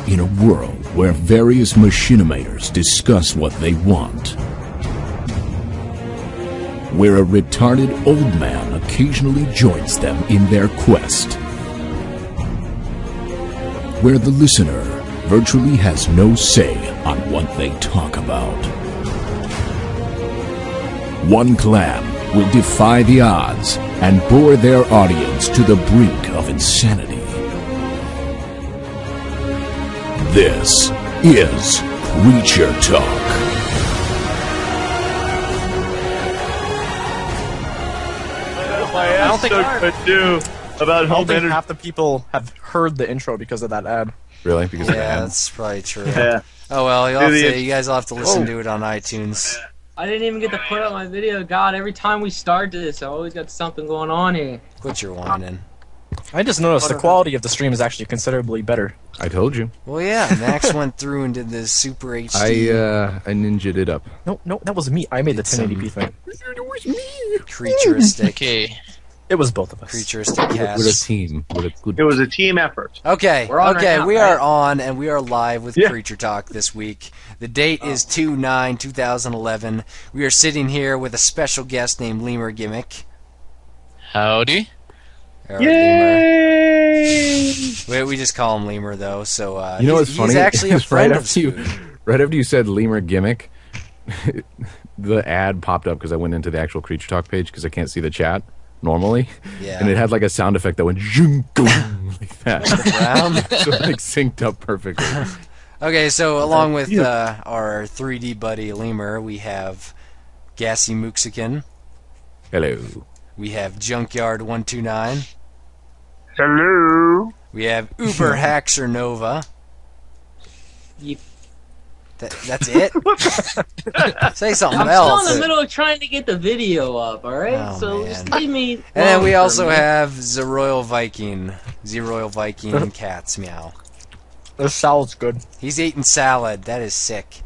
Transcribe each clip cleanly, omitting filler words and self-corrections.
in a world where various machinimators discuss what they want. Where a retarded old man occasionally joins them in their quest. Where the listener virtually has no say on what they talk about. One clan will defy the odds and bore their audience to the brink of insanity. This is Creature Talk. I don't think half the people have heard the intro because of that ad. Really? Because of the ad? That's probably true. Yeah. Oh well, you guys will have to listen to it on iTunes. I didn't even get to put up my video. God, every time we start this, I always got something going on here. Quit your whining. I just noticed the quality of the stream is actually considerably better. I told you. Well, yeah, Max went through and did the Super HD. I ninja'd it up. No, that was me. I made the 1080p thing. Creaturistic. Okay. It was both of us. Creaturistic cast. With a team. It was a team effort. Okay, We're on right now, we right? are on, and we are live with Creature Talk this week. The date is 2/9/2011. We are sitting here with a special guest named Lemur Gimmick. Howdy. Or Yay! Lemur. We just call him Lemur, though, so You know what's funny? he's actually a It's friend right of after you, Spoon. right after you said Lemur Gimmick, the ad popped up because I went into the actual Creature Talk page because I can't see the chat normally. Yeah. And it had like a sound effect that went zhung, boom, like that. Brown. So it like synced up perfectly. Okay, so along with our 3D buddy Lemur, we have Gassy Mooksican. Hello. We have Junkyard 129. Hello. We have Uber Haxer Nova. You- That's it? Say something I'm else. still in the middle of trying to get the video up, alright? Oh, So man. just leave me. And then we alone also for a minute. have the Royal Viking. The Royal Viking Cats Meow. The salad's good. He's eating salad. That is sick.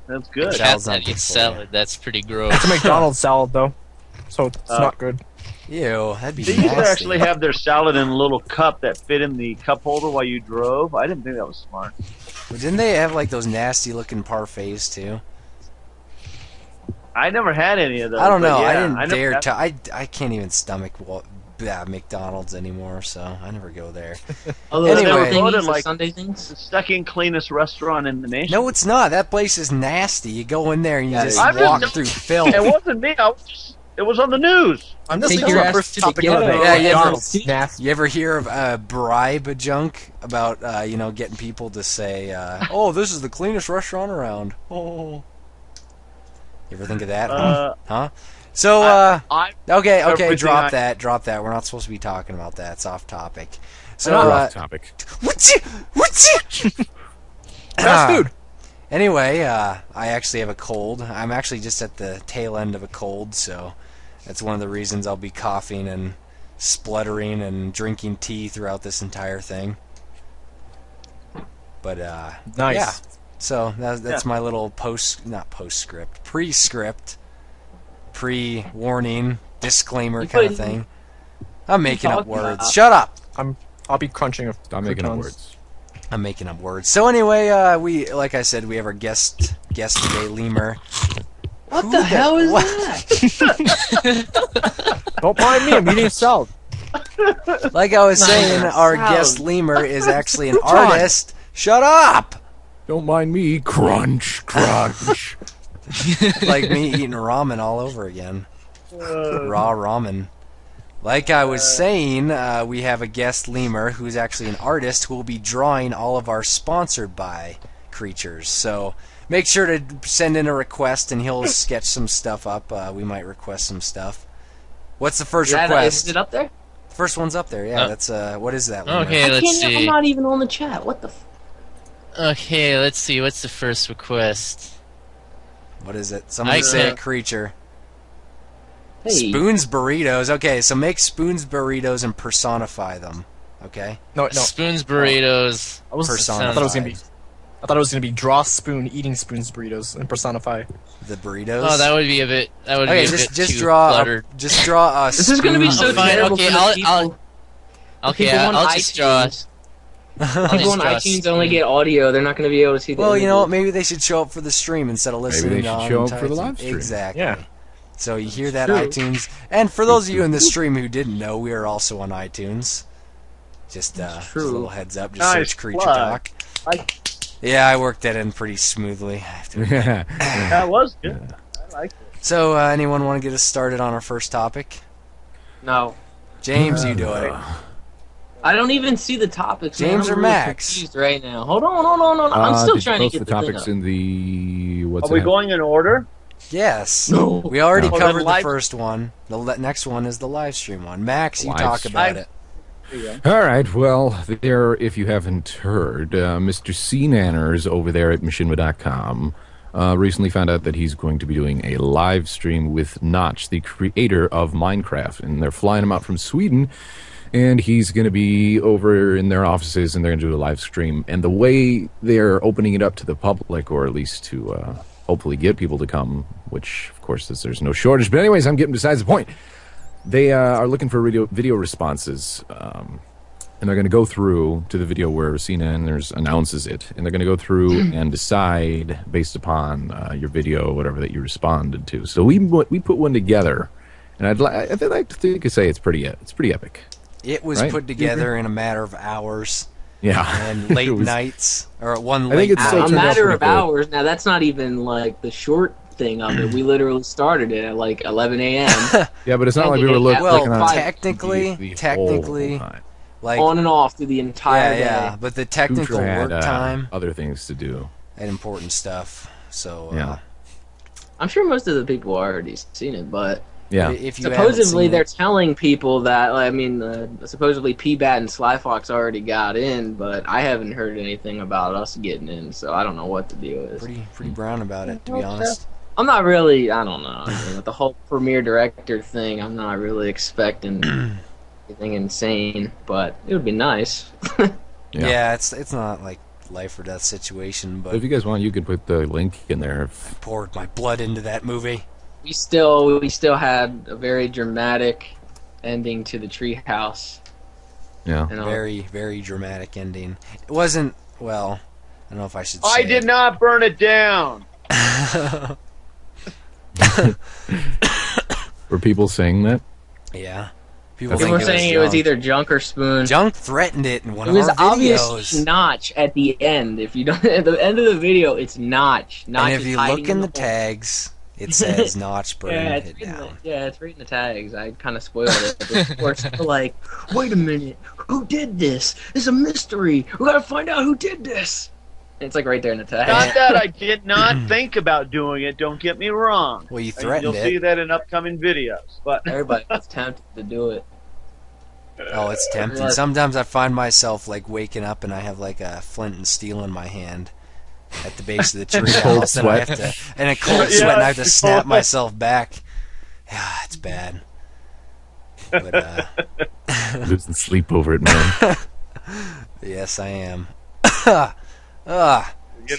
That's good. Salad. Cat Salad's not that good eats for salad. That's pretty gross. It's a McDonald's salad, though. So it's not good. Ew, that'd be They used to nasty. actually have their salad in a little cup that fit in the cup holder while you drove. I didn't think that was smart. But didn't they have like those nasty looking parfaits too? I never had any of those. I don't know. but yeah, I didn't never dare had- to. I can't even stomach McDonald's anymore, so I never go there. Although Anyway. anyway, Voted thingies, like- like Sunday things. The second cleanest restaurant in the nation. No, it's not. That place is nasty. You go in there and you Yeah, just I'm just- walk through filth. It wasn't me. It was on the news. I'm just Take thinking your about ass first to the topic ghetto. of the day. Yeah, you ever- McDonald's. Nasty. You ever hear of bribe junk about getting people to say, "Oh, this is the cleanest restaurant around"? Oh, you ever think of that? Huh? So, I okay, everything drop that. We're not supposed to be talking about that. It's off topic. So, We're off topic. Fast food. Anyway, I actually have a cold. I'm actually just at the tail end of a cold, so that's one of the reasons I'll be coughing and spluttering and drinking tea throughout this entire thing. But Nice. yeah. So that's my little pre-script, pre-warning, disclaimer You kind of put- thing. I'm making up talking words. about? Shut up. I'll be crunching. Stop making up words. I'm making up words. So anyway, we like I said, we have our guest today, Lemur. What the hell is what? that? Don't mind me. I'm eating a salad. Like I was saying, our Salad. guest Lemur is actually an artist. Shut up! Don't mind me. Crunch, crunch. Like me eating ramen all over again. Raw ramen. Like I was saying, we have a guest Lemur who's actually an artist who will be drawing all of our sponsored by creatures. So make sure to send in a request and he'll sketch some stuff up. We might request some stuff. What's the first request? Is it up there? First one's up there, yeah. That's what is that? Lemur? Okay, I let's can't. I'm see. not even on the chat. What the? Okay, let's see. What's the first request? What is it? Somebody say a creature. Hey. Spoon's burritos. Okay, so make Spoon's burritos and personify them. Okay. No. Spoon's burritos. I thought it was gonna be. I thought it was gonna be draw Spoon eating Spoon's burritos and personify. The burritos. Oh, that would be a bit. That would Okay, be a bit just too draw. cluttered. Just draw. This is gonna be so Fine, terrible okay, for the I'll- people. Okay, people on I'll just draw. iTunes. People on iTunes only get audio. They're not going to be able to see the Well, you know what? images. Maybe they should show up for the stream instead of listening. Maybe they should on show up for the iTunes. live stream. Exactly. Yeah. So you hear that, True. iTunes. And for those of you in the stream who didn't know, we are also on iTunes. Just a little heads up. Just Nice search Creature plug. Talk. Yeah, I worked that in pretty smoothly. I have to admit. That was good. I like it. So, anyone want to get us started on our first topic? No. James, you do it. I don't even see the topics. man. James I'm or really Max? confused right now. Hold on. I'm still did you trying to post get the the topics thing in the what's Are we that? going in order? Yes. No. We already No. covered Oh, the then first one. The next one is the live stream one. Max, you Live talk stream. about it. There you go. All right. Well, there, if you haven't heard, Mr. C. Nanners over there at machinima.com recently found out that he's going to be doing a live stream with Notch, the creator of Minecraft, and they're flying him out from Sweden, and he's going to be over in their offices, and they're going to do a live stream. And the way they're opening it up to the public, or at least to hopefully get people to come, which, of course, there's no shortage. But anyways, I'm getting besides the point. They are looking for video responses, and they're going to go through to the video where CNN announces it, and they're going to go through and decide based upon your video, whatever that you responded to. So we put one together, and I'd like to say it's pretty epic. It was Right? put together in a matter of hours Yeah, and late It was- nights, or one I think late it's still night. A turned out matter pretty of good. hours. Now, that's not even, like, the short thing of it. We literally started it at, like, 11 a.m. Yeah, but it's not And like we were it- looking Well, on technically, the whole time. like, on and off through the entire day. yeah, but the technical Kucher had, work time other things to do. and important stuff. So, Yeah. I'm sure most of the people already seen it, but Yeah, if you haven't supposedly seen they're it, telling people that, I mean, supposedly P-Bat and Sly Fox already got in, but I haven't heard anything about us getting in, so I don't know what the deal is. pretty brown about it, to be honest. I'm not really, I don't know, I mean, with the whole premiere director thing, I'm not really expecting anything insane, but it would be nice. Yeah, it's not like life or death situation, But but if you guys want, you could put the link in there. If, poured my blood into that movie. We still had a very dramatic ending to the treehouse. yeah, And Very, very dramatic ending. It wasn't, well, I don't know if I should say I did it. not burn it down. were people saying that? Yeah. People people think were saying it was Junk. either Junk or Spoon. Junk threatened it in one It of was our obviously videos. Notch at the end. If you don't, at the end of the video, it's Notch. Notch And if is you hiding look in the hole. tags, it says Notch burning Yeah, it's it reading down. it's reading the tags. I kind of spoiled it. But we're still like, wait a minute, who did this? It's a mystery. We gotta find out who did this. And it's like right there in the tag. Not that I did not think about doing it. Don't get me wrong. Well, you And threatened You'll see it. that in upcoming videos. But Everybody was tempted to do it. Oh, it's tempting. Yeah. Sometimes I find myself like waking up and I have like a flint and steel in my hand at the base of the tree Cold house, and I have sweat. to, and a cold Yeah, sweat, and I have to it's snap cold. myself back. Yeah, it's bad. But Losing sleep over it, man. yes, I am. I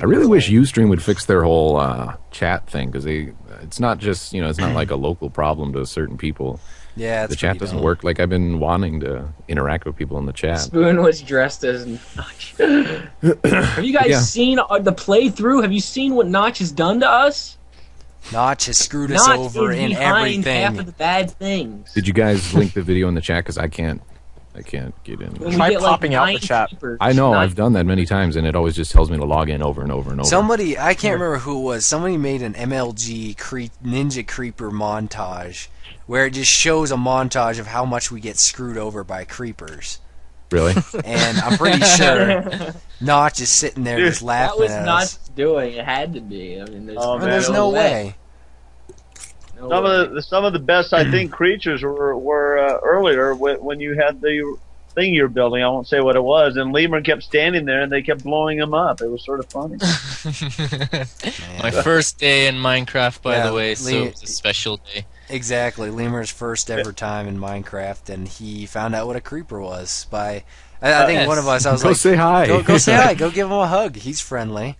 really wish Ustream would fix their whole chat thing, because it's not just, it's not like a local problem to certain people. Yeah, it's The chat pretty doesn't dumb. work. Like, I've been wanting to interact with people in the chat. Spoon was dressed as Notch. Have you guys Yeah. seen the playthrough? Have you seen what Notch has done to us? Notch has screwed us Notch over is in behind half everything. of the bad things. Did you guys link the video in the chat? Because I can't get in. When we Try get, popping out the 9 chat. creepers, I know, 9 I've done that many times, and it always just tells me to log in over and over and over. Somebody, I can't remember who it was, somebody made an MLG Ninja Creeper montage where it just shows a montage of how much we get screwed over by creepers. Really? And I'm pretty sure Notch is sitting there just That laughing was at Notch us. doing. It had to be. I mean, there's, Oh, I mean, man, there's no way. No some way. of the best I think creatures were earlier when you had the thing you're building. I won't say what it was, and Lemur kept standing there and they kept blowing him up. It was sort of funny. My first day in Minecraft, by Yeah, the way, so Lee- it was a special day. Exactly, Lemur's first ever time in Minecraft, and he found out what a creeper was by. I think Yes. one of us. I was Go like, say hi. Go say hi. Go give him a hug. He's friendly.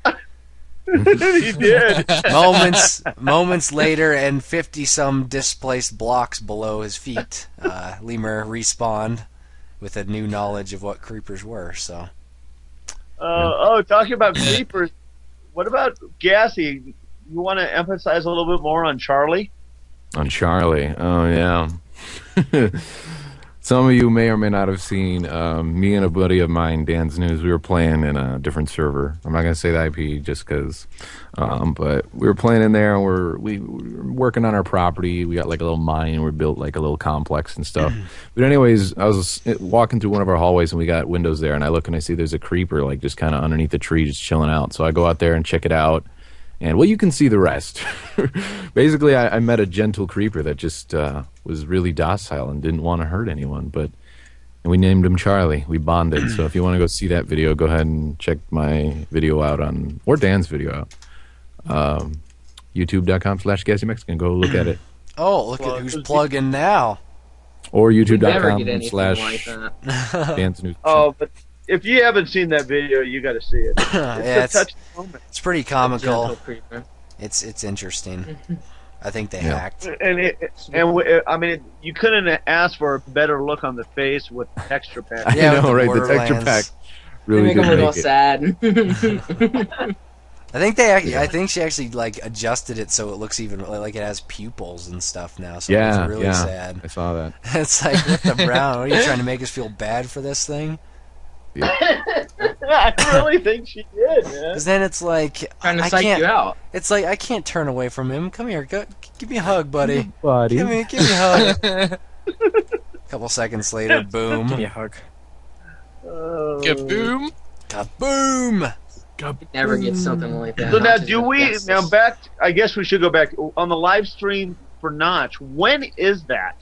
He did. Moments later, and 50-some displaced blocks below his feet, Lemur respawned with a new knowledge of what creepers were. So Talking about creepers. What about Gassy? You want to emphasize a little bit more on Charlie? On Charlie. Oh, yeah. Some of you may or may not have seen me and a buddy of mine, Dan's News. We were playing in a different server. I'm not going to say the IP just because. But we were playing in there, and we were working on our property. We got like a little mine. We built like a little complex and stuff. But anyways, I was walking through one of our hallways, and we got windows there. And I look and I see there's a creeper like just kind of underneath the tree just chilling out. So I go out there and check it out. And, well, you can see the rest. Basically, I met a gentle creeper that just was really docile and didn't want to hurt anyone. And we named him Charlie. We bonded. So if you want to go see that video, go ahead and check my video out or Dan's video out. YouTube.com/GassyMexican. Go look at it. Oh, look at who's plugging now. Or Never get anything like YouTube.com/Dan's that. News. Oh, but if you haven't seen that video, you got to see it. Yeah, It's a touching moment. it's pretty comical. Gentle creeper. It's interesting. I think they hacked. I mean, you couldn't ask for a better look on the face with texture pack. Yeah, I know, with right? The texture pack Borderlands. really They make did him a make little it. sad. I think she actually like adjusted it so it looks even like it has pupils and stuff now. So Yeah, it's really yeah. sad. I saw that. It's like, what the brown? What are you trying to make us feel bad for this thing? I really think she did, man. Because then it's like Trying to I psych can't. you out. It's like I can't turn away from him. Come here, give me a hug, buddy. Buddy. Give me a hug. A couple seconds later, boom. Give me a hug. Kaboom! Kaboom! Never get something like that. So now, Notch is the back? I guess we should go back on the live stream for Notch. When is that?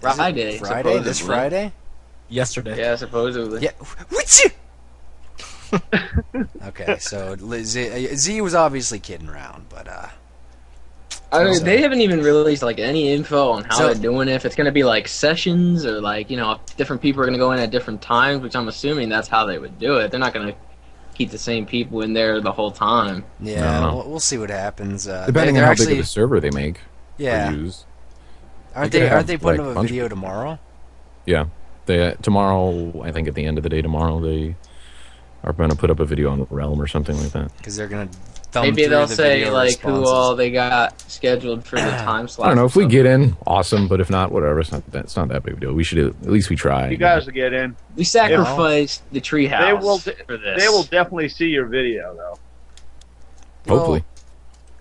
Friday. Friday? This supposedly. Friday? Yesterday. Yeah, supposedly. Yeah. What's you? Okay, so Z was obviously kidding around, but I mean, So- they haven't even released like any info on how So- they're doing it. If it's gonna be like sessions or like different people are gonna go in at different times, which I'm assuming that's how they would do it. They're not gonna keep the same people in there the whole time. yeah, I don't know. we'll see what happens. Depending they're on how actually, big of a server they make yeah, or use. aren't They could they have, putting like, up a bunch of video people. tomorrow? Yeah. Tomorrow, I think at the end of the day tomorrow, they are going to put up a video on Realm or something like that. Because they're gonna thumb Maybe through they'll the say video like who responses. all they got scheduled for the time slot. I don't know. If we get in, awesome. But if not, whatever. It's not that big of a deal. We should at least we try. You guys will get in. We sacrificed the treehouse They will. for this. They will definitely see your video, though. Hopefully.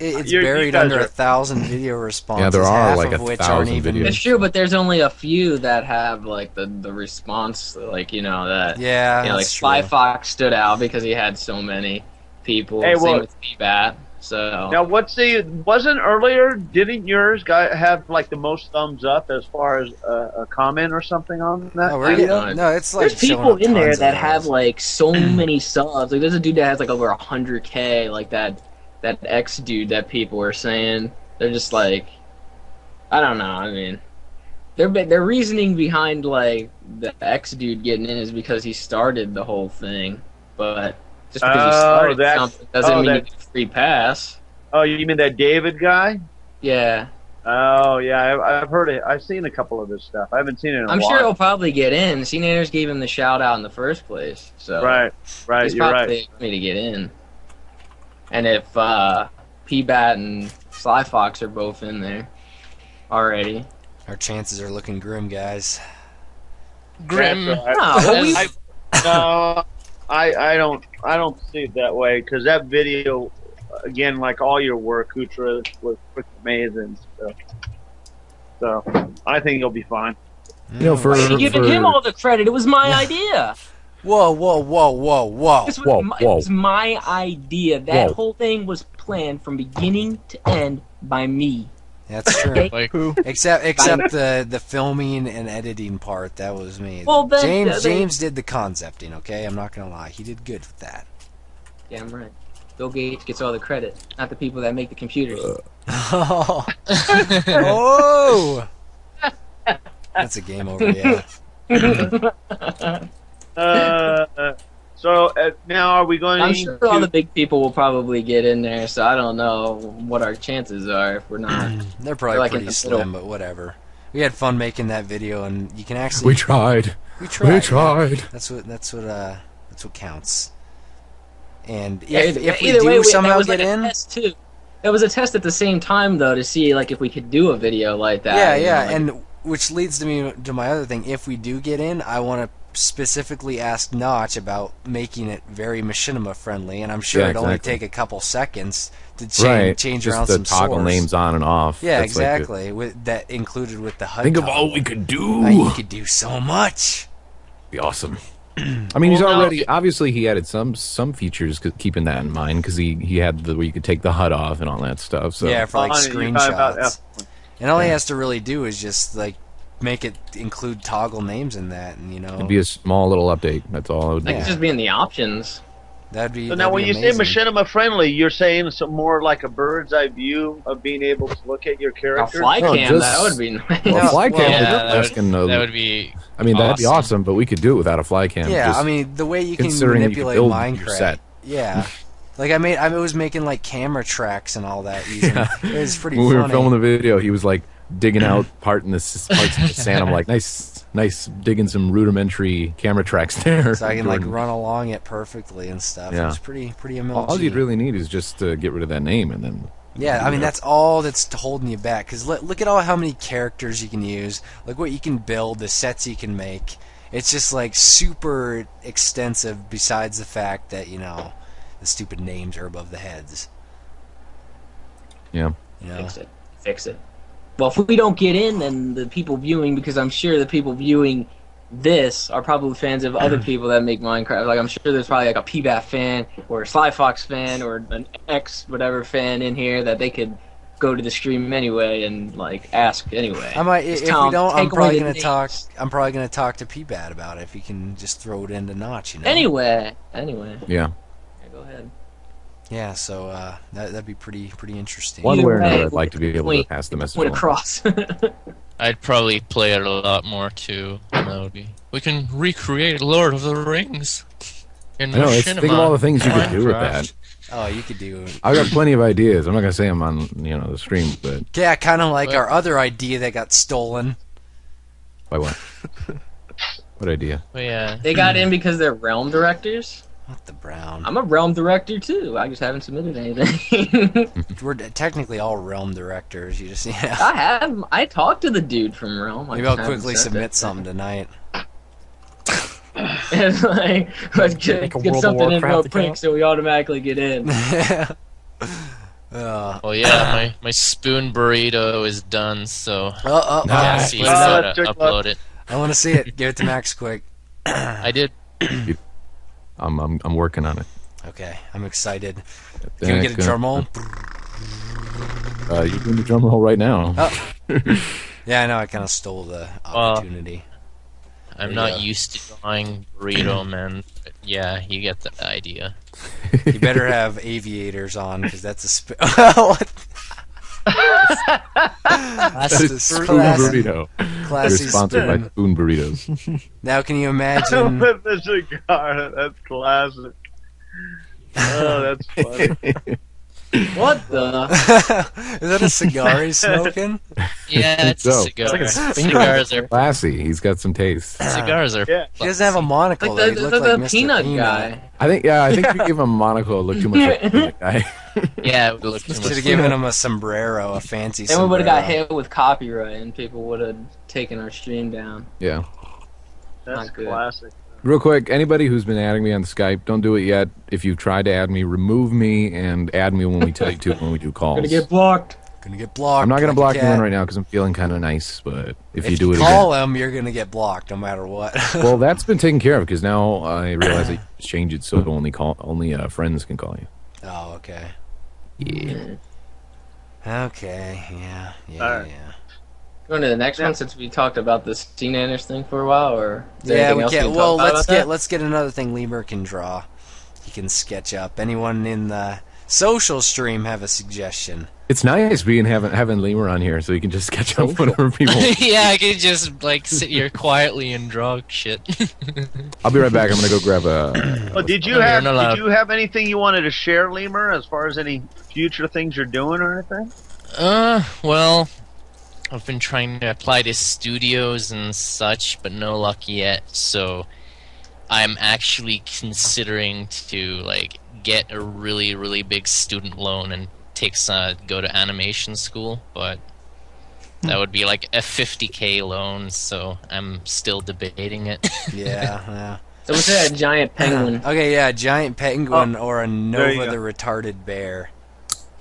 It's You buried guys under are- 1,000 video responses. Yeah, there are half like of which aren't 1,000 even. videos. It's true, but there's only a few that have like the response, like that. Yeah, Like that's Sly true. Fox stood out because he had so many people. Hey, Same well- with T-Bat. So Now, wasn't earlier? Didn't yours guy have like the most thumbs up as far as a comment or something on that? Oh, we're getting, no, it's like there's people showing up in there tons of that those. have like so many subs. Like there's a dude that has like over 100K. Like that X dude that people were saying. They're just like, I don't know. I mean, their reasoning behind like the X dude getting in is because he started the whole thing. But just because you started something doesn't mean you get a free pass. Oh, you mean that David guy? Yeah. Oh, yeah. I've heard it. I've seen a couple of his stuff. I haven't seen it in a I'm while. sure he'll probably get in. CNators gave him the shout out in the first place. So Right. he's You're probably right. me to get in. And if P-Bat and Sly Fox are both in there already. Our chances are looking grim, guys. Grim. That's right. No, we- No, I don't see it that way because that video, again, like all your work, Kutra, was freaking amazing. So I think you'll be fine. You know, for You're giving him all the credit. It was my idea. Whoa, whoa, whoa, whoa, whoa. This was Whoa, my, whoa. It was my idea. That Whoa. whole thing was planned from beginning to end by me. That's true. Okay? Like, Except the filming and editing part, that was me. Well, then, James did the concepting, okay? I'm not gonna lie. He did good with that. Damn right. Bill Gates gets all the credit, not the people that make the computers. Oh! Oh! That's a game over, yeah. So now are we going I'm to sure all the big people will probably get in there, so I don't know what our chances are if we're not. They're probably Like in pretty the slim, middle. but whatever. We had fun making that video, and you can actually we tried. we tried. We tried. That's what counts. And if we either way, do somehow that was get like in, a test too. It was a test at the same time though to see like if we could do a video like that. yeah, you yeah, know, like, and which leads to my other thing. If we do get in, I want to specifically ask Notch about making it very machinima friendly, and I'm sure it'd only take a couple seconds to change just around the some toggle source. names on and off. Yeah, That's like exactly. With that included with the HUD. think of toggle. all we could do. You could do so much. Be awesome. I mean, he's already obviously he added some features keeping that in mind because he had where you could take the HUD off and all that stuff. So Yeah, for like screenshots. And all he Yeah. has to really do is just like make it include toggle names in that, and you know, it'd be a small little update. That's all it would be. That could just be in the options. that'd be. So that'd now, be when you say amazing. machinima friendly, you're saying some more like a bird's eye view of being able to look at your A character. fly No, cam, just- that would be nice. Well, fly cam. Yeah, we're asking, that would be. I mean, that'd be awesome. awesome, but we could do it without a fly cam. Yeah, just I mean the way you can considering that you could manipulate build your Minecraft. set. Yeah, like I was making like camera tracks and all that. Using, it was pretty when we funny. were filming the video, he was like digging out parts of the sand. I'm like, nice, digging some rudimentary camera tracks there. so I can like run along it perfectly and stuff. Yeah. It's pretty MLG. All you'd really need is just to get rid of that name, and then Yeah, I mean that's all that's holding you back. Because look at how many characters you can use, like what you can build, the sets you can make. It's just like super extensive. Besides the fact that the stupid names are above the heads. yeah. You know? Fix it. Well, if we don't get in, then the people viewing, because I'm sure the people viewing this are probably fans of other people that make Minecraft. Like, I'm sure there's probably like a PBAT fan or a Sly Fox fan or an X whatever fan in here that they could go to the stream anyway and like ask anyway. I might Just if tell we 'em, don't. I'm take away probably the gonna talk. names. I'm probably gonna talk to PBAT about it if he can just throw it into Notch. Anyway. Yeah. Yeah, go ahead. Yeah, so that'd be pretty interesting. One Either way or another, way, I'd like to be able to pass the message Went along. across. I'd probably play it a lot more too. And that would be. We can recreate Lord of the Rings. In I know, think of all the things you could do with Minecraft. that. Oh, you could do. I've got plenty of ideas. I'm not gonna say them on the stream, but Yeah, kind of like But- our other idea that got stolen. by what? What idea? But yeah. They got in because they're realm directors. What the brown? I'm a realm director too. I just haven't submitted anything. We're technically all realm directors. You just yeah. I talked to the dude from Realm. I Maybe just I'll haven't quickly sent submit it. something tonight. And like, let's get Make a get World of something in real Warcraft quick account. so we automatically get in. Well, yeah, my spoon burrito is done, so Nice. see Oh, how to that took upload it. I want to see it. Give it to Max quick. I did. I'm working on it. Okay, I'm excited. Can we get a drum roll? You're doing the drum roll right now. Oh. Yeah, I know. I kind of stole the opportunity. I'm There you not go. used to drawing burrito, man. But yeah, you get the idea. You better have aviators on because that's a what? That is Spoon classy. Burrito. We're Classy sponsored by spoon. Spoon Burritos. Now, can you imagine? With the cigar, that's classic. Oh, that's funny. What the? Is that a cigar he's smoking? Yeah, it's a So, cigar. it's like a Cigars are Classy. He's got some taste. cigars are. Yeah. He doesn't have a monocle. Like though. He the looked like Mr. peanut guy. I think if you give him a monocle, it look too much like a peanut guy. Yeah, it would look too Should much. have given him a sombrero, a fancy Then we sombrero. would have got hit with copyright and people would have taken our stream down. Yeah. That's Not good. classic. Real quick, anybody who's been adding me on Skype, don't do it yet. If you've tried to add me, remove me and add me when we tell you to when we do calls. Gonna get blocked. Gonna get blocked. I'm not going to like block a you in cat. right now because I'm feeling kind of nice, but if you If do you it call him, you're gonna get blocked no matter what. again. Well, that's been taken care of because now I realize I just change it so only friends can call you. Oh, okay. Yeah. Okay. Yeah. Yeah. All right. Yeah. Going to the next one since we talked about the C-Nanners thing for a while, or is there Yeah, anything we else can. can Well, talk about let's get another thing Lemur can draw. He can sketch up. Anyone in the social stream have a suggestion? It's nice having Lemur on here so he can just catch up whatever people. Yeah, I could just like sit here quietly and draw shit. I'll be right back. I'm going to go grab a. Oh, did you You're have not allowed. did you have anything you wanted to share, Lemur, as far as any future things you're doing or anything? Well, I've been trying to apply to studios and such, but no luck yet. So I'm actually considering to like get a really, really big student loan and go to animation school, but that would be like a 50K loan, so I'm still debating it. Yeah. So what's that, a giant penguin? Okay, yeah, a giant penguin or a There Nova you the go. retarded bear.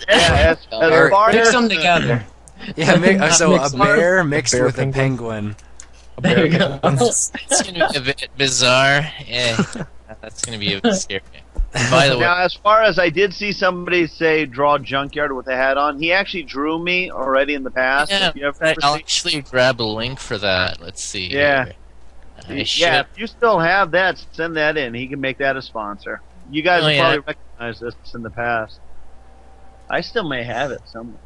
Yeah, as far Mix as them together. Yeah, so a Mix bear mixed bear with a penguin. penguin. There you go. It's gonna be a bit bizarre. Yeah, that's gonna be a bit scary. By the way, now, as far as I did see somebody say draw Junkyard with a hat on, he actually drew me already in the past. yeah, If you ever I'll see- actually grab a link for that. Let's see. Yeah. here. I yeah, should. if you still have that, send that in. He can make that a sponsor. You guys Oh, have yeah. probably recognized this in the past. I still may have it somewhere.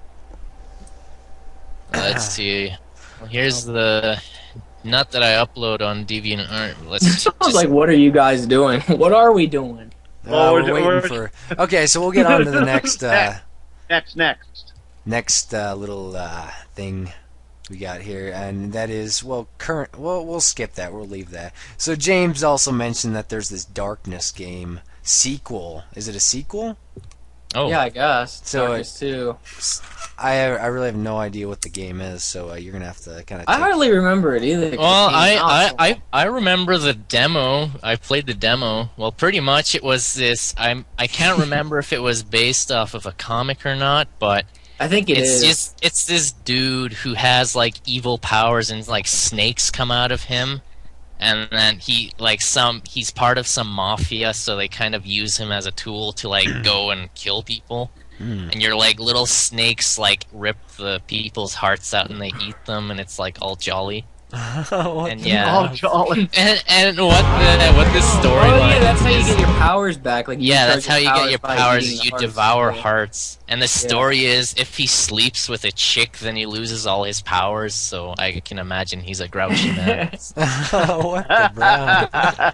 Let's see. Well, here's the. Not that I upload on DeviantArt. Let's I was just like, what are you guys doing? What are we doing? Well, We're waiting we're- for. Okay, so we'll get on to the next Next. little thing we got here, and that is current. Well, we'll skip that. We'll leave that. So James also mentioned that there's this Darkness game sequel. Is it a sequel? Oh, Yeah, I guess. So Darkness 2. I really have no idea what the game is, so you're gonna have to kind of. I hardly remember it either. 'cause Well, it came out so long. I remember the demo. I played the demo. Well, pretty much it was this. I can't remember if it was based off of a comic or not, but I think it's this dude who has like evil powers and like snakes come out of him, and then he's part of some mafia, so they kind of use him as a tool to like go and kill people. And your like little snakes like rip the people's hearts out and they eat them, and it's like all jolly. And yeah, All jolly. and what this storyline Oh yeah, that's how you is- get your powers back. Like yeah, that's how you get your by powers. eating the You hearts. devour Yeah. hearts. And the story is, if he sleeps with a chick, then he loses all his powers. So I can imagine he's a grouchy man. What the brown? Well,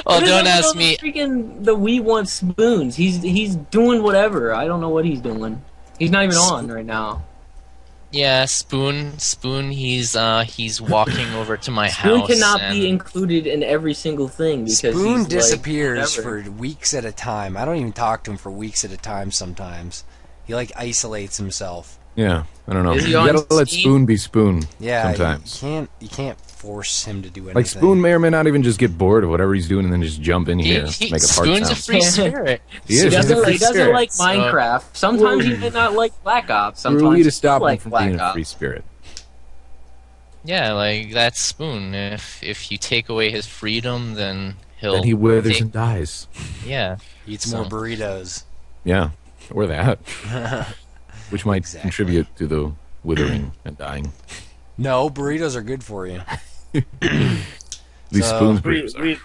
What is don't up ask with me. Freaking the We Want Spoons. He's doing whatever. I don't know what he's doing. He's not even on right now. Yeah, Spoon. He's walking over to my Spoon house. cannot and be included in every single thing because Spoon he's, disappears like, whatever. for weeks at a time. I don't even talk to him for weeks at a time sometimes. He like isolates himself. Yeah, I don't know. Is he You on gotta let Steam? Spoon be Spoon Yeah, sometimes. you can't force him to do anything. Like Spoon may or may not even just get bored of whatever he's doing and then just jump in here, he- make a part Spoon's a sound. free spirit. He is. He He's a doesn't, free he doesn't spirit. like Minecraft. Sometimes he may not like Black Ops. Who Sometimes are we he to stop him like from Black being a Ops. free spirit? Yeah, like that's Spoon. If you take away his freedom, then he'll. Then he withers take- and dies. Yeah. Eats more burritos. Yeah, or that. Which might Exactly. contribute to the withering and dying. No, burritos are good for you. These So- Spoon's briefs are.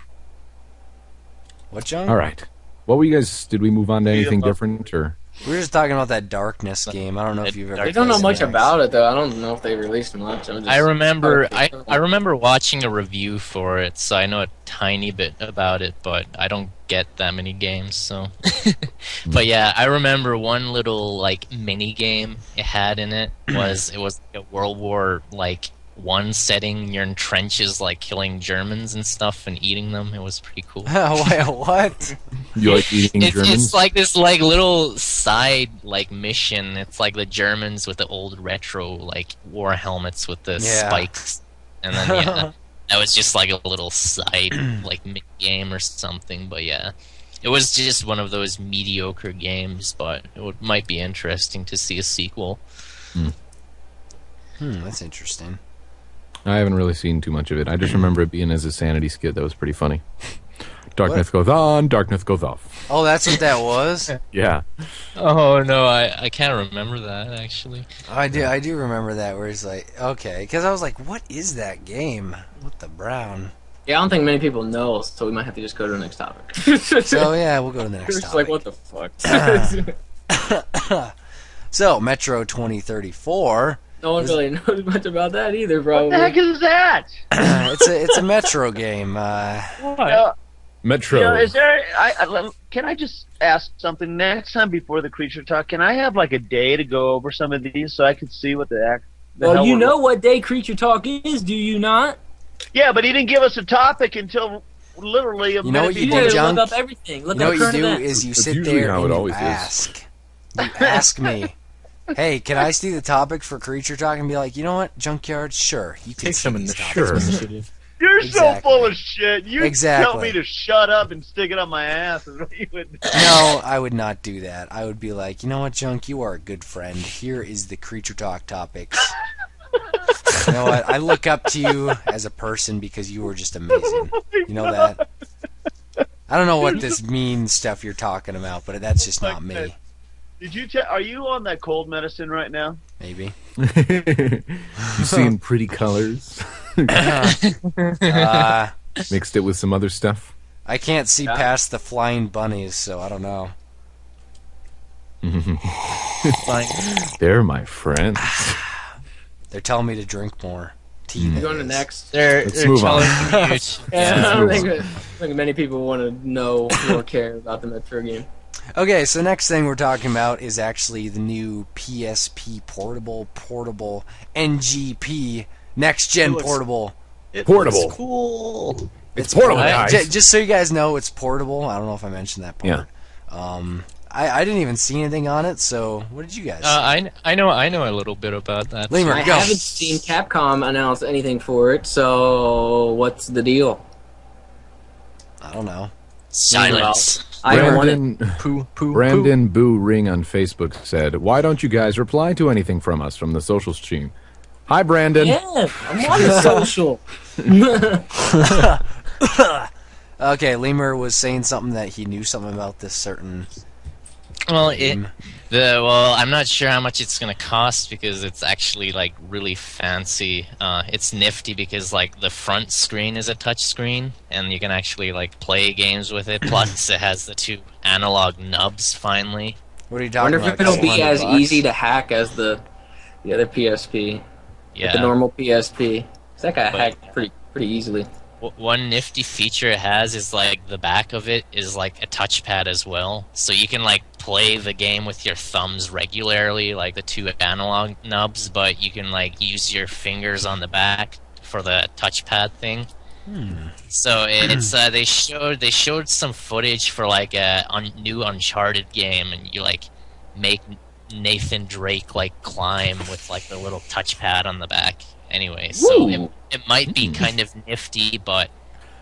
What, John? All right. What were you guys? Did we move on to anything Yeah. different, or We were just talking about that Darkness game. I don't know if you've ever. I don't know played much it. about it though. I don't know if they released much. I remember watching a review for it, so I know a tiny bit about it, but I don't get that many games, so but yeah, I remember one little like mini game it had in it was a World War like I setting. You're in trenches like killing Germans and stuff and eating them. It was pretty cool. Wait, what? you like eating Germans? It's like this like little side like mission. It's like the Germans with the old retro like war helmets with the Yeah. spikes, and then yeah, that was just like a little side like mini game or something. But yeah, it was just one of those mediocre games. But might be interesting to see a sequel. That's interesting. I haven't really seen too much of it. I just remember it being as a sanity skit that was pretty funny. Darkness goes on, darkness goes off. Oh, that's what that was. Yeah. Oh no, I can't remember that actually. I do remember that where he's like, okay, because I was like, what is that game? What the brown? Yeah, I don't think many people know, so we might have to just go to the next topic. So yeah, we'll go to the next It's topic. like, what the fuck? So Metro 2034. No one really knows much about that either, What probably. the heck is that? it's a Metro game. Metro. You know, is there? Can I just ask something? Next time before the creature talk, can I have like a day to go over some of these so I can see what the heck? the Well, hell you we're- know what day Creature Talk is, do you not? Yeah, but he didn't give us a topic until literally a You know what minute you before do, the- Junk? Look up everything. Look You know up what you current do events. is you That's sit usually there how it and you always is. ask. You ask me, hey, can I see the topic for Creature Talk? And be like, you know what, Junkyard? Sure, you can Take see some these initiative. topics. initiative. You're Exactly. so full of shit. You tell Exactly. me to shut up and stick it on my ass is what you would do. No, I would not do that. I would be like, you know what, Junk? You are a good friend. Here is the Creature Talk topics. You know what? I look up to you as a person because you were just amazing. You know that? I don't know what this mean stuff you're talking about, but that's just not me. Did you are you on that cold medicine right now? Maybe. You seeing pretty colors? Mixed it with some other stuff. I can't see past the flying bunnies, so I don't know. They're my friends. They're telling me to drink more. Tea. We're that going to is. next. Let's move on. Yeah, I think many people want to know or care about the Metro game. Okay, so next thing we're talking about is actually the new PSP portable NGP next gen portable. Portable. Cool. It's portable, portable. guys. Just so you guys know, it's portable. I don't know if I mentioned that part. Yeah. I didn't even see anything on it. So what did you guys? See? I know a little bit about that. Lemur, I go. haven't seen Capcom announce anything for it, so what's the deal? I don't know. Silence. I don't want it. Brandon Boo Ring on Facebook said, "Why don't you guys reply to anything from us from the social stream?" Hi, Brandon. Yeah, I'm on the social. Okay, Lemur was saying something that he knew something about this certain. Well, game. I'm not sure how much it's gonna cost because it's actually like really fancy. It's nifty because like the front screen is a touch screen and you can actually like play games with it. Plus, it has the two analog nubs. Finally, What are you I talking wonder about? if it'll be as $200? easy to hack as the other PSP, yeah. the normal PSP. 'Cause that got But- hacked pretty easily. One nifty feature it has is like the back of it is like a touchpad as well, so you can like play the game with your thumbs regularly, like the two analog nubs, but you can like use your fingers on the back for the touchpad thing. So it's they showed some footage for like a new Uncharted game, and you like make Nathan Drake like climb with like the little touchpad on the back. Anyway, so it might be kind of nifty, but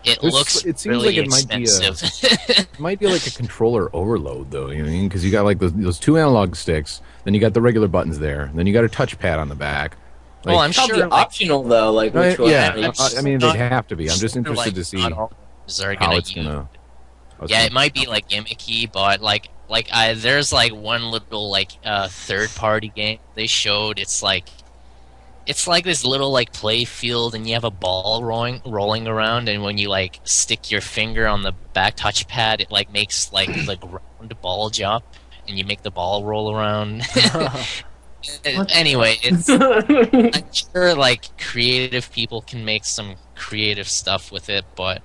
it looks it seems really like it might be expensive. It might be like a controller overload, though. You know what I mean? Because you got like those two analog sticks, then you got the regular buttons there, then you got a touchpad on the back. Like, Well, I'm Probably sure like, optional though, like which one? yeah, I mean not- they'd have to be. I'm just sure, interested like, to see not all games are how gonna it's use. gonna. Yeah, it might be like gimmicky, but like there's like one little like third party game they showed. It's like this little like play field, and you have a ball rolling around, and when you like stick your finger on the back touchpad, it like makes like the ground ball jump, and you make the ball roll around. Anyway, it's I'm sure like creative people can make some creative stuff with it, but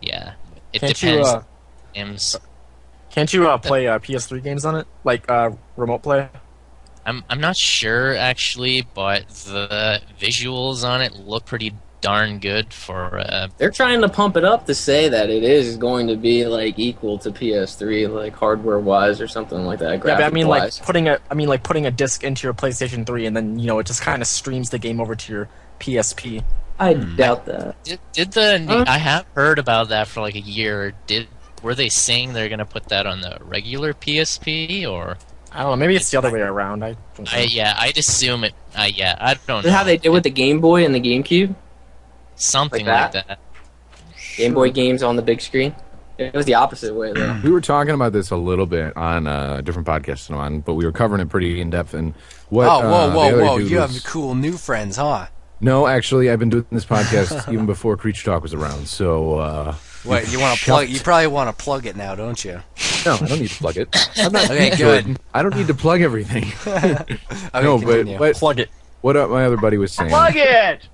yeah, it Can't depends. you, on games. Can't you play PS3 games on it, like remote play? I'm not sure actually, but the visuals on it look pretty darn good for. They're trying to pump it up to say that it is going to be like equal to PS3, like hardware wise or something like that. Yeah, but I mean, like graphic-wise. putting a disc into your PlayStation 3, and then it just kind of streams the game over to your PSP. I doubt that. I have heard about that for like a year. Were they saying they're gonna put that on the regular PSP or? I don't know. Maybe it's the other way around. I don't know. I'd assume it. I don't know. How they did with the Game Boy and the GameCube? Something like like that. Game Boy games on the big screen? It was the opposite way, though. We were talking about this a little bit on a different podcast I'm on, but we were covering it pretty in depth. And what? Whoa! You have cool new friends, huh? No, actually, I've been doing this podcast even before Creature Talk was around. So, Wait, you want to plug? You probably want to plug it now, don't you? no, I don't need to plug it. I'm not Okay, Pete good. Jordan. I don't need to plug everything. Okay, No, continue. but Plug it. what my other buddy was saying. Plug it!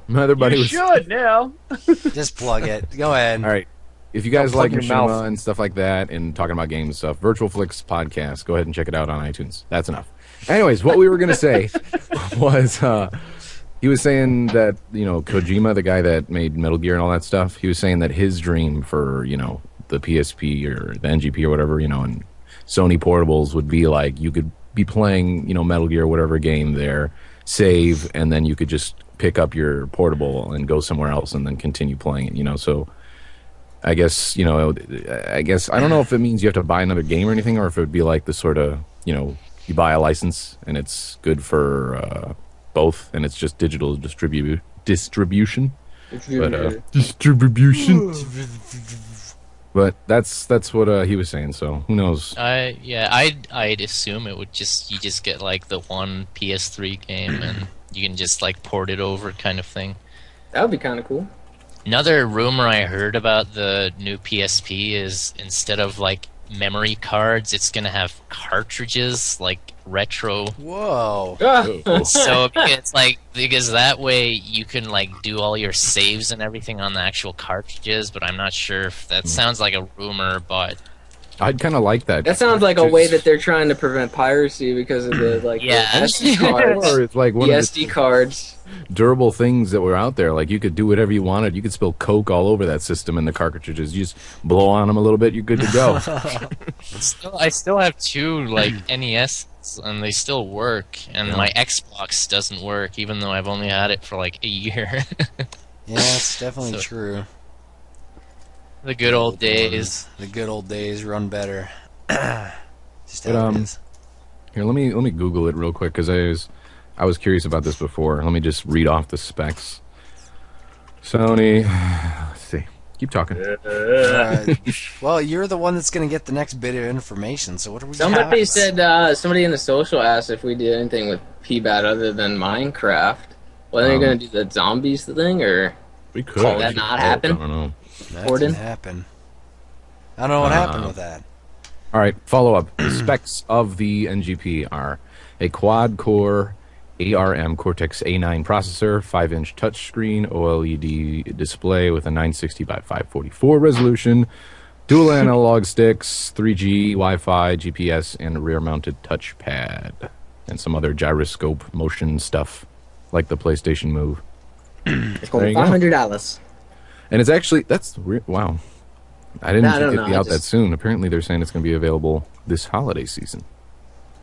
My other buddy You was. should now. Just plug it. Go ahead. All right. If you guys Plug like your Machinima mouth. and stuff like that and talking about games and stuff, Virtual Flicks podcast, go ahead and check it out on iTunes. That's enough. Anyways, what we were going to say was He was saying that, Kojima, the guy that made Metal Gear and all that stuff, he was saying that his dream for, the PSP or the NGP or whatever, and Sony portables would be like you could be playing, Metal Gear, whatever game there, save, and then you could just pick up your portable and go somewhere else and then continue playing it, so I guess, I don't know if it means you have to buy another game or anything, or if it would be like the sort of, you buy a license and it's good for both, and it's just digital distribution. But that's what he was saying. So who knows? I'd assume it would you just get like the one PS3 game and you can just like port it over, kind of thing. That would be kind of cool. Another rumor I heard about the new PSP is instead of like memory cards, it's gonna have cartridges, like retro. Whoa! So it's like, because that way you can like do all your saves and everything on the actual cartridges. But I'm not sure if that sounds like a rumor, but I'd kind of like that. That sounds like a way that they're trying to prevent piracy because of the the SD cards. Or it's like one the of SD cards. Durable things that were out there. Like you could do whatever you wanted. You could spill Coke all over that system, and the cartridges, you just blow on them a little bit, you're good to go. I still have two like NES, and they still work. And my Xbox doesn't work, even though I've only had it for like a year. Yeah, it's definitely true. The good old days. The good old days run better. Just how it is. Here, let me Google it real quick, because I was curious about this before. Let me just read off the specs. Sony, let's see. Keep talking. Well, you're the one that's going to get the next bit of information, so what do we Somebody said, somebody in the social asked if we did anything with PBAT other than Minecraft. Well, are you going to do the zombies thing, or we could. Did that not happen? I don't know. That didn't happen. I don't know what happened with that. All right, follow up. The specs of the NGP are a quad-core ARM Cortex A9 processor, 5-inch touchscreen OLED display with a 960 by 544 resolution, dual analog sticks, 3G, Wi-Fi, GPS, and a rear-mounted touchpad, and some other gyroscope motion stuff like the PlayStation Move. It's going $500. And it's actually, that's weird. Wow. I didn't think it'd be out that soon. Apparently they're saying it's going to be available this holiday season.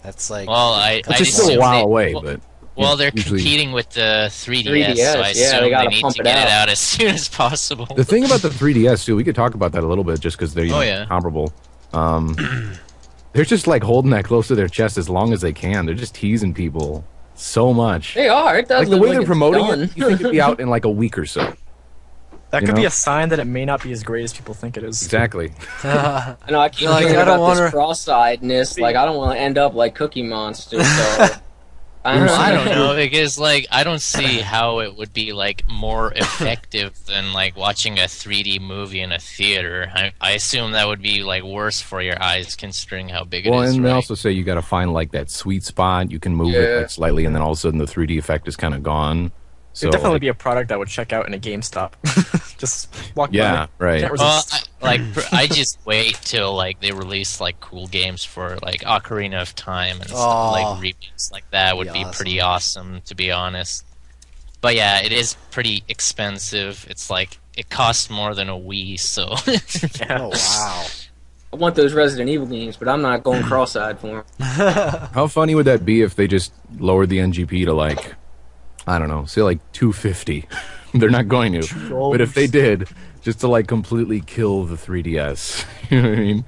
That's like... Well, it's still a while away, but... Well, they're competing with the 3DS, so I assume they need to get it out as soon as possible. The thing about the 3DS, too, we could talk about that a little bit just because they're comparable. They're just like holding that close to their chest as long as they can. They're just teasing people so much. They are. It does like the way they're promoting it, you think it'd be out in like a week or so. That could be a sign that it may not be as great as people think it is. Exactly. I know. I keep thinking about this cross-eyedness. Like, I don't want to end up like Cookie Monster. So I don't know, because like I don't see how it would be like more effective than like watching a 3D movie in a theater. I assume that would be like worse for your eyes, considering how big it is. Well, and they also say you got to find like that sweet spot. You can move it like slightly, and then all of a sudden the 3D effect is kind of gone. So, it'd definitely be a product that would check out in a GameStop. Just walk by. Yeah, right. Well, I just wait till like they release like cool games for like Ocarina of Time and stuff, like remakes like that would be pretty awesome, to be honest. But yeah, it is pretty expensive. It's like it costs more than a Wii, so. Oh wow. I want those Resident Evil games, but I'm not going cross-eyed for them. How funny would that be if they just lowered the NGP to like, I don't know, say like 250? They're not going to. But if they did, just to like completely kill the 3DS. You know what I mean?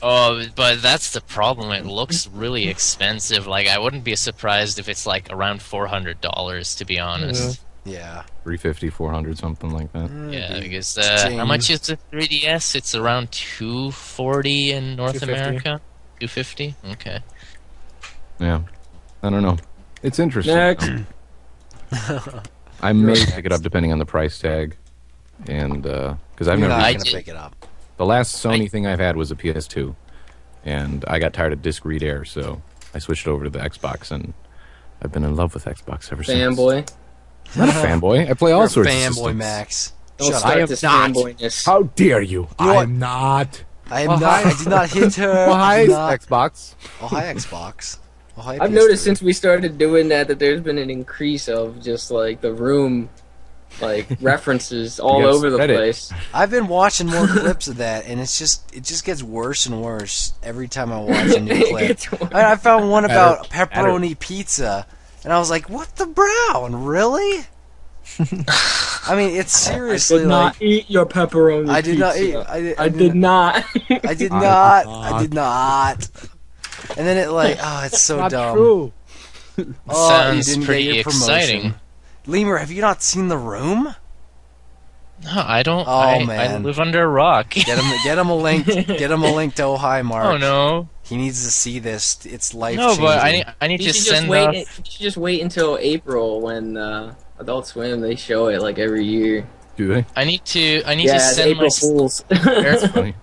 Oh, but that's the problem. It looks really expensive. Like, I wouldn't be surprised if it's like around $400, to be honest. Yeah. 350, 400, something like that. Yeah, because how much is the 3DS? It's around $240 in North America. $250? Okay. Yeah. I don't know. It's interesting. Next. I may pick it up depending on the price tag, and because I've never gonna pick it up. The last Sony thing I've had was a PS2, and I got tired of disc read air, so I switched over to the Xbox, and I've been in love with Xbox ever since. Fanboy. I'm not a fanboy. I play all sorts of systems. Fanboy, Max. Don't Shut start up. this fanboyness. How dare you? I'm not. I am not. I did not hit her. Well, hi, Xbox. Oh, hi, Xbox. Well, hype I've is noticed true. since we started doing that there's been an increase of just like the room, like references all got over the Reddit. place. I've been watching more clips of that, and it just gets worse and worse every time I watch a new It clip. gets worse. I found one about Better. pepperoni pizza, and I was like, "What the brown? Really?" I mean, it's seriously I did like not eat your pepperoni I did not eat. pizza. I did not. I did not. I did not. And then it like, oh, it's so Not dumb. true. Oh, Sounds you didn't pretty get your promotion. exciting. Lemur, have you not seen The Room? No, I don't. Oh, I man. live under a rock. Get him a link. Get him a link to Oh Hi Mark. Oh no. He needs to see this. It's life No, changing. but I need You to should send just wait. off. You should just wait until April when Adult Swim they show it like every year. Do they? I need to Yeah, it's send April my. Fools. That's funny.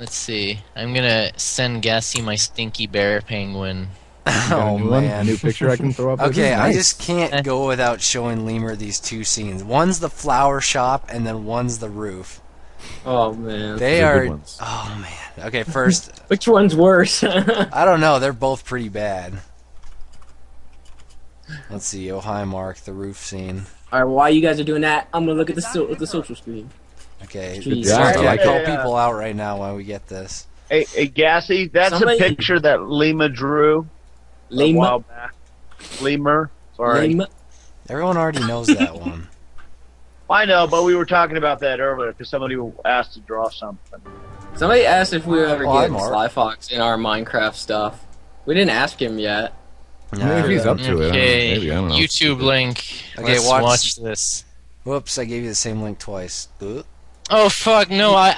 Let's see. I'm gonna send Gassy my stinky bear penguin. Got a Oh new one? A man. new picture I can throw up. Okay, I Nice. just can't go without showing Lemur these two scenes. One's the flower shop, and then one's the roof. Oh man, They Those are are. good ones. Oh man. Okay, first, which one's worse? I don't know. They're both pretty bad. Let's see. Oh hi Mark, the roof scene. All right, while you guys are doing that, I'm gonna look at the social screen. Okay, Jeez. Yeah, I like call it. people out right now while we get this. Hey, Gassy, that's Somebody- a picture that Lima drew a while Lima. back. Lemur. Sorry. Lima. Everyone already knows that one. I know, but we were talking about that earlier because somebody asked to draw something. Somebody asked if we would ever Oh, hi, get Mark. Sly Fox in our Minecraft stuff. We didn't ask him yet. Maybe he's up to it. I don't know. Okay, Maybe, I don't know. YouTube link. Okay, Let's watch- watch this. Whoops! I gave you the same link twice. Oh fuck! No, I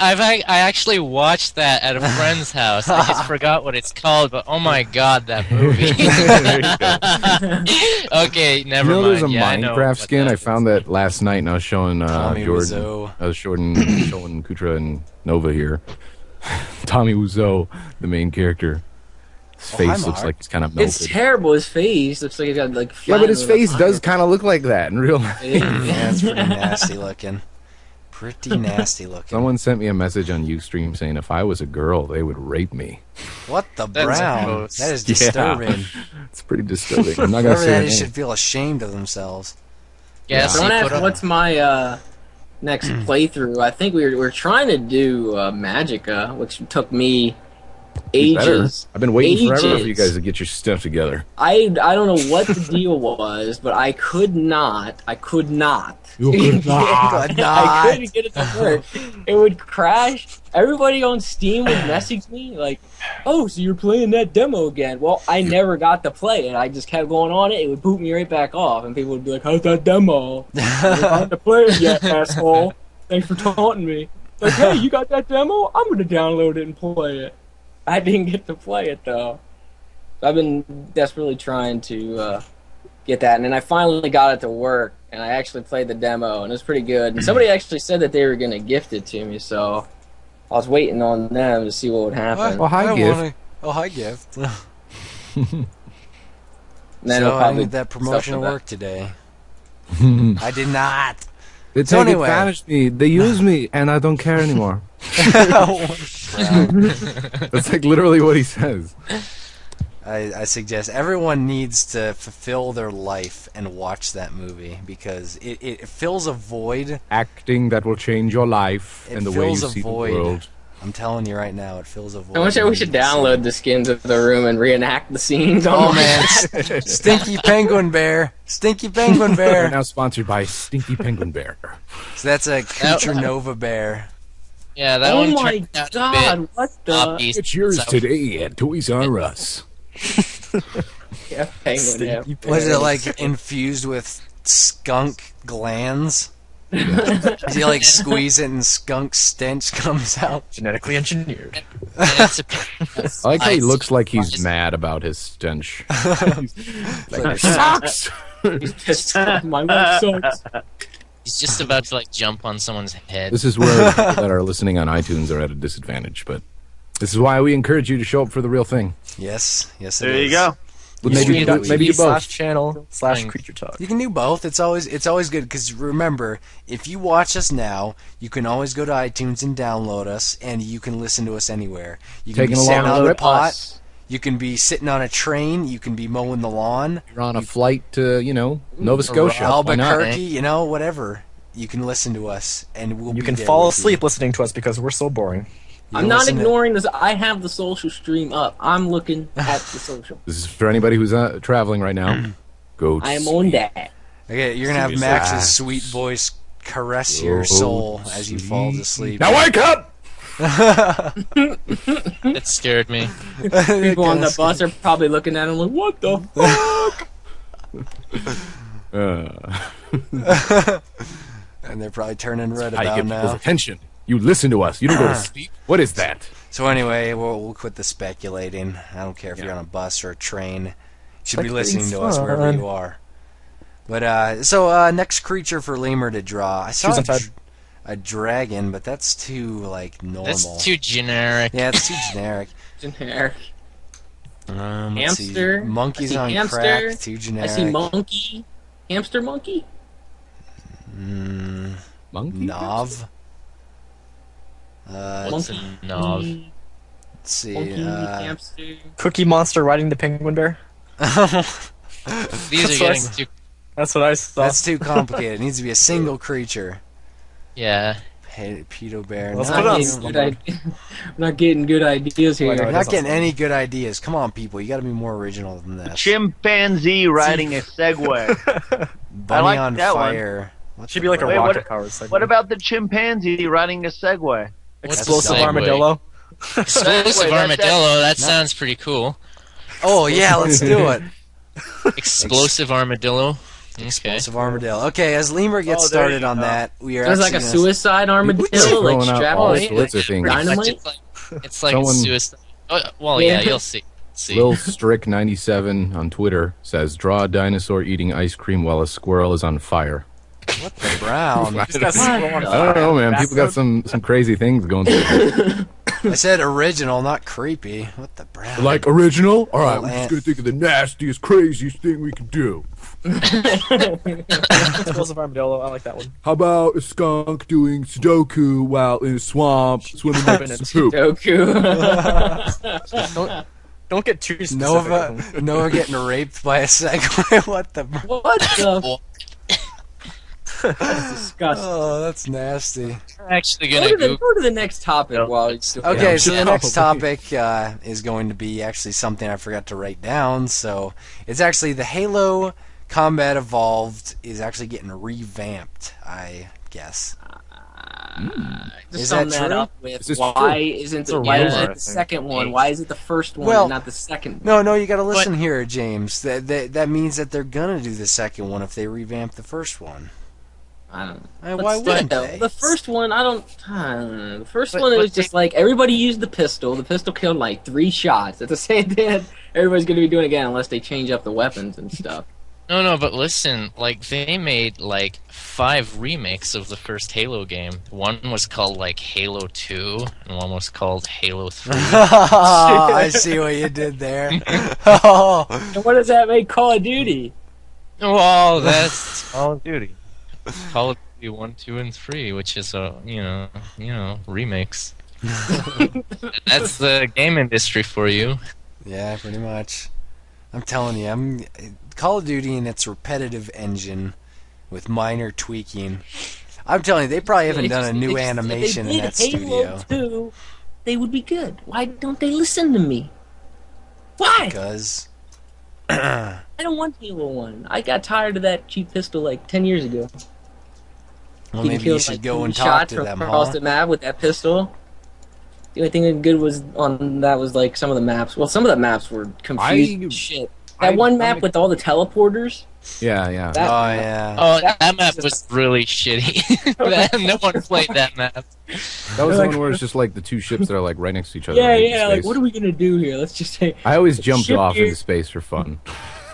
actually watched that at a friend's house. I just forgot what it's called, but oh my god, that movie. Okay, never You know, mind. there's a Yeah, I know Minecraft what skin. that I is. found that last night, and I was showing Tommy Jordan. Wiseau. I was showing Kutra and Nova here. Tommy Wiseau, the main character. His Oh, hi, face looks Mark. like it's kind of melted. It's terrible. His face looks like he's got like. Yeah, but his flattened face with a does fire. kind of look like that in real life. It is. Yeah, it's pretty nasty looking. Pretty nasty looking. Someone sent me a message on Ustream saying if I was a girl, they would rape me. What the That's brown? gross. That is Yeah. disturbing. It's pretty disturbing. I'm not gonna Whoever say that her is name. should feel ashamed of themselves. Yeah, Someone see, asked put up- what's my next playthrough. I think we're trying to do Magica, which took me It's better. ages. I've been waiting forever for Ages. you guys to get your stuff together. I don't know what the deal was, but I could not. You could not. Good I couldn't night. get it to work. It would crash. Everybody on Steam would message me like, "Oh, so you're playing that demo again?" Well, I never got to play it. I just kept going on it. It would boot me right back off, and people would be like, "How's that demo? I haven't got to play it yet, asshole. Thanks for taunting me." Like, hey, you got that demo? I'm gonna download it and play it. I didn't get to play it though. I've been desperately trying to get that, and then I finally got it to work, and I actually played the demo, and it was pretty good. And somebody actually said that they were going to gift it to me, so I was waiting on them to see what would happen. Well, hi, I gift. wanna- Oh, hi, gift. And then So it'll I probably need that promotion to stuff like work today. I did not. They So take anyway. advantage me. They use me, and I don't care anymore. That's like literally what he says. I suggest everyone needs to fulfill their life and watch that movie because it fills a void. Acting that will change your life It and the way you fills a see the void. world. I'm telling you right now, it fills a void. I wish we should download the skins of the room and reenact the scenes. Oh on man, Stinky Penguin Bear, Stinky Penguin We're Bear. now sponsored by Stinky Penguin Bear. So that's a Creature Nova Bear. Yeah, that Oh one my turned out a god, bit what the? floppy, It's yours so- today at Toys R Us. Yeah, penguin, yeah. Was it like infused with skunk glands? You like squeeze it and skunk stench comes out. Genetically engineered. And it's a- I like how he Nice. looks like he's mad about his stench. Like, it sucks! He's pissed off. My life sucks. He's just about to like jump on someone's head. This is where people that are listening on iTunes are at a disadvantage, but this is why we encourage you to show up for the real thing. Yes, it There is. you go. But maybe you do both. /channel/creature talk. You can do both. It's always good because remember, if you watch us now, you can always go to iTunes and download us, and you can listen to us anywhere. You can Taking be a sitting long on the rip. pot. You can be sitting on a train. You can be mowing the lawn. You're on a flight to, Nova Scotia. Why not? Albuquerque, whatever. You can listen to us, and we'll. You be can there fall with asleep listening to us because we're so boring. You I'm can not listen to- ignoring this. I have the social stream up. I'm looking at the social. This is for anybody who's traveling right now. Go. I am on that. Okay, you're gonna have Max's sweet voice caress your soul as you fall to sleep. Now wake up! It scared me. People on the bus are probably looking at him like, "What the fuck?" And they're probably turning red How you about get people's now. attention. You listen to us. You don't go to sleep. What is that? So anyway, we'll quit the speculating. I don't care if you're on a bus or a train. You should be listening to us wherever you are. But so next creature for Lemur to draw. I saw a dragon, but that's too normal. That's too generic. Yeah, it's too generic. Generic. Let's see. Hamster. Monkeys I see on hamster. crack. Too generic. I see monkey. Hamster monkey. Monkey? Nov. What's Monkey. a knob? Let's see. Monkey. Hamster. Cookie Monster riding the penguin bear. These are getting too. That's what I saw. That's too complicated. It needs to be a single creature. Yeah. Pedo bear. Let's No, put it on you Steam. don't- I'm not getting good ideas here. Why We're not? not getting any good ideas. Come on, people. You got to be more original than this. Chimpanzee riding a Segway. Bunny like on that one. fire. What Should the be like a Wait, rocket powered segment. What about the chimpanzee riding a Segway? Explosive Segway? armadillo? Explosive Segway, armadillo. That sounds pretty cool. Oh yeah, let's do it. Explosive armadillo. Okay. Explosive armadillo. Okay, as Lemur gets Oh, there started you on go. that, we are There's like actually a gonna- suicide armadillo, Throwing like out strapped all like sorts of things. dynamite. It's like Someone- suicide. Oh, well, yeah, Yeah. you'll see. See. Lil Strick97 on Twitter says, "Draw a dinosaur eating ice cream while a squirrel is on fire." What the brown? Just got squirrel on I don't know, man. People got some crazy things going through. I said original, not creepy. What the brown? Like original? All right, Oh, we're just ant. gonna think of the nastiest, craziest thing we can do. Explosive armadillo. I like that one. How about a skunk doing Sudoku while in a swamp swimming in some poop? Goku. Don't get too specific. Noah getting raped by a Segway. What the? What the? That's disgusting. Oh, that's nasty. I'm actually Go gonna to, the, Google. go to the next topic while it's still. Okay, Yeah, so the yeah. next topic is going to be actually something I forgot to write down. So it's actually the Halo Combat Evolved is actually getting revamped, I guess. Just Is sum that that true? up with Is this why isn't a why rumor, is I it the think. second one? Why is it the first one Well, and not the second one? No, you got to listen here, James. That means that they're gonna do the second one if they revamp the first one. I don't know. I mean, But why still, wouldn't though, they? the first one, I don't know. The first But- one, it but was just like everybody used the pistol. The pistol killed like 3 shots. At the same time, everybody's going to be doing it again unless they change up the weapons and stuff. No, but listen, like they made like 5 remakes of the first Halo game. One was called like Halo 2, and one was called Halo 3. I see what you did there. Oh, And what does that make Call of Duty? Well, that's Call of Duty. Call of Duty 1, 2, and 3, which is remakes. That's the game industry for you. yeah, pretty much. I'm telling you, Call of Duty and its repetitive engine with minor tweaking. I'm telling you, they probably haven't done a new animation in that If they did studio. Halo 2, they would be good. Why don't they listen to me? Why? Because I don't want Halo 1. I got tired of that cheap pistol like 10 years ago. well, He maybe killed, you should like, go 2 and talk shots to from them, across huh? the map with that pistol. The only thing that good was on that was like some of the maps. Well, some of the maps were confused as shit. That one map with all the teleporters. Yeah. That Oh map. yeah. Oh, That that map was was really shitty. No one played that map. That was the one where it's just like the 2 ships that are like right next to each other. Yeah, in yeah. Like, space. what are we gonna do here? Let's just say I always jumped Ship off here. into space for fun.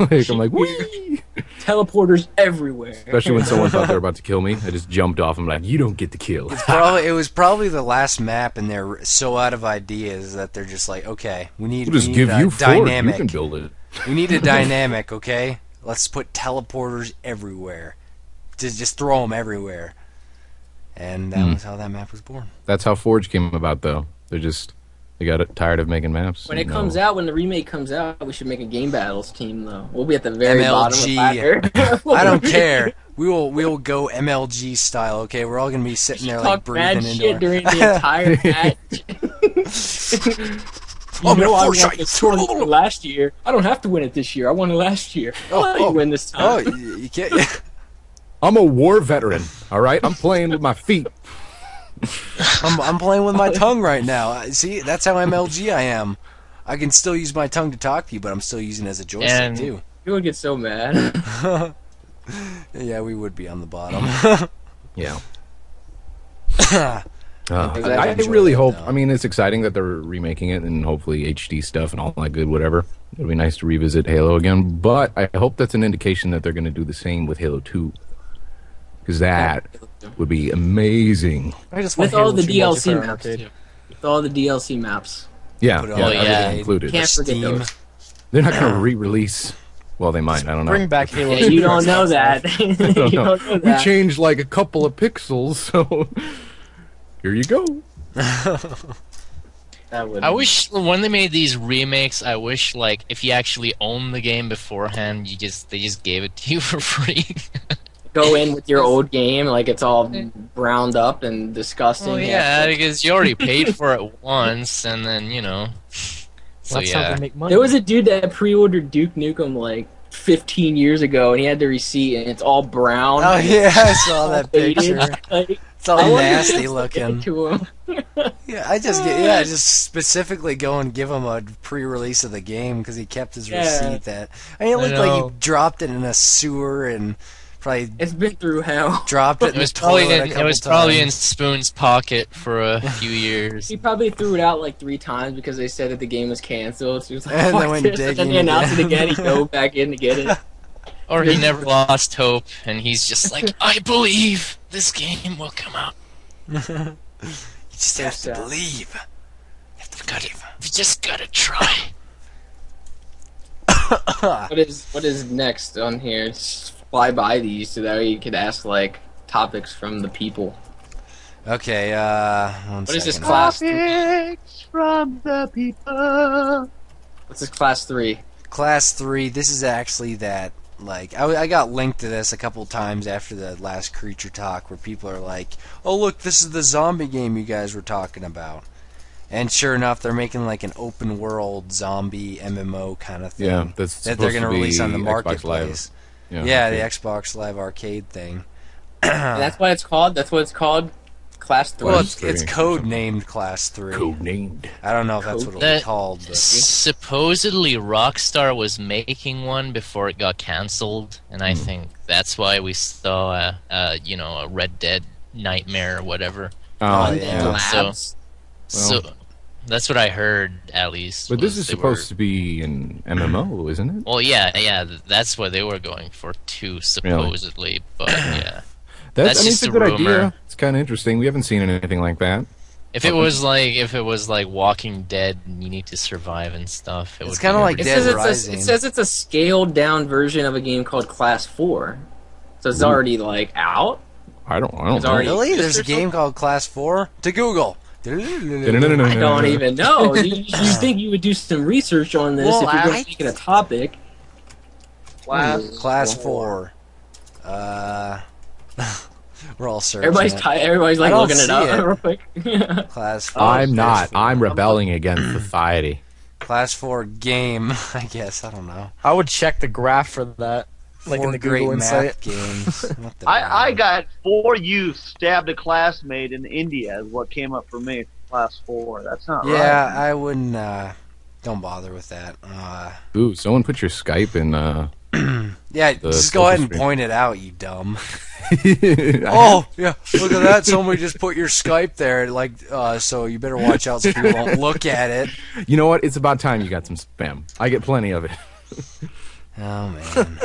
Like, I'm like, whee! teleporters everywhere. Especially when someone thought they were about to kill me. I just jumped off. I'm like, you don't get the kill. It was probably the last map, and they're so out of ideas that they're just like, okay, we need, We'll just we need give a you 4. You dynamic. can build it. We need a dynamic, okay? Let's put teleporters everywhere. Just throw them everywhere. And that was how that map was born. That's how Forge came about, though. They They got tired of making maps. When it No. comes out, when the remake comes out, we should make a game battles team though. We'll be at the very bottom of the MLG. ladder. I don't care. We will go MLG style. Okay, we're all gonna be sitting there like Talk mad breathing shit into during the entire match. You know I won this tournament last year. I don't have to win it this year. I won it last year. I'll let you win this time. Oh, you can't. I'm a war veteran. All right, I'm playing with my feet. I'm playing with my tongue right now. See, that's how MLG I am. I can still use my tongue to talk to you, but I'm still using it as a joystick And- too. You would get so mad. Yeah, we would be on the bottom. Yeah. I I enjoy really that, hope. though. I mean, it's exciting that they're remaking it and hopefully HD stuff and all that good whatever. It'll be nice to revisit Halo again, but I hope that's an indication that they're going to do the same with Halo 2, because that would be amazing. I just want With all Halo the 2 DLC multiplayer maps. arcade. With all the DLC maps. Yeah, Put it yeah, on everything yeah. included. Can't forget Steam. those. They're not going to re-release. Well, they might. I don't know. Bring back Halo. Yeah, 2 you don't know Xbox that. Live. I You don't know. don't know We that. changed like a couple of pixels, so here you go. That would I wish when they made these remakes, I wish like if you actually owned the game beforehand, they just gave it to you for free. go in with your old game like it's all browned up and disgusting. Well, yeah, because you already paid for it once, and then So That's how yeah, they make money. There was a dude that pre-ordered Duke Nukem like 15 years ago, and he had the receipt, and it's all brown. Oh yeah, I saw that faded. picture. Like, It's all I wonder if nasty that's what looking. did to him. Yeah, I just specifically go and give him a pre-release of the game because he kept his Yeah. receipt. That I mean, it I looked like know. he dropped it in a sewer and probably It's been through hell. dropped it in it was the probably toilet a in, couple it was probably in times. Spoon's pocket for a few years. He probably threw it out like 3 times because they said that the game was canceled. So he was like, And "Fuck then went this," and then digging they announced it again. again. He dove back in to get it. Or he never lost hope, and he's just like, I believe this game will come out. You just have to sad. believe. You just gotta try. What is next on here? Just fly by these so that way you could ask like topics from the people. Okay, one What is this second. class? Topics from the people. What's this class 3? Class 3, this is actually that, like, I got linked to this a couple times after the last Creature Talk where people are like, oh look, this is the zombie game you guys were talking about. And sure enough, they're making like an open world zombie MMO kind of thing. Yeah, that's that they're supposed to gonna release on the be Xbox marketplace. Live. Yeah, okay. the Xbox Live Arcade thing. And that's what it's called. That's what it's called. Class 3. Well, Class it's 3. code named Class 3. Codenamed. I don't know if that's what it'll be That- called. But Supposedly Rockstar was making one before it got cancelled, and I think that's why we saw a Red Dead Nightmare or whatever. Oh, on yeah. the labs. So that's what I heard, at least. But this was is they supposed were- to be an MMO, isn't it? Well, yeah, that's what they were going for too, supposedly. But yeah, That's I mean, just it's a a good rumor. idea. It's kind of interesting. We haven't seen anything like that. if it was like Walking Dead and you need to survive and stuff, it It's would kinda be like It Dead says, Rising. it says it's a scaled down version of a game called Class 4. So it's already like out. I don't It's know. already- Really? There's a Just or game called Class 4? To Google. I don't even know. You think you would do some research on this Well, if you're going I- to make it a topic. Class 4. We're all searching. Everybody's like I don't looking it see up it. real quick. Class 4. I'm not. I'm rebelling against society. Class 4 game, I guess. I don't know. I would check the graph for that, like in 4 the great Google math Insight. games. What the I hell? got 4 youth stabbed a classmate in India is what came up for me. Class 4. That's not Yeah, right. I wouldn't. Don't bother with that. Ooh, someone put your Skype in. Yeah, The just go ahead social and stream. point it out, you dumb. I- Oh, yeah, look at that. Somebody just put your Skype there. Like, so you better watch out so people don't look at it. You know what? It's about time you got some spam. I get plenty of it. Oh, man.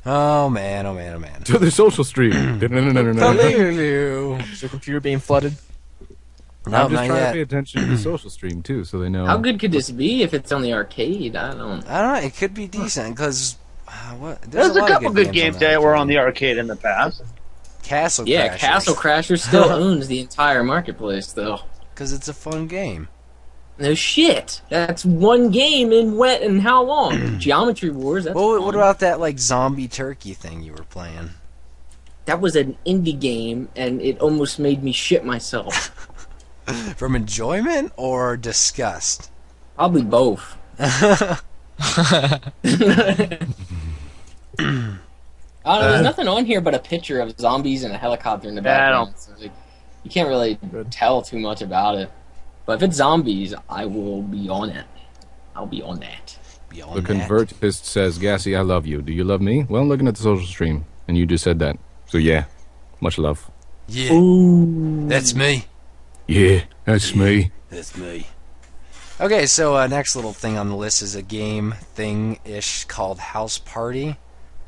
Oh, man, oh, man, oh, man. To the social stream. Hello. Is your computer being flooded? No, I'm just not trying yet. to pay attention to the social stream too, so they know. How good could this be if it's on the arcade? I don't. I don't know. It could be decent because what? There's a lot of couple good games on that were on arcade. the arcade in the past. Castle Yeah, Crashers. Castle Crashers still owns the entire marketplace, though. Because it's a fun game. No shit. That's one game in wet and how long? Geometry Wars. That's What fun. about that like zombie turkey thing you were playing? That was an indie game, and it almost made me shit myself. From enjoyment or disgust? Probably both. There's nothing on here but a picture of zombies and a helicopter in the background. So, like, you can't really tell too much about it. But if it's zombies, I will be on it. I'll be on that. The Convertist says, Gassy, I love you. Do you love me? Well, looking at the social stream, and you just said that. So yeah, much love. Yeah. Ooh. That's me. Yeah, that's me. That's me. Okay, so next little thing on the list is a game thing-ish called House Party.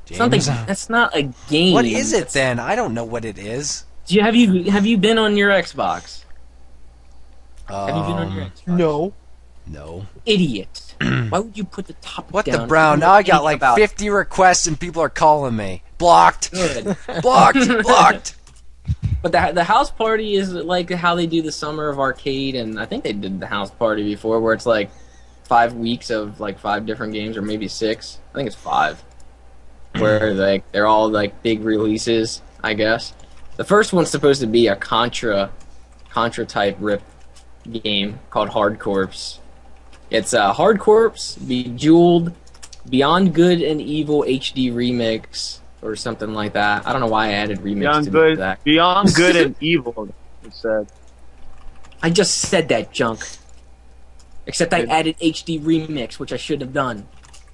James? That's not a game. What is it then? I don't know what it is. Have you been on your Xbox? Have you been on your Xbox? No. No. Idiot. Why would you put the topic What down? the brown? Now I got like 50 requests and people are calling me. Blocked. Good. Blocked. Blocked. But the house party is like how they do the Summer of Arcade, and I think they did the house party before, where it's like 5 weeks of like 5 different games, or maybe 6. I think it's 5, where like they're all like big releases, I guess. The first one's supposed to be a Contra type rip game called Hard Corps. It's Hard Corps, Bejeweled, Beyond Good and Evil HD Remix, or something like that. I don't know why I added remix to that. Beyond Good and Evil, it said. I just said that junk. Except I added HD Remix, which I shouldn't have done.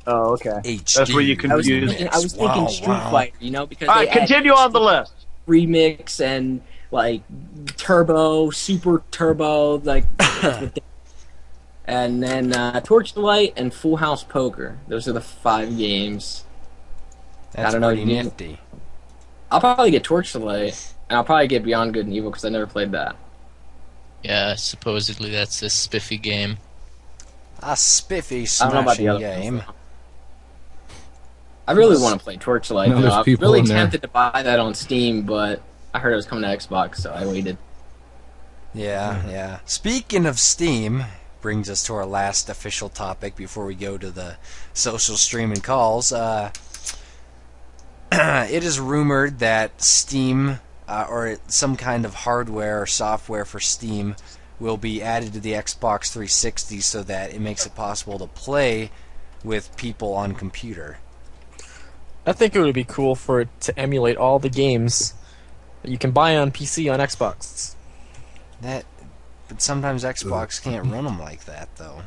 Oh, okay. HD. That's where you I was confused. thinking Street Fighter, you know, because All right, continue on the list. Remix and like Turbo, Super Turbo, like, and then Torchlight and Full House Poker. Those are the 5 games. That's I don't know. pretty nifty. I'll probably get Torchlight, and I'll probably get Beyond Good and Evil because I never played that. Yeah, supposedly that's a spiffy game. A spiffy I don't know about the smashing other game. ones, I really want to play Torchlight. No, though. there's I'm people really in there. tempted to buy that on Steam, but I heard it was coming to Xbox, so I waited. Yeah, yeah. Speaking of Steam, brings us to our last official topic before we go to the social streaming calls. It is rumored that Steam, or some kind of hardware or software for Steam, will be added to the Xbox 360 so that it makes it possible to play with people on computer. I think it would be cool for it to emulate all the games that you can buy on PC on Xbox. But sometimes Xbox can't run them like that, though.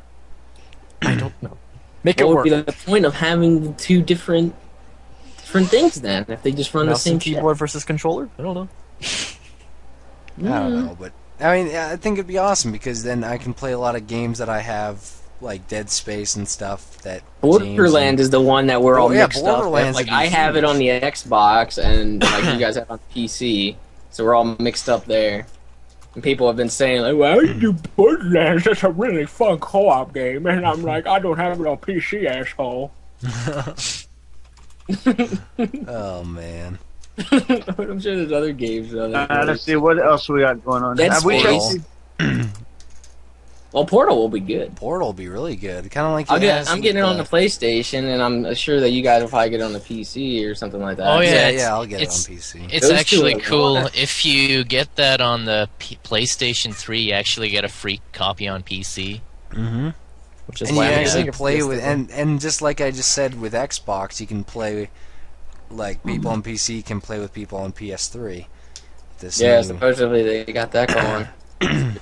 I don't know. Make it What work. would be the point of having the 2 different things then, if they just run the Mouse same and keyboard versus controller? I don't know. I don't know, but I mean, I think it'd be awesome because then I can play a lot of games that I have, like Dead Space and stuff. That Borderlands is the one that we're all yeah, mixed up with. Borderlands Like would be I have it huge. on the Xbox, and like you guys have on PC, so we're all mixed up there. And people have been saying, like, "Well, you do Borderlands? That's a really fun co-op game," and I'm like, "I don't have it on PC, asshole." Oh man. I'm sure there's other games though. Let's see what else we got going on. Dead Have we Space. checked- Well, Portal will be good. Portal will be really good. Kind of like I'm getting it on the PlayStation, and I'm sure that you guys will probably get it on the PC or something like that. Oh, yeah. Yeah, I'll get it on it's- PC. It's Those two actually are cool. wild. If you get that on the PlayStation 3, you actually get a free copy on PC. Mm-hmm. Which is And you why I'm actually using play it. with, and just like I just said with Xbox, you can play, like people on PC can play with people on PS3. This Yeah, new- supposedly they got that going.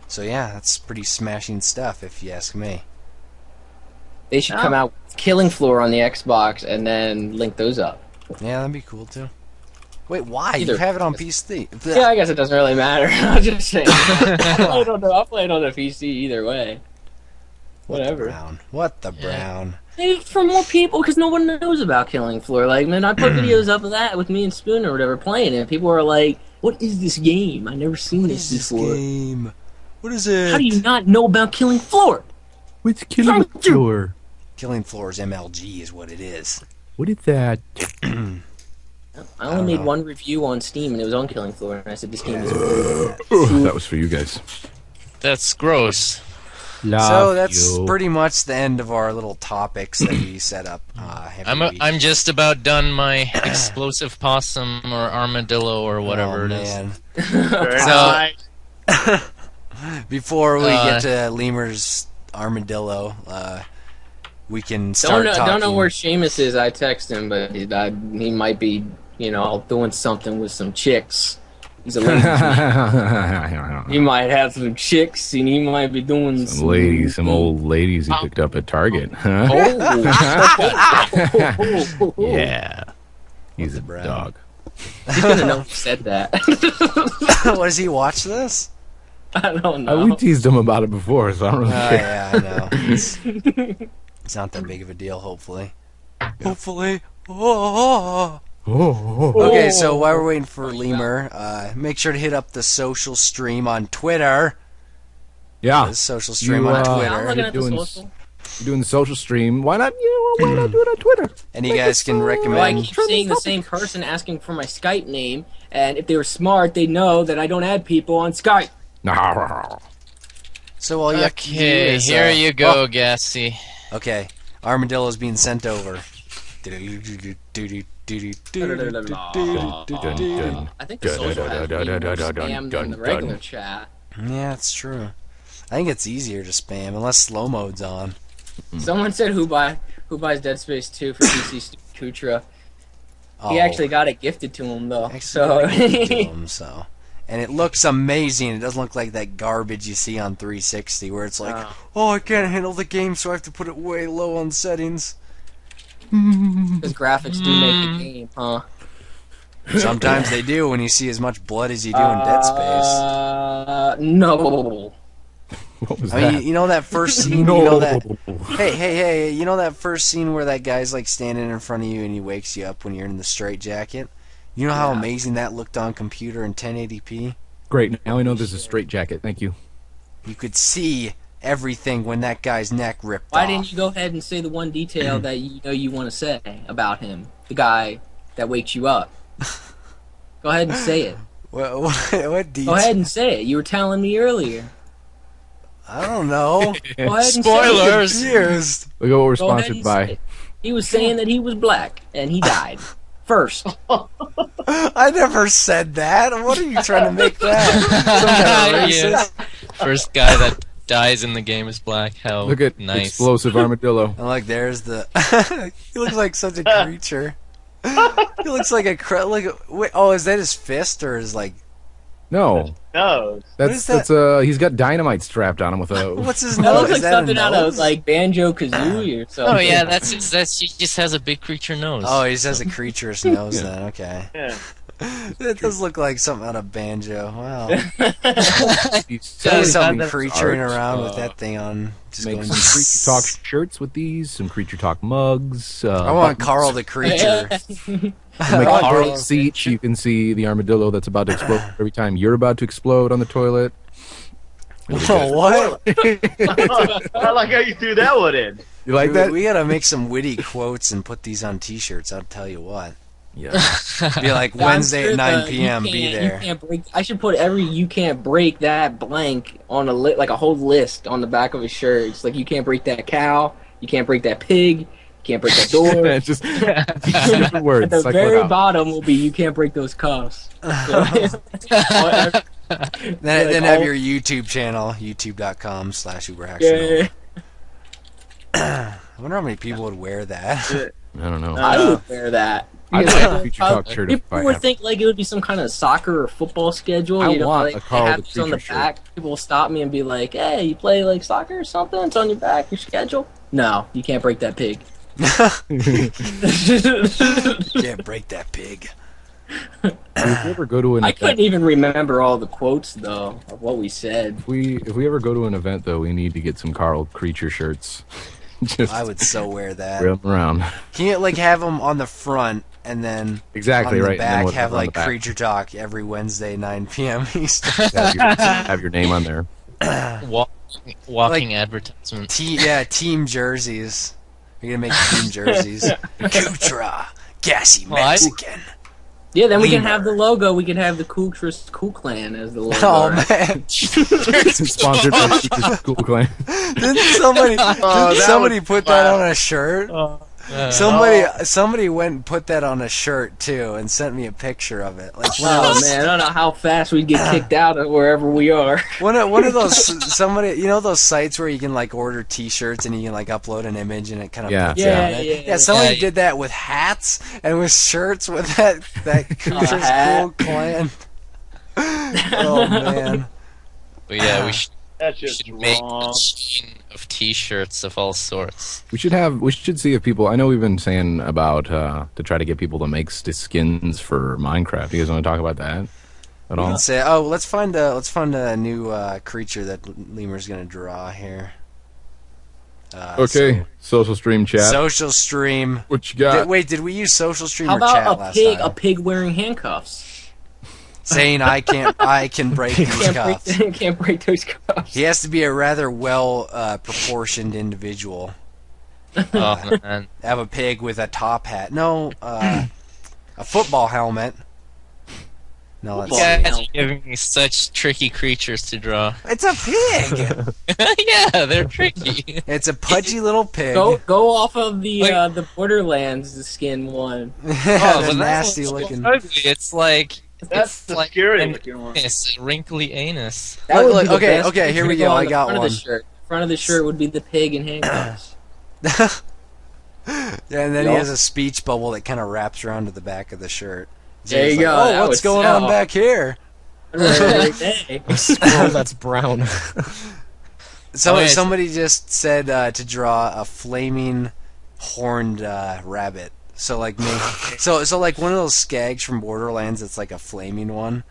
So yeah, that's pretty smashing stuff if you ask me. They should come out with Killing Floor on the Xbox and then link those up. Yeah, that'd be cool too. Wait, why? Either- You have it on PC. Yeah, I guess it doesn't really matter. I'm just saying. I'll play it on the PC either way. Whatever. Brown. What the brown? Maybe for more people, because no one knows about Killing Floor. Like, man, I put videos up of that with me and Spoon or whatever playing it, and people are like, "What is this game? I've never seen this before. game? What is it? How do you not know about Killing Floor?" What's Killing Floor? Killing Floor's MLG is what it is. What is that? I I only made one review on Steam, and it was on Killing Floor, and I said this game is That was for you guys. That's gross. So that's pretty much the end of our little topics that we set up. I'm just about done my explosive possum or armadillo or whatever it is. So, Before we get to Lemur's armadillo, we can start talking. Don't know where Seamus is. I text him, but he might be, doing something with some chicks. He's a ladies' man. He might have some chicks, and he might be doing some old ladies he picked up at Target. Huh? Oh. Yeah. He's a dog. He's gonna know who said that. Does he watch this? I don't know. We teased him about it before, so I don't really care. Yeah, I know. It's not that big of a deal, hopefully. Hopefully. Okay, so while we're waiting for Lemur, make sure to hit up the social stream on Twitter. Yeah. The social stream on Twitter. I'm looking at the social. You're doing the social stream. Why not do it on Twitter? And you guys can recommend... Well, I keep seeing the same person asking for my Skype name, and if they were smart, they'd know that I don't add people on Skype. So all you have to do is... here you go, Gassy. Okay, Armadillo's being sent over. I think the social has way more spam than the regular chat. Yeah, it's true. I think it's easier to spam, unless slow mode's on. Someone said who buys Dead Space 2 for PC Kutra. He actually got it gifted to him though. And it looks amazing. It doesn't look like that garbage you see on 360 where it's like, I can't handle the game, so I have to put it way low on settings. Because graphics do make the game, huh? Sometimes they do when you see as much blood as you do in Dead Space. No. What was that? You know that first scene? No. You know that? Hey! You know that first scene where that guy's like standing in front of you and he wakes you up when you're in the straitjacket? You know how amazing that looked on computer in 1080p? Great. Now I know there's a straight jacket. Thank you. You could see everything when that guy's neck ripped Why off. didn't you go ahead and say the one detail that you want to say about him? The guy that wakes you up. Go ahead and say it. What detail? Go ahead and say it. You were telling me earlier. I don't know. Go ahead and Spoilers. say it. Confused. Look at what we're Go ahead sponsored and by. say it. He was saying that he was black, and he died. First. I never said that. What are you trying to make that? Some kind of racist? Yes. First guy that dies in the game is black. How Look at nice. explosive armadillo. And like, there's the... he looks like such a creature. He looks like a... Wait, is that his fist, or is like... No. No. is That's he's got dynamite strapped on him with a... What's his That nose? looks like Is that something a out nose? of like Banjo-Kazooie or something. Oh yeah, that's he just has a big creature nose. Oh, he just has a creature's nose then, okay. Yeah. That does look like something out of Banjo. Wow. He's There's some selling creaturing art. around with that thing on. Just Make going... some Creature Talk shirts with these, some Creature Talk mugs. I want Carl the creature. Make Carl seat so you can see the armadillo that's about to explode every time you're about to explode on the toilet. Oh, what? I like how you threw that one in. You like that? We gotta make some witty quotes and put these on T-shirts. I'll tell you what. Yeah. Be like I'm Wednesday sure at 9 the p.m. you Be can't- there. You can't break, I should put every "you can't break that" blank on a like a whole list on the back of his shirt. It's like you can't break that cow, you can't break that pig, you can't break that door. just different words. At the Cycle it very out. bottom will be "you can't break those cuffs." So, Then have your YouTube channel, youtube.com/uberhackson. yeah, I wonder how many people would wear that. I don't know. I would wear that. I'd Because like a Creature Talk shirt if people I would had. think like it would be some kind of soccer or football schedule. I you know, want like a Carl they have the this on the Creature shirt. back. People will stop me and be like, "Hey, you play like soccer or something? It's on your back, your schedule." No, you can't break that pig. Can't break that pig. If we ever go to an I event, couldn't even remember all the quotes though of what we said. if we ever go to an event though, we need to get some Carl Creature shirts. Just I would so wear that. wear them around. Can you like have them on the front and then Exactly on the right. and then back we'll have on the like back. Creature Talk every Wednesday 9 p.m. Eastern? have your name on there. Walking advertisement. Team jerseys. We're gonna make team jerseys. Kutra, gassy Well, I- Mexican. Yeah, then we can Lemur. have the logo. We can have the Cool Clan as the logo. Oh right? man! Sponsored by Teacher School Clan. Didn't somebody that put that on a shirt? Uh, Somebody went and put that on a shirt too, and sent me a picture of it. Like Oh man, I don't know how fast we'd get kicked out of wherever we are. one of those somebody, those sites where you can like order T-shirts and you can like upload an image and it kind of Yeah. puts it Yeah, on it. yeah. Somebody Yeah. did that with hats and with shirts with that Cruiser hat. School Clan. Oh man. but yeah, we That's just should make a wrong. machine of T-shirts of all sorts. We should see if people. I know we've been saying about to try to get people to make skins for Minecraft. You guys want to talk about that at all? Let's say, let's find a new creature that Lemur's gonna draw here. Okay, social stream chat. Social stream. What you got? Did we use social stream How or chat about last a time? pig wearing handcuffs? Saying I can break these cuffs. Can't break those cuffs. He has to be a rather well proportioned individual. Oh man, Have a pig with a top hat. No, a football helmet. No, let's you see. guys are giving me such tricky creatures to draw. It's a pig. Yeah, they're tricky. It's a pudgy little pig. Go off of the Borderlands skin one. That's but nasty that's looking. ugly. It's like That's the like scary an looking one. anus, a wrinkly anus. That would Look, be the okay, best okay, here we picture go, on I the got front of one. the shirt. Front of the shirt would be the pig in handcuffs. Yeah, and then he Yup. has a speech bubble that kind of wraps around to the back of the shirt. So There he's you like, go, Oh, that what's would going on sell. back here? Hey. Squirrel that's brown. Somebody just said to draw a flaming horned rabbit. So like so like one of those skags from Borderlands that's like a flaming one.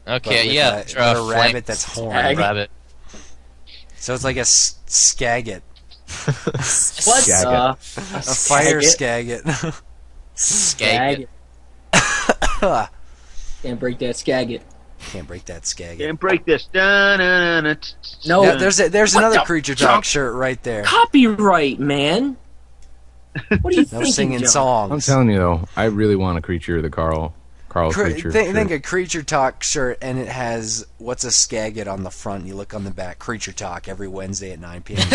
Okay, with yeah, a- draw with a rabbit that's horned. Skag. rabbit. So it's like a skagget. What? Skagit. A fire skagget. Skag. Can't break that skagget. Can't break that skagget. Can't break this. Da-na-na-na. No. Yeah, there's another the creature junk? talk shirt right there. Copyright, man. What are you No thinking, singing John? songs. I'm telling you though, I really want a creature, the Carl creature. Think a creature talk shirt, and it has what's a skagget on the front. You look on the back. Creature talk every Wednesday at 9 p.m.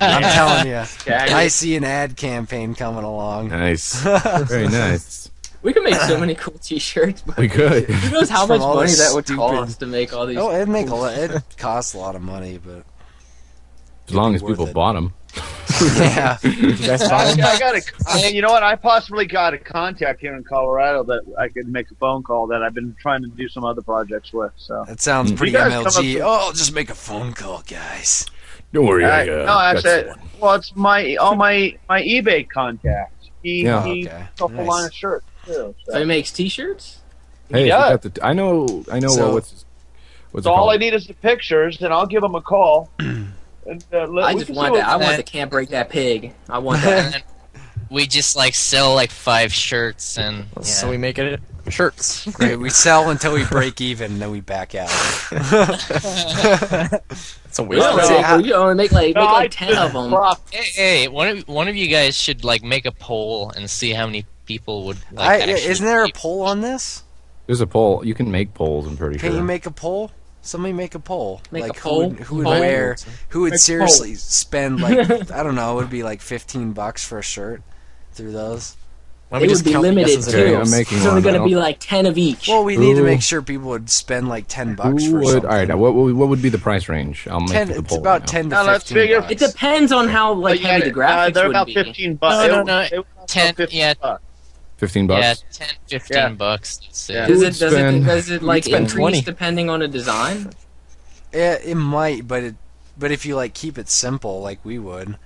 I'm telling you, Skagit. I see an ad campaign coming along. Nice, very nice. We could make so many cool T-shirts. But We could. who knows how From much all money this that would stupid- cost to make all these? Oh, it'd make a lot. It costs a lot of money, but As long as worth people it. bought them. yeah. You guys buy I them? got a, you know what? I possibly got a contact here in Colorado that I could make a phone call that I've been trying to do some other projects with. So That sounds pretty You guys come MLG. up Oh, I'll just make a phone call, guys. Don't worry, no, got actually, someone. well, it's my eBay contact. He Yeah. he Okay. took a Nice. line of shirts too. So he So, makes T-shirts. Hey, if you yeah. got the, I know. So- what's it so all called? I need is the pictures, and I'll give him a call. And, I just want that. I want that- the can't break that pig. I want that. And then we just like sell like 5 shirts and So we make it shirts. Great. We sell until we break even, and then we back out. It's a You waste. only Well, make, how- you only make like No, I 10 of them. hey, one of you guys should like make a poll and see how many people would like. actually Isn't there a be- poll on this? There's a poll. You can make polls. I'm pretty Can sure. you make a poll? Somebody make a poll. Make like a poll? Who would Poll? wear? Who would Make a seriously spend like I don't know? It would be like $15 for a shirt through those. Why They don't we would just be count the limited S's and too. Okay, O's? I'm making It's only one. going to be like 10 of each. Well, we need to Ooh. make sure people would spend like $10 for Who would? something. All right. Now, what would be the price range? I'll make 10, the it's poll about now. 10 to Now, let's 15 figure- bucks. It depends on how like But heavy the graphics they're would about be. 15 bucks. No, They were about 10 15 yeah. bucks. $15. Yeah, 10, 15 Yeah. bucks. Let's see. Yeah. Does Who it, would does, spend- it, does it like spend increase 20. depending on a design? It might, but if you like keep it simple, like we would.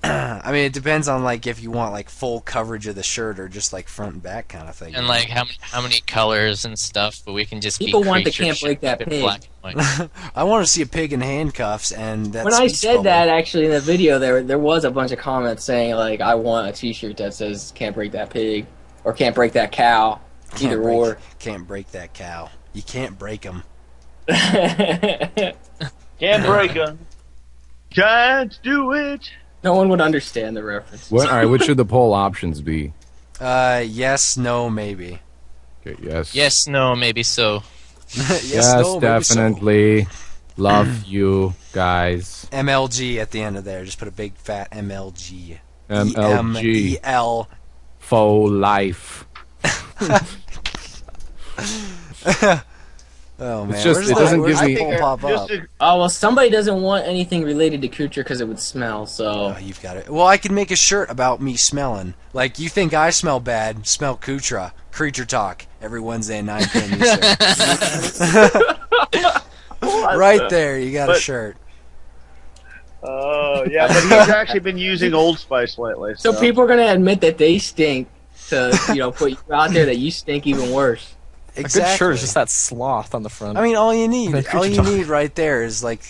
I mean, it depends on like if you want like full coverage of the shirt or just like front and back kind of thing. And like how many colors and stuff, but we can just People be want the creature can't break that shaped in pig. black and white. I want to see a pig in handcuffs, and that's When I said that, actually in the video, there was a bunch of comments saying like, "I want a T-shirt that says can't break that pig" or "can't break that cow." Either or. Can't break that cow. You can't break them. Can't break 'em. Can't do it. No one would understand the reference. What? All right. What should the poll options be? Yes, no, maybe. Okay, yes. Yes, no, maybe so. Yes, no, maybe so. definitely. Love you guys. MLG at the end of there. Just put a big fat MLG. MLG EMEL. for life. Oh man, It's just- Where's it doesn't where's give the me- poll pop Just up? Oh well, somebody doesn't want anything related to Kucher because it would smell. So Oh, you've got it. Well, I could make a shirt about me smelling. Like, you think I smell bad? Smell Kutra. Creature Talk every Wednesday at 9 p.m. Eastern. Right there, you got a But- shirt. Oh, yeah, but he's actually been using Old Spice lately. so people are gonna admit that they stink to put you out there that you stink even worse. A good shirt is just that sloth on the front. I mean, all you need, Like all Creature you Talk. need right there is like,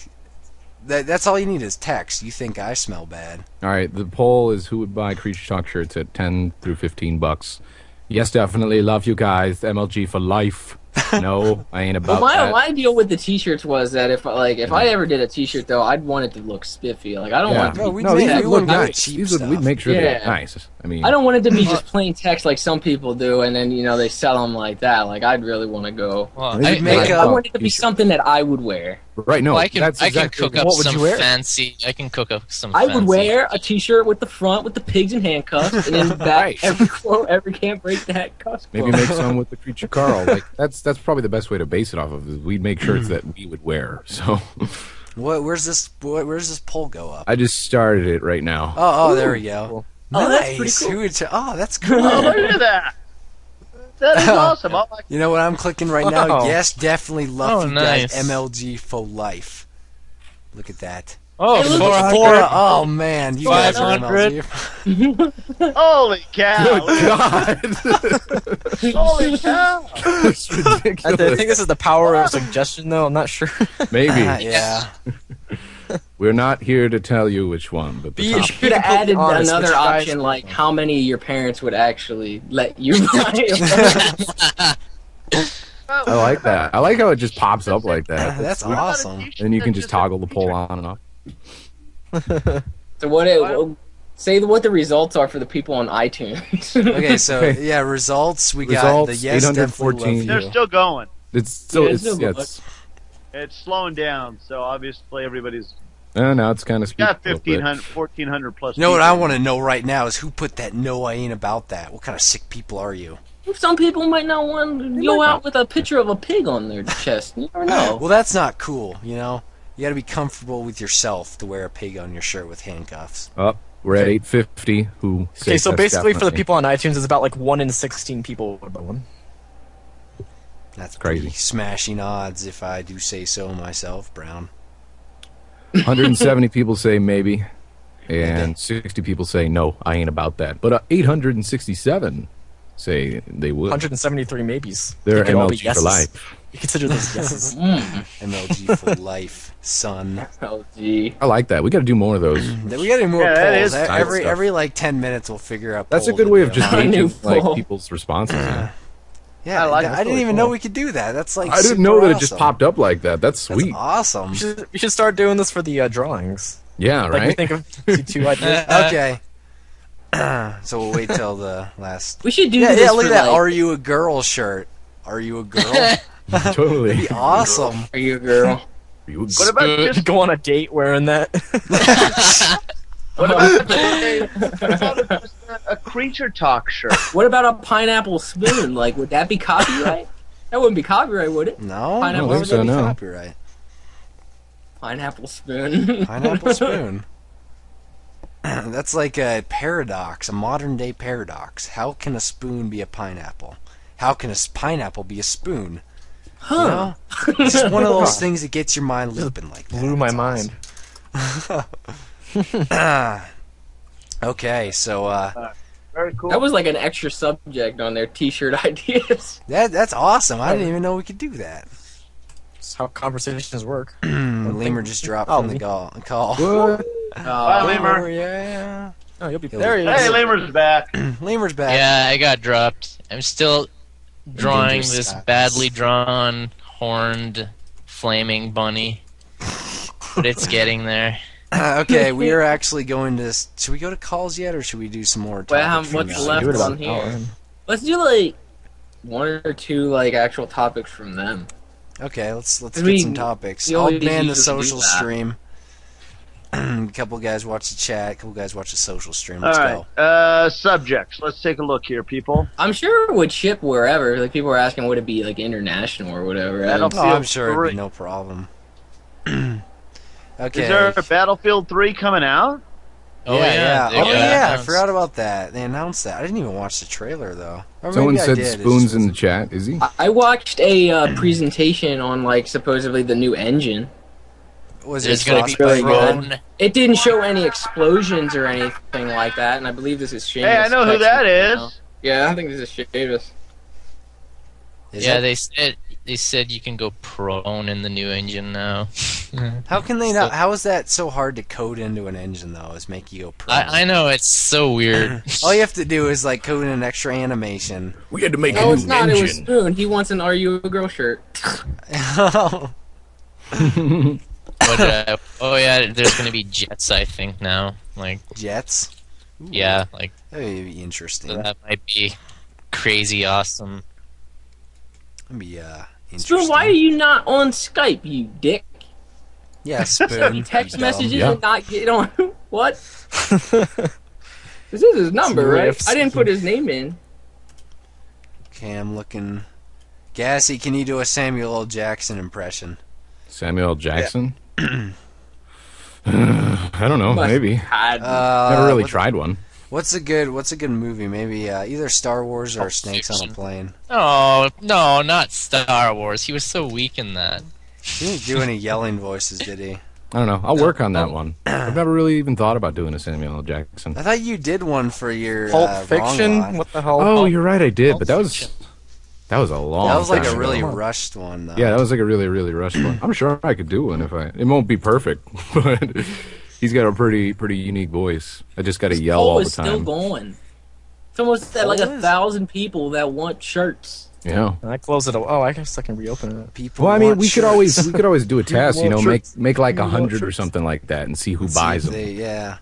that's all you need is text. You think I smell bad? All right, the poll is who would buy Creature Talk shirts at 10 through 15 bucks. Yes, definitely. Love you guys. MLG for life. No, I ain't about Well, that. my deal with the T-shirts was that if I ever did a T-shirt though, I'd want it to look spiffy. Like I don't want it to No, be we'd No, make- these we would look wouldn't do nice. cheap These would, we'd stuff. make sure they're Yeah. nice. I mean, I don't want it to be just plain text like some people do, and then they sell them like that. Like I'd really want to go. Well, Maybe I, make I, a- I want it to be T-shirt. something that I would wear. right? No, well, I can that's exactly cook up What would some you wear? fancy. I can cook up some. I fancy. would wear a T-shirt with the front with the pigs and handcuffs, and in the back Right. every quote, every can't break that cuss Maybe quote. make some with the Creature Carl. Like that's probably the best way to base it off of. Is we'd make shirts that we would wear. So Where's this poll go up? I just started it right now. Oh, there we go. Cool. Oh, Nice. that's pretty cool. Who would that's cool. Oh, look at that. That is awesome. I like You know what I'm clicking right now? Wow. Yes, definitely love Oh, you guys. nice. MLG for life. Look at that. Oh, Hey, look, 400. Oh man, you guys are 500. MLG. Holy cow. God, Holy cow. it's ridiculous. I think this is the power of suggestion, though. I'm not sure. Maybe Yeah. we're not here to tell you which one, but Be the top. Should have added honest, another which guys- option, like how many of your parents would actually let you buy it. I like that. I like how it just pops up like that. That's awesome. And you can just toggle the poll on and off. So say what the results are for the people on iTunes. Okay, so Okay. yeah, results. We got the Results, yes, definitely 814. love They're you. still going. It's still Yeah, it's it's still It's slowing down, so obviously everybody's now it's kind of got 1,500, 1,400 plus. You know what I people. want to know right now is who put that "No, I ain't about that." What kind of sick people are you? Some people might not want to go out with a picture of a pig on their chest. You never know. Well, that's not cool. You know, you got to be comfortable with yourself to wear a pig on your shirt with handcuffs. Oh, we're at 850. Who? Okay, so says basically for the definitely. people on iTunes, it's about like 1 in 16 people would buy one. That's Crazy. pretty smashing odds, if I do say so myself, Brown. 170 people say maybe, and 60 people say no. I ain't about that. But 867 say they would. 173 maybes. They're They could all be MLG for yeses. life. You consider those yeses. MLG for life, son. Oh, gee. I like that. We got to do more of those. We got to do more Yeah, that polls. is nice Every stuff. every like 10 minutes, we'll figure out. That's a polls good to way of do. just A new gauging like poll. people's responses. Yeah. Yeah, I like it. I didn't That's even really know cool. we could do that. That's like I didn't super know that it just awesome. popped up like that. That's That's sweet. awesome. We should start doing this for the drawings. Yeah, Like we right. think of two ideas. Okay. So we'll wait till the last. We should do Yeah, this yeah. Look for, at that. like, Are you a girl shirt? Are you a girl? Totally. Be awesome. Are you a girl? What about just Go on a date wearing that. what about just a creature talk shirt? What about a pineapple spoon? Like, would that be copyright? That wouldn't be copyright, would it? No, I don't why think would so, that be no. Copyright. Pineapple spoon. Pineapple spoon. That's like a paradox, a modern day paradox. How can a spoon be a pineapple? How can a pineapple be a spoon? Huh. You know? It's just one of those things that gets your mind looping like that. Blew my That's mind. awesome. Okay, so Very cool. That was like an extra subject on their T-shirt ideas. that's awesome. I didn't even know we could do that. That's how conversations work. Lemur just dropped Oh, from the call. What? Bye, Lemur. Oh, yeah. Oh, you'll be He'll there. be- He Hey, is. Lemur's back. Lemur's back. Yeah, I got dropped. I'm still drawing Dangerous this skies. badly drawn, horned, flaming bunny. But it's getting there. Okay, we are actually going to. Should we go to calls yet, or should we do some more? Well, topics from what's the- left Do it on about here? an hour. Let's do like one or two like actual topics from them. Okay, let's get We- some topics. we I'll always man the usually do social that. stream. A couple guys watch the chat. A couple guys watch the social stream. All Let's right. go. Subjects. Let's take a look here, people. I'm sure it would ship wherever. Like people were asking, would it be like international or whatever? Battlefield Oh, I'm sure it'd 3. be no problem. Is Okay. there a Battlefield 3 coming out? Oh, yeah. they Oh, got yeah. I announced. forgot about that. They announced that. I didn't even watch the trailer though. Or Someone maybe I said did. It spoons just in the wasn't- chat. Is he? I watched a presentation on like supposedly the new engine. Was There's it going to be Frostbite Prone. It didn't show any explosions or anything like that, and I believe this is Seamus. Hey, I know who that is. Yeah, I think this is Seamus. Yeah, they said you can go prone in the new engine now. How can they not? How is that so hard to code into an engine though? Is make you go pro? I know, it's so weird. All you have to do is like code in an extra animation. We had to make No, a it's new not. It was engine. Spoon. He wants an "Are You a Girl" shirt. But, oh yeah, there's going to be jets, I think, now. Like, Jets. yeah, like, That would be interesting. that might be crazy awesome. That'd be interesting. Spoon, why are you not on Skype, you dick? Yeah, Spoon. You text you messages dumb. Yeah. and not get on. What? This is his number, right? riffs. I didn't put his name in. Okay, I'm looking. Gassy, can you do a Samuel L. Jackson impression? Samuel L. Jackson? I don't know. Must Maybe. had- Never really what- tried one. What's a good movie? Maybe either Star Wars or Pulp Snakes on a Fiction. Plane. Oh, no, not Star Wars. He was so weak in that. He didn't do any yelling voices, did he? I don't know. I'll work on that one. I've never really even thought about doing a Samuel L. Jackson. I thought you did one for your Pulp wrong Fiction? lot. What the hell? Oh, you're right. I did, Pulp but that was a long. That was like time a really ago. rushed one, though. Yeah, that was like a really, really rushed one. I'm sure I could do one if I. It won't be perfect, but he's got a pretty unique voice. I just got to yell poll all the is still time. going. It's almost at like Poll is? 1,000 people that want shirts. Yeah. I closed it. Oh, I guess I can reopen it. People Well, I mean, want we could shirts. always do a test. You know, want make like People want 100 or shirts. something like that, and see who See buys if them. yeah.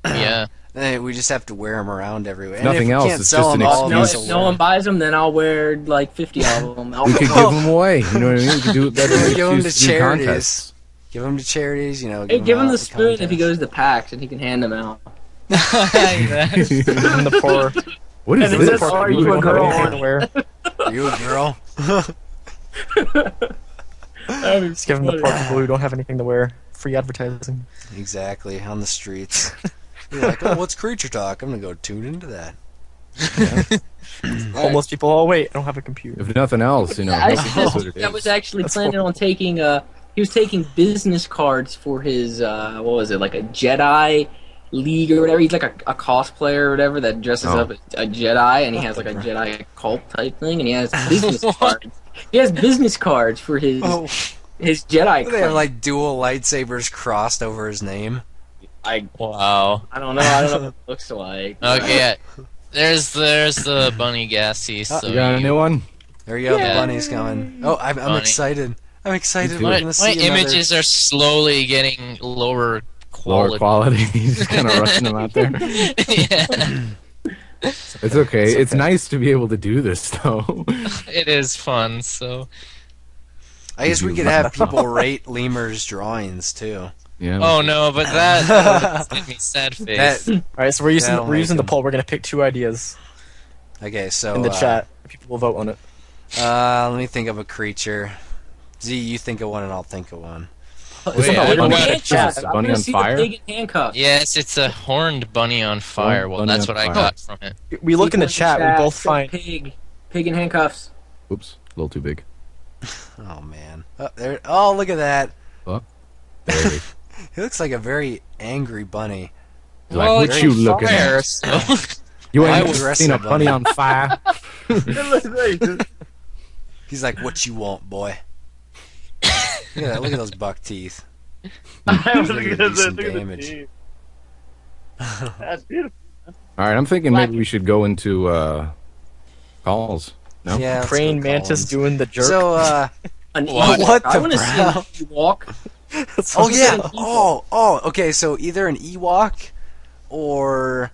Yeah. Then we just have to wear them around everywhere. Nothing and if we else, Can't it's sell just an them all, No, excuse. if no one buys them, then I'll wear like 50 of them. We could give them away. You know what I mean? We could do that. Give 'em to excuse do charities. contests. Give them to charities. You know. Hey, give him out the to spoon if he contests. goes to PAX and he can hand them out. And the poor. What is And it this? says, "Are people you a who don't have girl?" anything to wear. Are you a girl? Just give them the poor people who don't have anything to wear. Free advertising. Exactly, on the streets. You're like, oh, what's Creature Talk? I'm gonna go tune into that. Homeless people. Oh wait, I don't have a computer. If nothing else, you know, I that's see what this it that was is. actually That's planning on taking he was taking business cards for his what was it, like a Jedi League or whatever. He's like a cosplayer or whatever that dresses Oh. up as a Jedi, and he has like a Jedi cult type thing, and he has business cards. He has business cards for his Oh, his Jedi. they have clan. like dual lightsabers crossed over his name. Wow. I don't know. I don't know what it looks like. Okay, yeah. There's the bunny gassy. So You got a new one? There you go, Yeah. the bunny's coming. Oh, I'm Bunny. excited. I'm excited. too. We're my, gonna my see another- images are slowly getting lower Lower quality. quality. He's just kind of rushing them out there. Yeah, It's okay. It's nice to be able to do this, though. it is fun. So, I guess we could have people rate Lemur's drawings too. Yeah. oh no, but that made me sad face. That, All right, so we're using That'll make the him- poll. We're gonna pick two ideas okay, so in the chat. People will vote on it. let me think of a creature. Z, you think of one, and I'll think of one. It's yeah, a I bunny got in it. handcuffs. Is the I'm bunny gonna on see fire? the pig in handcuffs. Yes, it's a horned bunny on fire. Well, bunny that's on what I fire. got from it. We look in the People chat. We both said find. pig in handcuffs. Oops. A little too big. Oh man. Oh, there. Oh, look at that. There it is. He looks like a very angry bunny. He's like, what it's you on looking fire, at? so- You I ain't was seen a arrested, bunny bunny. on fire? He's like, "What you want, boy?" Look at that. Look at those buck teeth. I was Look at gonna the say, decent look at the damage. teeth. That's beautiful. All right, I'm thinking maybe we should go into calls. No? Yeah. let's Praying go mantis Collins. doing the jerk. So, An What? Ewok. What I the want to see brow? an Ewok. oh yeah. an Ewok. Oh. Okay. So either an Ewok, or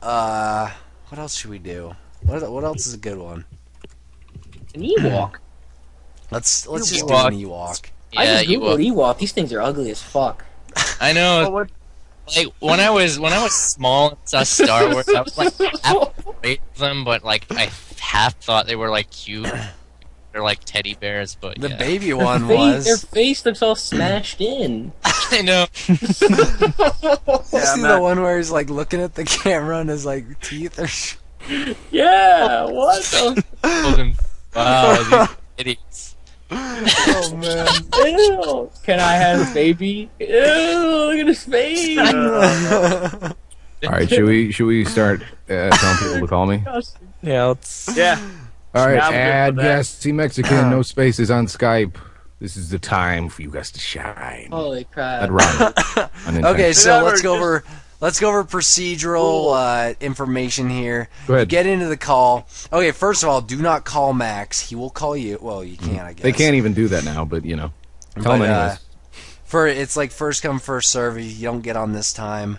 what else should we do? What else is a good one? An Ewok. Let's just do Ewok. an Ewok. I Yeah, just googled Ewok. These things are ugly as fuck. I know. Like when I was small and saw Star Wars, I was like half afraid of them, but like I half thought they were like cute. They're like teddy bears, but The yeah. baby one Their was. face looks all smashed in. I know. You see the one where he's like looking at the camera and his like teeth are. Yeah, what the? Wow, these idiots. Oh man. Ew. Can I have a baby? Ew, look at his face. All right, should we start telling people to call me? Yeah, let's. Yeah. All right, Yeah, I'm good add for that. yes, see Mexican, no spaces on Skype. This is the time for you guys to shine. Holy crap. That rhymed. Okay, so Never let's go over procedural information here. Go ahead. Get into the call. Okay, first of all, do not call Max. He will call you. Well, you can't, I guess. They can't even do that now, but you know, tell them But, anyways. it's like first come first serve. If you don't get on this time,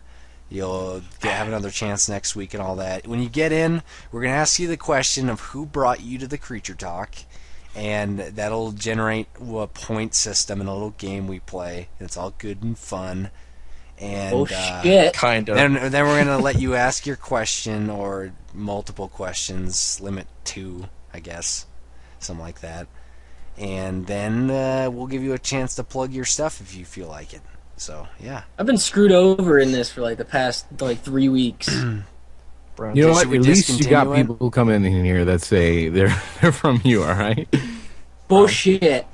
you'll have another chance next week and all that. When you get in, we're gonna ask you the question of who brought you to the Creature Talk, and that'll generate a point system in a little game we play. It's all good and fun. And Oh shit. Kind of. then we're gonna let you ask your question or multiple questions, limit 2, I guess, something like that. And then we'll give you a chance to plug your stuff if you feel like it. So yeah. I've been screwed over in this for like the past 3 weeks. Bro. You know Okay, what? should we At least you got discontinue it? people coming in here that say they're from you. All right. Bullshit.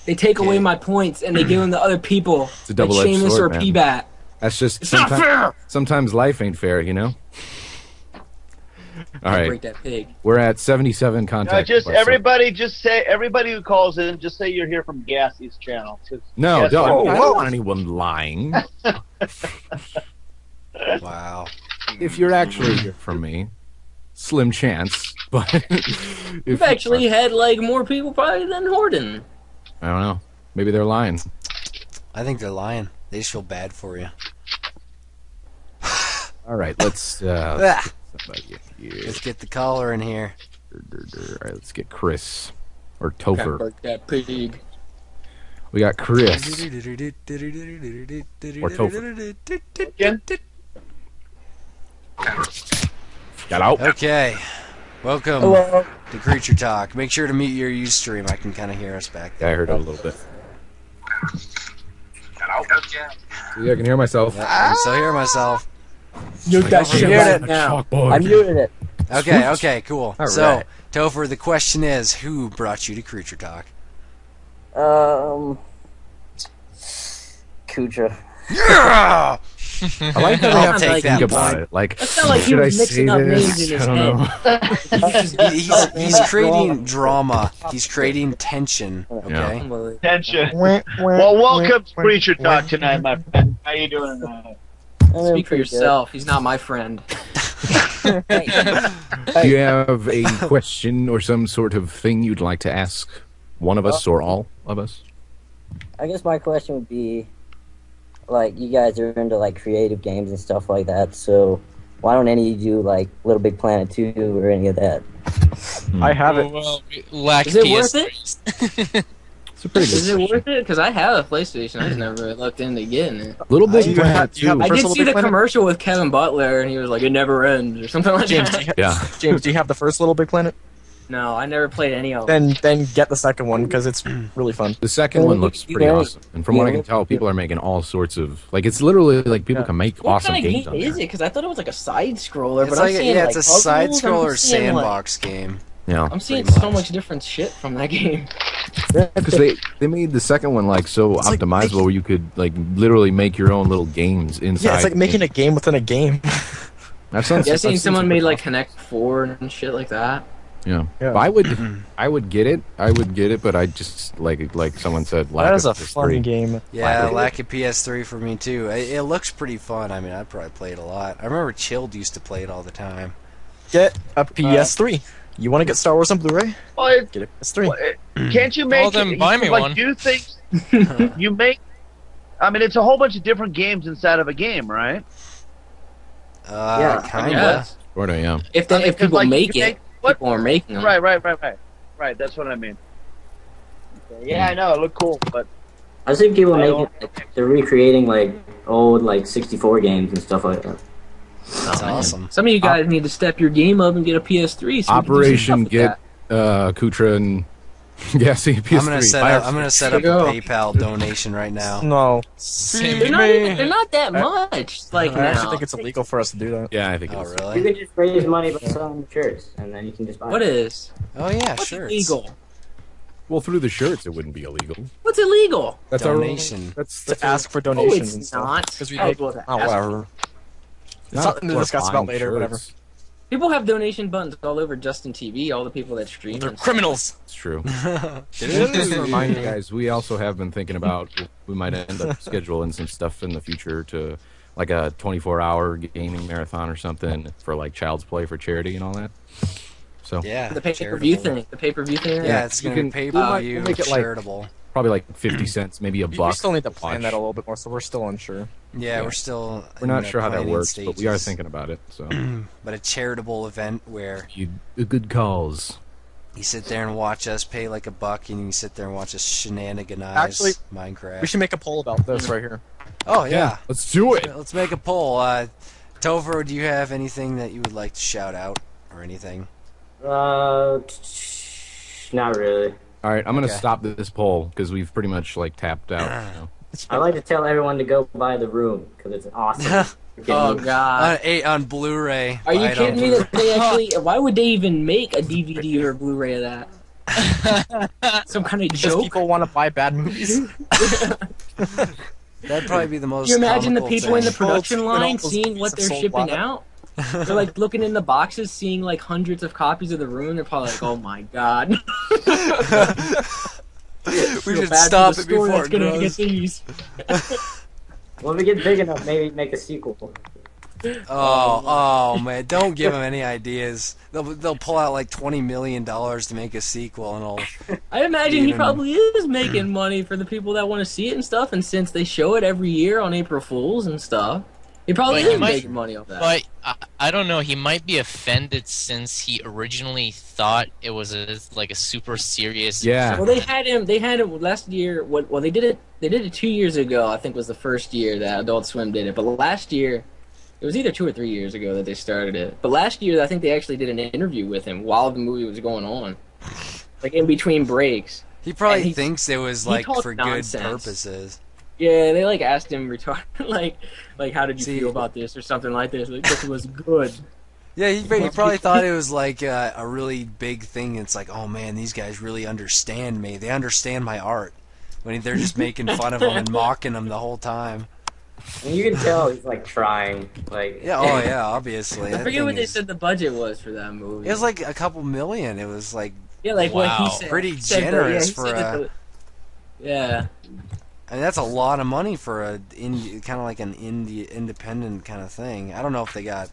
They take away my points and they give them to other people. It's a double-edged like Seamus sword, or man. P-Bat. That's just It's not fair! sometimes life ain't fair, you know. All right, Break that pig. we're at 77 contact. Just requests. everybody who calls in, just say you're here from Gassy's channel. 'Cause No, Gassy- don't. I don't want anyone lying. Wow. If you're actually here from me, slim chance. But We've actually had more people probably than Horden. I don't know. Maybe they're lying. I think they're lying. They just feel bad for you. All right, let's. Ah, Somebody get here. let's get the caller in here. All right, let's get Chris or Can't Topher. break that pig. We got Chris or Topher. Ken? Got out. Okay. Welcome Hello. to Creature Talk. Make sure to mute your Ustream. I can kind of hear us back Yeah, I there. heard it a little bit. Yeah, I can hear myself. Yep, I can still hear myself. Mute that shit right now. I muted it. Okay, cool. All So, right. Topher, the question is, who brought you to Creature Talk? Kucha. Yeah! I like how they I'll have to take think that about point. it. Like, That sounded like he should I was mixing say up this? names in his I don't know. He's creating drama. He's creating tension. Okay. Attention. Well, welcome to Creature Talk tonight, my friend. How you doing tonight? Speak for yourself. He's not my friend. Do you have a question or some sort of thing you'd like to ask one of us or all of us? I guess my question would be, you guys are into creative games and stuff like that. So why don't any of you do Little Big Planet 2 or any of that? I have it. Well, we lack Is it worth PS3s. It's a pretty good Is it question. worth it? Because I have a PlayStation. I just never looked into getting it. Little Big Do you Planet have- do you have 2. the I first did Little see Big the Planet? commercial with Kevin Butler, and he was like, "It never ends" or something like James, that. Yeah. James, do you have the first Little Big Planet? No, I never played any of them. Then get the second one because it's really fun. The second one looks pretty awesome. And from what I can tell, people are making all sorts of... it's literally people can make What awesome kind of games game on is it? there. Because I thought it was a side scroller, It's but I'm like seeing it's a puzzles, side I'm scroller seeing, sandbox game. Yeah. I'm seeing pretty so much. much different shit from that game. Because they made the second one so like optimizable where you could literally make your own little games inside. Yeah, it's like the making game. a game within a game. That sounds. Yeah, I've seen that someone sounds made super Connect 4 and shit like that. Yeah. Yeah. But I would get it. But I just like someone said. That is a lack of fun PS3. game. Yeah, lack of PS3 for me too. It looks pretty fun. I mean, I'd probably play it a lot. I remember Chilled used to play it all the time. Get a PS3. You want to get Star Wars on Blu-ray? Well, Get a PS3. can't you make Well, then buy me one. do things? You make. I mean, it's a whole bunch of different games inside of a game, right? Kinda. Yeah. Sorta, yeah. If I mean, if 'cause, people you make it, what? people are making them. Right. Right, that's what I mean. Yeah, I know it looked cool, but I see people making they're recreating like old like 64 games and stuff like that. That's awesome. Some of you guys need to step your game up and get a PS3. So Operation we can do stuff get Kutra and see PS3. I'm gonna set up a PayPal donation right now. No. they're not that much. Like I actually now. think it's illegal for us to do that. Yeah, I think Oh, it's You really? can just raise money by selling shirts, and then you can just buy What it. is? Oh, yeah, What's sure. illegal? well through the shirts. It wouldn't be illegal. What's illegal? That's Donation. That's To ask for Oh, donations and it's stuff. not. Because we Oh, make, well, oh, whatever. It's something to discuss about later, whatever. People have donation buttons all over Justin TV. All the people that stream. They're and stuff. criminals. It's true. Just to remind you guys, we also have been thinking about we might end up scheduling some stuff in the future to like a 24-hour gaming marathon or something for like Child's Play for charity and all that. So Yeah. The pay-per-view charitable. thing. The pay-per-view thing. Yeah, it's You going to can- be we'll pay-per-view, make it like- charitable. probably like 50 cents, maybe a We buck. still need to plan watch. that a little bit more, so we're still unsure. Yeah, Yeah. we're still We're in not the sure how that planning works, but we are stages. thinking about it. So But a charitable event where a good cause. you sit there and watch us pay like a buck, and you sit there and watch us shenanigans Actually, Minecraft. We should make a poll about this right here. Oh yeah. Let's do it. Let's make a poll. Topher, do you have anything that you would like to shout out or anything? Not really. All right, I'm gonna Okay. stop this poll because we've pretty much like tapped out. You know? I like to tell everyone to go buy The Room because it's an awesome. Oh God. On Blu-ray. Are you Buy it on kidding me? Blu-ray. That they actually? Why would they even make a DVD or a Blu-ray of that? Some kind of Because joke? people want to buy bad movies. That'd probably be the most. You imagine the comical people in the thing. production Well, line it's- it seeing almost what they're sold shipping by- out? They're like looking in the boxes, seeing like hundreds of copies of The Room. They're probably like, "Oh my God." We Feel should bad for stop the it store before that's it gonna grows. get these. When we get big enough, maybe make a sequel. Oh man! Don't give them any ideas. They'll pull out like $20 million to make a sequel, and all. I imagine he Even- probably is making money for the people that want to see it and stuff. And since they show it every year on April Fools and stuff, he probably But he is might- making money off that. But I don't know. He might be offended since he originally thought it was like a super serious. Yeah. Well, they had him. They had him last year. Well, they did it. They did it 2 years ago. I think was the first year that Adult Swim did it. But last year, it was either 2 or 3 years ago that they started it. But last year, I think they actually did an interview with him while the movie was going on, like in between breaks. He probably And he- thinks it was he like talked for nonsense. good purposes. Yeah, they like asked him like how did you See- feel about this or something like this? Like this was good. Yeah, he probably thought it was like a really big thing. It's like, oh man, these guys really understand me. They understand my art. When they're just making fun of him and mocking him the whole time. And you can tell he's like trying. Like Yeah, oh yeah, obviously. I That forget thing what they is- said the budget was for that movie. It was like a couple million. It was like, yeah, like what he Wow. said. Pretty he said that- generous he for said that a- the- Yeah. I mean, that's a lot of money for a kind of like an independent kind of thing. I don't know if they got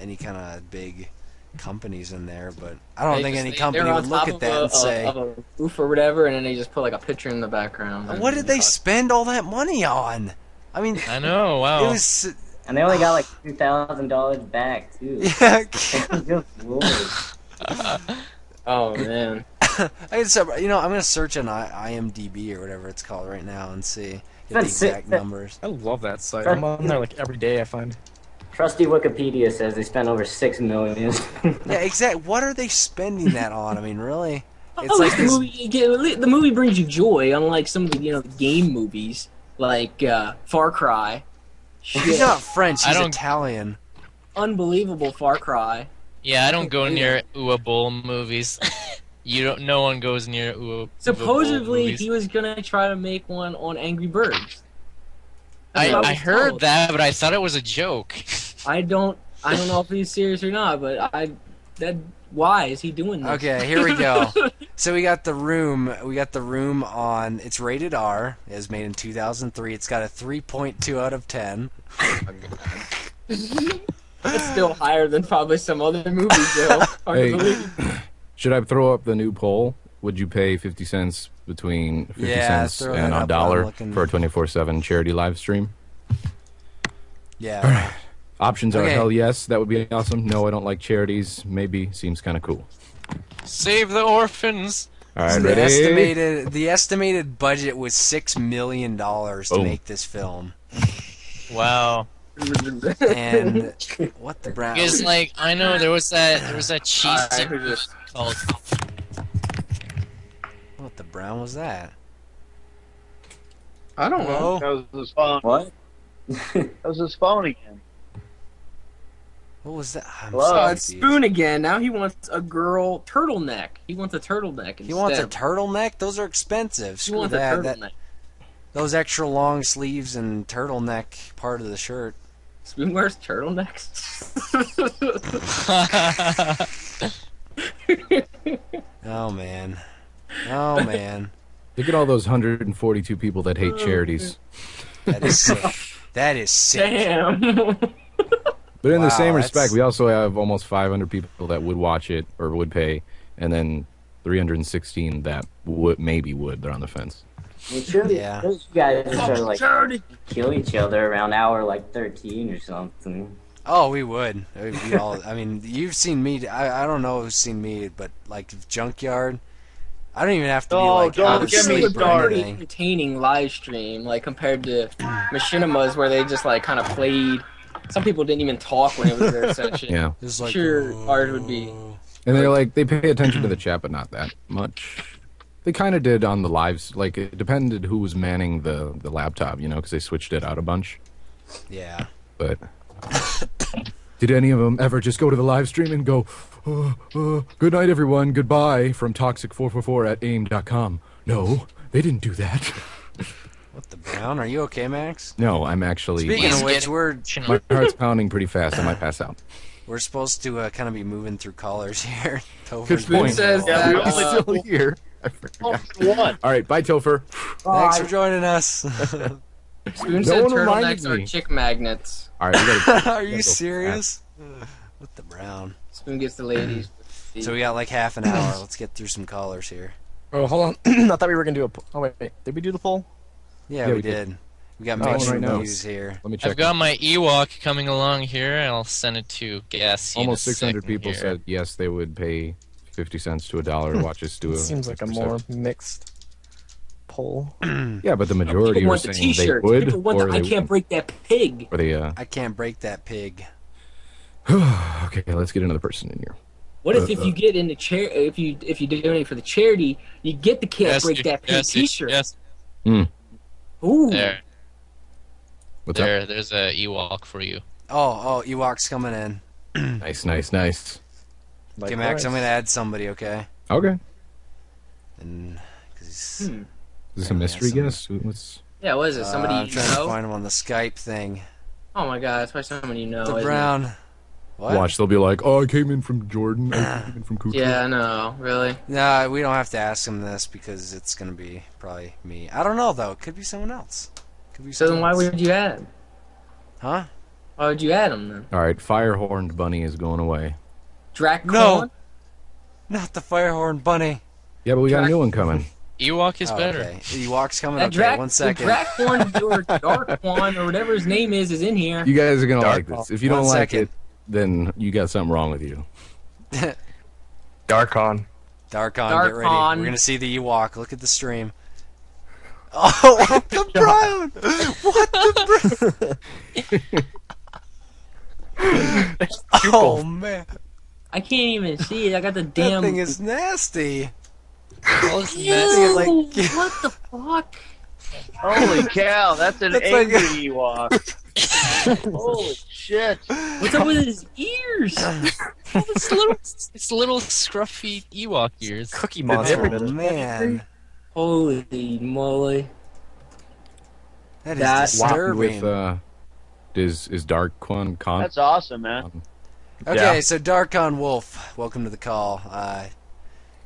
any kind of big companies in there, but I don't think any company they're on would look top at of that a, and say, of a roof or whatever, and then they just put like a picture in the background. "What did they spend all that money on?" I mean, I know. Wow. it was and they only got like $2,000 back too. yeah. Good lord. Oh man. I'm gonna search on IMDb or whatever it's called right now and see get the That's sick. exact numbers. I love that site. I'm on there like every day. I find. Trusty Wikipedia says they spent over $6 million. Yeah, exactly. What are they spending that on? I mean, really? It's Oh, like the this. movie. The movie brings you joy, unlike some of the game movies like Far Cry. He's Shit. not French. I He's don't- Italian. Unbelievable Far Cry. Yeah, I don't go near Uwe movies. No one goes near Uwe. Supposedly movies. he was gonna try to make one on Angry Birds. That's what I was heard told. that, but I thought it was a joke. I don't know if he's serious or not, but why is he doing this? Okay, here we go. So we got the room. We got the room on. It's rated R. It was made in 2003. It's got a 3.2 out of 10. That's still higher than probably some other movies, though. Hard to Hey. believe. Should I throw up the new poll? Would you pay 50 cents between 50 Yeah, cents throw and that a up. dollar I'm looking- for a 24/7 charity live stream? Yeah. Options are Okay. hell yes, that would be awesome. No, I don't like charities. Maybe seems kind of cool. Save the orphans. All right, So ready? the estimated budget was $6 million to Boom. make this film. Wow. And what the brown? Because like I know there was that cheese stick called. What the brown was that? I don't know. Hello? That was his phone. What? That was his phone again. What was that? I'm Hello? so It's confused. Spoon again. Now he wants a girl turtleneck. He wants a turtleneck instead. He wants a turtleneck? Those are expensive. He Screw wants a that. turtleneck. Those extra long sleeves and turtleneck part of the shirt. Spoon wears turtlenecks. Oh man. Oh man. Look at all those 142 people that hate charities. That is sick. That is sick. Damn. But in the Wow, same that's- respect, we also have almost 500 people that would watch it or would pay, and then 316 that maybe would. They're on the fence. I mean, surely Yeah. those guys are like kill each other around hour like 13 or something. Oh, we would. We'd all, I mean, you've seen me. I don't know who's seen me, but like Junkyard. I don't even have to be Oh, like don't out of get me sleep or started. anything. Entertaining live stream, like compared to Machinimas, where they just like kind of played. Some people didn't even talk when it was their session. Yeah. It's like, Sure, ours would be. And they're like, they pay attention to the chat, but not that much. They kind of did on the lives. Like, it depended who was manning the laptop, you know, because they switched it out a bunch. Yeah. But did any of them ever just go to the live stream and go, good night, everyone, goodbye, from toxic444 at aim.com? No, they didn't do that. What the brown? Are you okay, Max? No, I'm actually... Speaking He's of which, getting- My heart's pounding pretty fast. I might pass out. we're supposed to kind of be moving through colors here. Topher's Good doing point. says all Yeah, that, we this. only Still here. I Oh, forgot. what? All right, bye, Topher. Thanks for joining us. Spoon said one reminded turtlenecks are me. chick magnets. All right, we gotta, Are you go serious? What the brown? Spoon gets the ladies. So we got like half an hour. Let's get through some colors here. Oh, hold on. I thought we were gonna do a. Oh wait, did we do the poll? Yeah, Yeah, we we did. did. We got Oh, mixed right now. reviews here. Let me check. I've got my Ewok coming along here, and I'll send it to Gassy. in a Almost 600 second people here. said yes, they would pay 50 cents to $1 to watch us do It a. seems like a more mixed poll. Yeah, but the majority People were want the saying they T-shirts. would, People want or the they I can't wouldn't. break that pig. Or they, I can't break that pig. okay, let's get another person in here. What if you get in the chair? If you donate for the charity, you get the can't Yes, break that pig yes, T-shirt. Yes, Ooh. there, What's up? there's a Ewok for you. Oh, Ewok's coming in. Nice, nice, nice. Okay, Max, I'm gonna add somebody, okay? Okay. And cause Is this a mystery guest? What's... Yeah, what is it? Somebody I'm you trying to know? find him on the Skype thing. Oh my god, that's probably someone you know. The isn't it? brown. What? Watch, they'll be like, oh, I came in from Jordan. I came in from Kuka. Yeah, no, really. Nah, we don't have to ask him this because it's gonna be probably me. I don't know though. It could be someone else. Could be So then someone why else. would you add him? Huh? Why would you add him then? All right, Firehorned Bunny is going away. Dracon? No. Not the Firehorn Bunny. Yeah, but we got a new one coming. Ewok is Oh, better. okay. Ewok's coming. That Okay, one second. The Dracon or Darkwan or whatever his name is in here. You guys are going to like this. If you One don't like second. it, then you got something wrong with you. Darkon. Darkon, get ready. Darkon. We're gonna see the Ewok. Look at the stream. Oh, what the brown? What the brown? Oh man, I can't even see it. I got the that damn. thing is nasty. Ew, Like- what the fuck? Holy cow, that's an That's like angry Ewok. Holy shit. What's up with his ears? It's little scruffy Ewok ears. Cookie Monster. Oh man, Holy moly. that is That- disturbing. With, is Dark Con? That's awesome, man. Okay, Yeah. so Darkon Wolf, welcome to the call.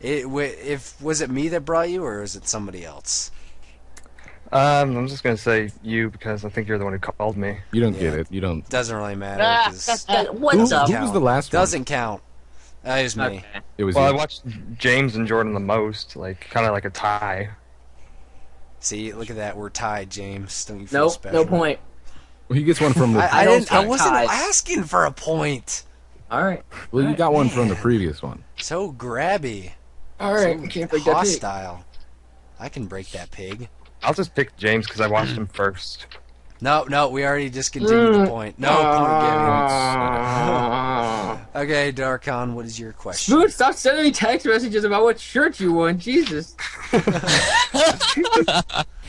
Was it me that brought you, or is it somebody else? I'm just gonna say you because I think you're the one who called me. You don't Yeah. get it. You don't. Doesn't really matter. Ah, 'cause what's Who up? was the last one? Doesn't count. That is me. Okay. It was Well, I you. watched James and Jordan the most, like kind of like a tie. See, look at that. We're tied, James. Don't you feel Nope, special? no point. Well, he gets one from the. I don't didn't. I count wasn't ties. asking for a point. All right. Well, you got one from the previous one. So grabby. All right. So Can't break that pig. hostile. I can break that pig. I'll just pick James because I watched him first. No, we already discontinued the point. No point given. Okay, Darkon, what is your question? Spoon, stop sending me text messages about what shirt you want. Jesus.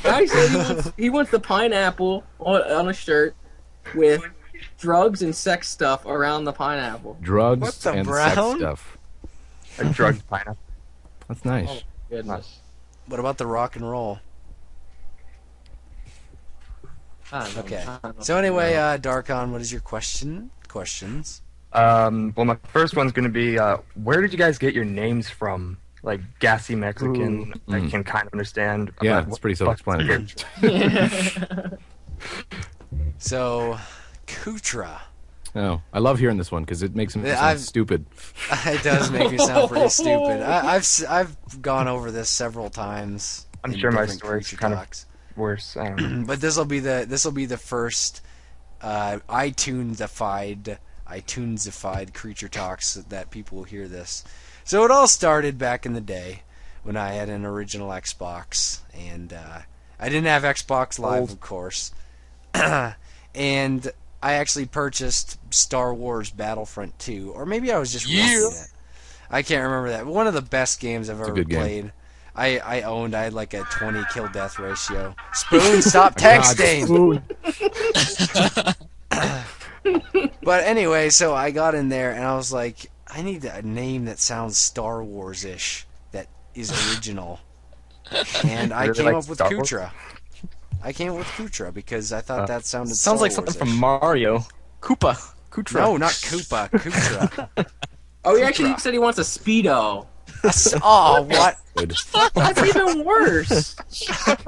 Guy said he wants the pineapple on a shirt with drugs and sex stuff around the pineapple. Drugs What's a and brown? sex stuff. A drugged pineapple. That's nice. Oh, goodness. What about the rock and roll? I don't know. Okay. I don't know. So anyway, Darkon, what is your questions? Well, my first one's going to be, where did you guys get your names from? Like, gassy Mexican, I can kind of understand. Yeah, But it's pretty what the fuck- self-explanatory. So, Kutra. Oh, I love hearing this one because it makes me sound I've- stupid. It does make me sound pretty stupid. I've gone over this several times. I'm in sure my different story's Kutra kind of talks. worse. I don't know. But this will be the first iTunesified creature talks that people will hear this. So it all started back in the day when I had an original Xbox, and I didn't have Xbox Live, of course. And I actually purchased Star Wars Battlefront 2, or maybe I was just renting it. I can't remember that. But one of the best games I've ever good game. played. I had like a 20 kill death ratio. Spoon, stop texting! But anyway, so I got in there and I was like, I need a name that sounds Star Wars-ish, that is original. And I Really came like up with Star Wars? Kutra. I came up with Kutra because I thought that sounded Sounds like Star something Wars-ish. from Mario. Koopa. Kutra. No, not Koopa. Kutra. Oh, he actually said he wants a Speedo. Oh, what? Good. That's even worse. Like a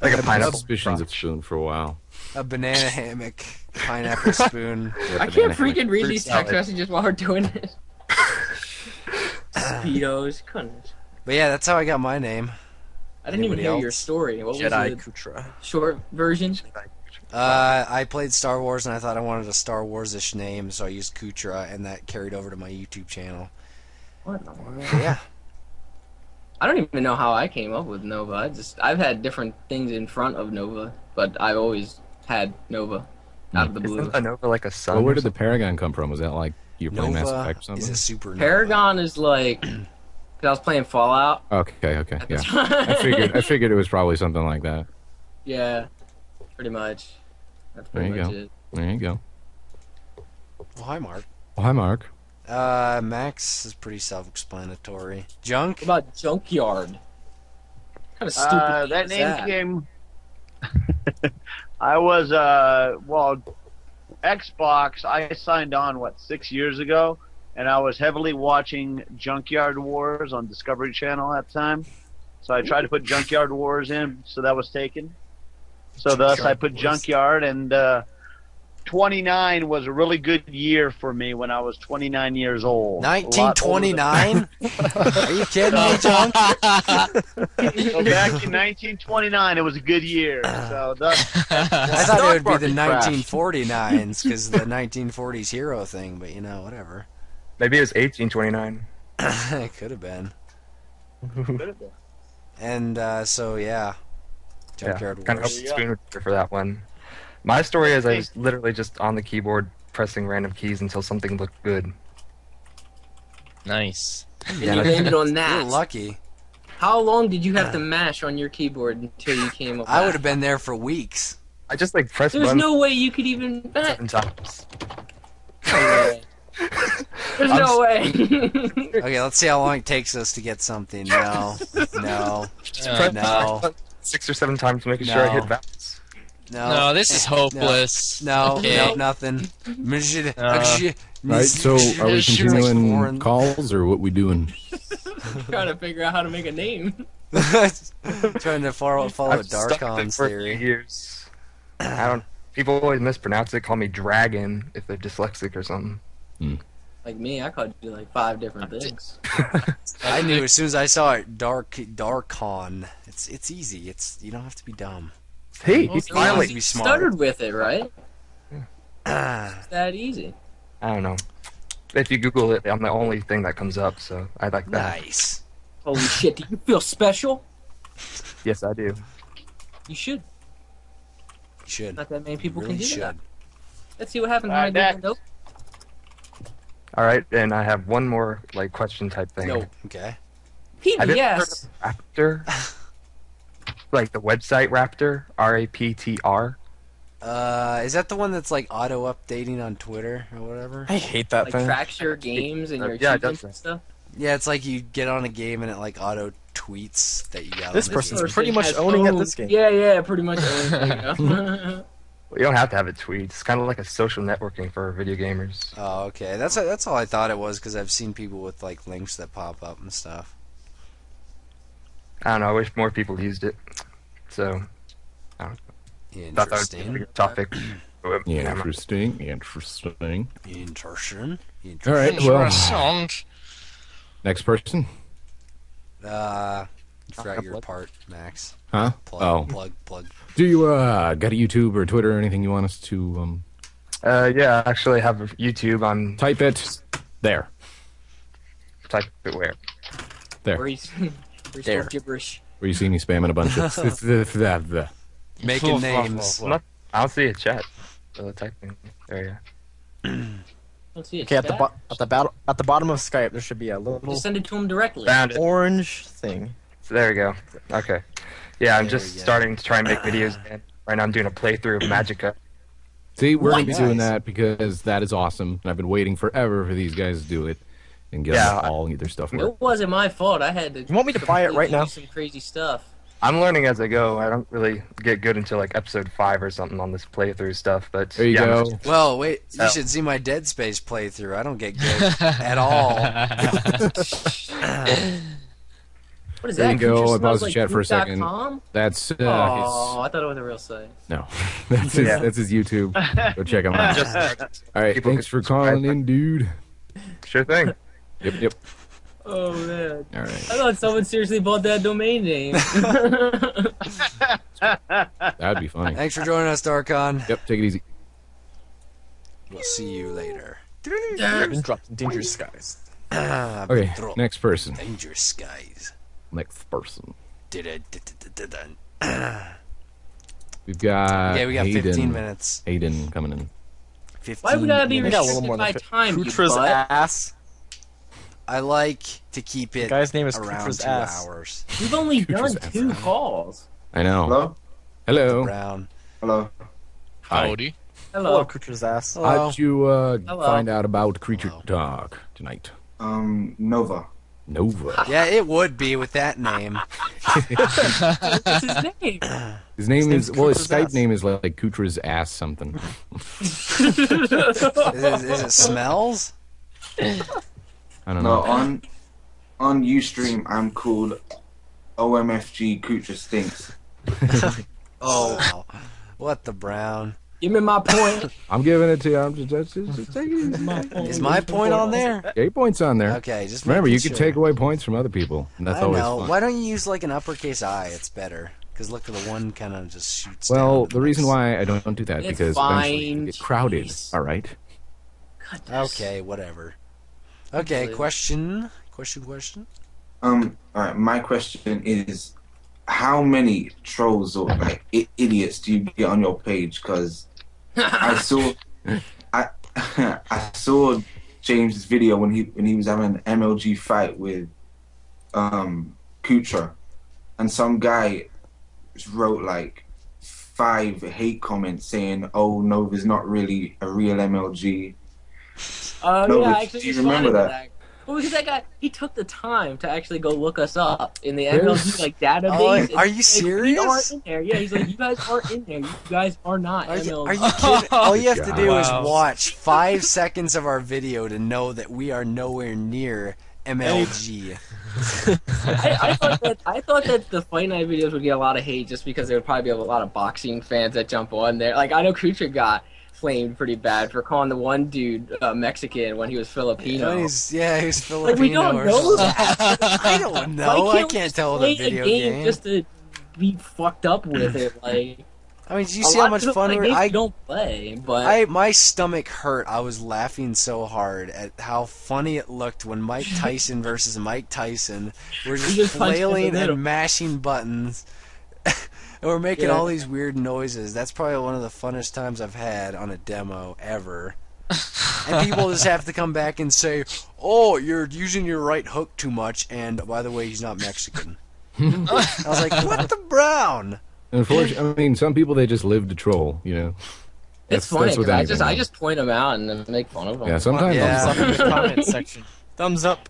I've had pineapple. suspicions of Spoon for a while. A banana hammock, pineapple spoon. I can't freaking read these text messages while we're doing it. Speedos. Goodness. But yeah, that's how I got my name. I didn't even Anybody hear else? your story. What was Jedi the Kutra. short version? I played Star Wars and I thought I wanted a Star Wars-ish name, so I used Kutra, and that carried over to my YouTube channel. What in the world? Yeah. I don't even know how I came up with Nova. I've had different things in front of Nova, but I've always had Nova out of the blue. Isn't a Nova like a sun? Well, where or did the something? Paragon come from? Was that like you were playing Mass Nova Effect or is something? a super Paragon is like, 'cause I was playing Fallout. Okay, at the yeah. time. I figured it was probably something like that. Yeah, pretty much. That's There pretty you much go. it. There you go. Well, hi, Mark. Well, hi, Mark. Max is pretty self-explanatory. Junk? What about Junkyard? What kind of stupid That is name that? came. I was Xbox. I signed on 6 years ago, and I was heavily watching Junkyard Wars on Discovery Channel at the time. So I tried to put Junkyard Wars in, so that was taken. So thus I put Wars. Junkyard, and 29 was a really good year for me when I was 29 years old. A lot older than- 1929? Are you kidding me, Junk? So back in 1929, it was a good year. So thus, I thought it would be the Market crash. 1949s because of the 1940s hero thing, but you know, whatever. Maybe it was 1829. It could have been. And so yeah, Junkyard kind of Wars. spoon for that one. My story is I was literally just on the keyboard pressing random keys until something looked good. Nice. And you landed on You're that. lucky. How long did you have to mash on your keyboard until you came up? I would have been there for weeks. I just like pressed There's buttons no way you could even. 7 times. No way. There's no way. Okay, let's see how long it takes us to get something. No. No. 6 or 7 times making sure I No. hit vowels. No, this is hopeless. No, Okay. no, nothing. Right, so are we continuing calls or what we doing? Trying to figure out how to make a name. Trying to follow I've stuck with it Darkon's for a few theory. years. I don't. People always mispronounce it. Call me Dragon if they're dyslexic or something. Like me, I called you like 5 different things. I knew as soon as I saw it, Darkon. It's easy. You don't have to be dumb. Hey, Well, he's so finally. be you smart. stuttered with it, right? It's that easy. I don't know. If you Google it, I'm the only thing that comes up, so I like that. Nice. Holy shit! Do you feel special? Yes, I do. You should. You should. Not that many people really can do should. that. Let's see what happens Alright, when I next. do All right, and I have one more like question type thing. No. Okay. Have you ever heard PBS. of Raptor? Like the website Raptor, RAPTR. Is that the one that's like auto updating on Twitter or whatever? I hate that Like thing. tracks your games and your Yeah, it achievements does and that. stuff. Yeah, it's like you get on a game and it like auto tweets that you got. This on the person's game. pretty much has owning at owned- this game. Yeah, pretty much. There you go. Well, you don't have to have a tweet. It's kind of like a social networking for video gamers. Oh, okay. That's all I thought it was because I've seen people with like links that pop up and stuff. I don't know. I wish more people used it. So, I don't know. Thought that would be a Interesting. good topic. Interesting. Interesting. All right. Well, Interessant. next person. You forgot your Plug. part, Max. Huh? Plug, Oh. plug. Do you got a YouTube or Twitter or anything you want us to Yeah, I actually have a YouTube on type it? There. type it where. Where he's There. gibberish. Where you see me spamming a bunch of Making names. I don't see a chat. Typing area. Let's see. Okay, at the bottom of Skype, there should be a little Just send it to him directly. Found it. orange thing. So there we go. Okay. Yeah, I'm There just we go. starting to try and make videos again. Right now I'm doing a playthrough of Magica. See, we're going to be doing Nice. that because that is awesome. And I've been waiting forever for these guys to do it and get Yeah. them all and get their stuff working. It wasn't my fault. I had to. You want me to buy it right do now? Some crazy stuff. I'm learning as I go. I don't really get good until like episode 5 or something on this playthrough stuff. But There you yeah, go. Well, wait. You Oh. should see my Dead Space playthrough. I don't get good at all. What is There that? you go. Creature I smells paused the like chat for a poop second. .com? That's Oh, I thought it was a real site. no, that's his, Yeah. that's his YouTube. Go check him out. Just All right, people thanks can for calling in, dude. sure thing. Yep. Oh man. All I right, thought someone seriously bought that domain name. that'd be funny. Thanks for joining us, Darkon. Yep, take it easy. We'll see you later. Been dropped in dangerous skies. Okay, next person. Dangerous skies. Next person. Okay, We've got we got Hayden. 15 minutes. Hayden coming in. 15 Why would I be We got a little restricted more by than time, you Kutra's butt? ass. I like to keep it The guy's name is around Kutra's 2 ass. hours. We've only done Kutra's 2 ass. calls. I know. Hello? Hello. Brown. Hello? Hi. Howdy. Hello, Hello. Kutra's ass. Hello. How'd you Hello. find out about Creature Talk tonight? Nova. Nova. Yeah, it would be with that name. What's his name? His name name's is, well, his Kutra's Skype ass. name is like Kutra's ass something. Is it Smells? I don't No, know. on Ustream, I'm called OMFG Kutra Stinks. Oh, wow. What the Brown? Give me my point. I'm giving it to you. I'm just taking it. Is my point on there? 8 points on there. Okay, just Remember, you making can sure. take away points from other people, and that's I always know. fun. Why don't you use like an uppercase I? It's better. Because look, the one kind of just shoots Well, down. the reason why I don't do that It's because eventually you fine, get crowded. jeez. All right. Okay, whatever. Okay, question. Alright, my question is, how many trolls or like idiots do you get on your page? Because I saw, I saw James's video when he was having an MLG fight with Kutra, and some guy wrote like 5 hate comments saying, "Oh, Nova's not really a real MLG." Oh No, yeah, but I actually do you responded remember to that? Well, because that guy, he took the time to actually go look us up in the Yes. MLG like database. Oh, and are you he's like, "We aren't serious? in there. Yeah, he's like, you guys aren't in there. You guys are not Are you MLG. kidding? All you have to do is Wow. watch 5 seconds of our video to know that we are nowhere near MLG. I thought that the Fight Night videos would get a lot of hate just because there would probably be a lot of boxing fans that jump on there. Like, I know Kutra got flamed pretty bad for calling the one dude Mexican when he was Filipino. He was Filipino. Like, we don't or know something. that. I don't know. Why I can't we can't just tell play the video a game game. just to be fucked up with it. Like, I mean, did you see how much fun I don't play, but my stomach hurt. I was laughing so hard at how funny it looked when Mike Tyson versus Mike Tyson were just flailing and mashing buttons. And we're making all these weird noises. That's probably one of the funnest times I've had on a demo ever. And people just have to come back and say, "Oh, you're using your right hook too much," and by the way, he's not Mexican. I was like, "What the brown?" Unfortunately, I mean, some people, they just live to troll, you know. It's funny because I just point them out and then make fun of them. Yeah, sometimes. Thumbs up in the comment section. Thumbs up.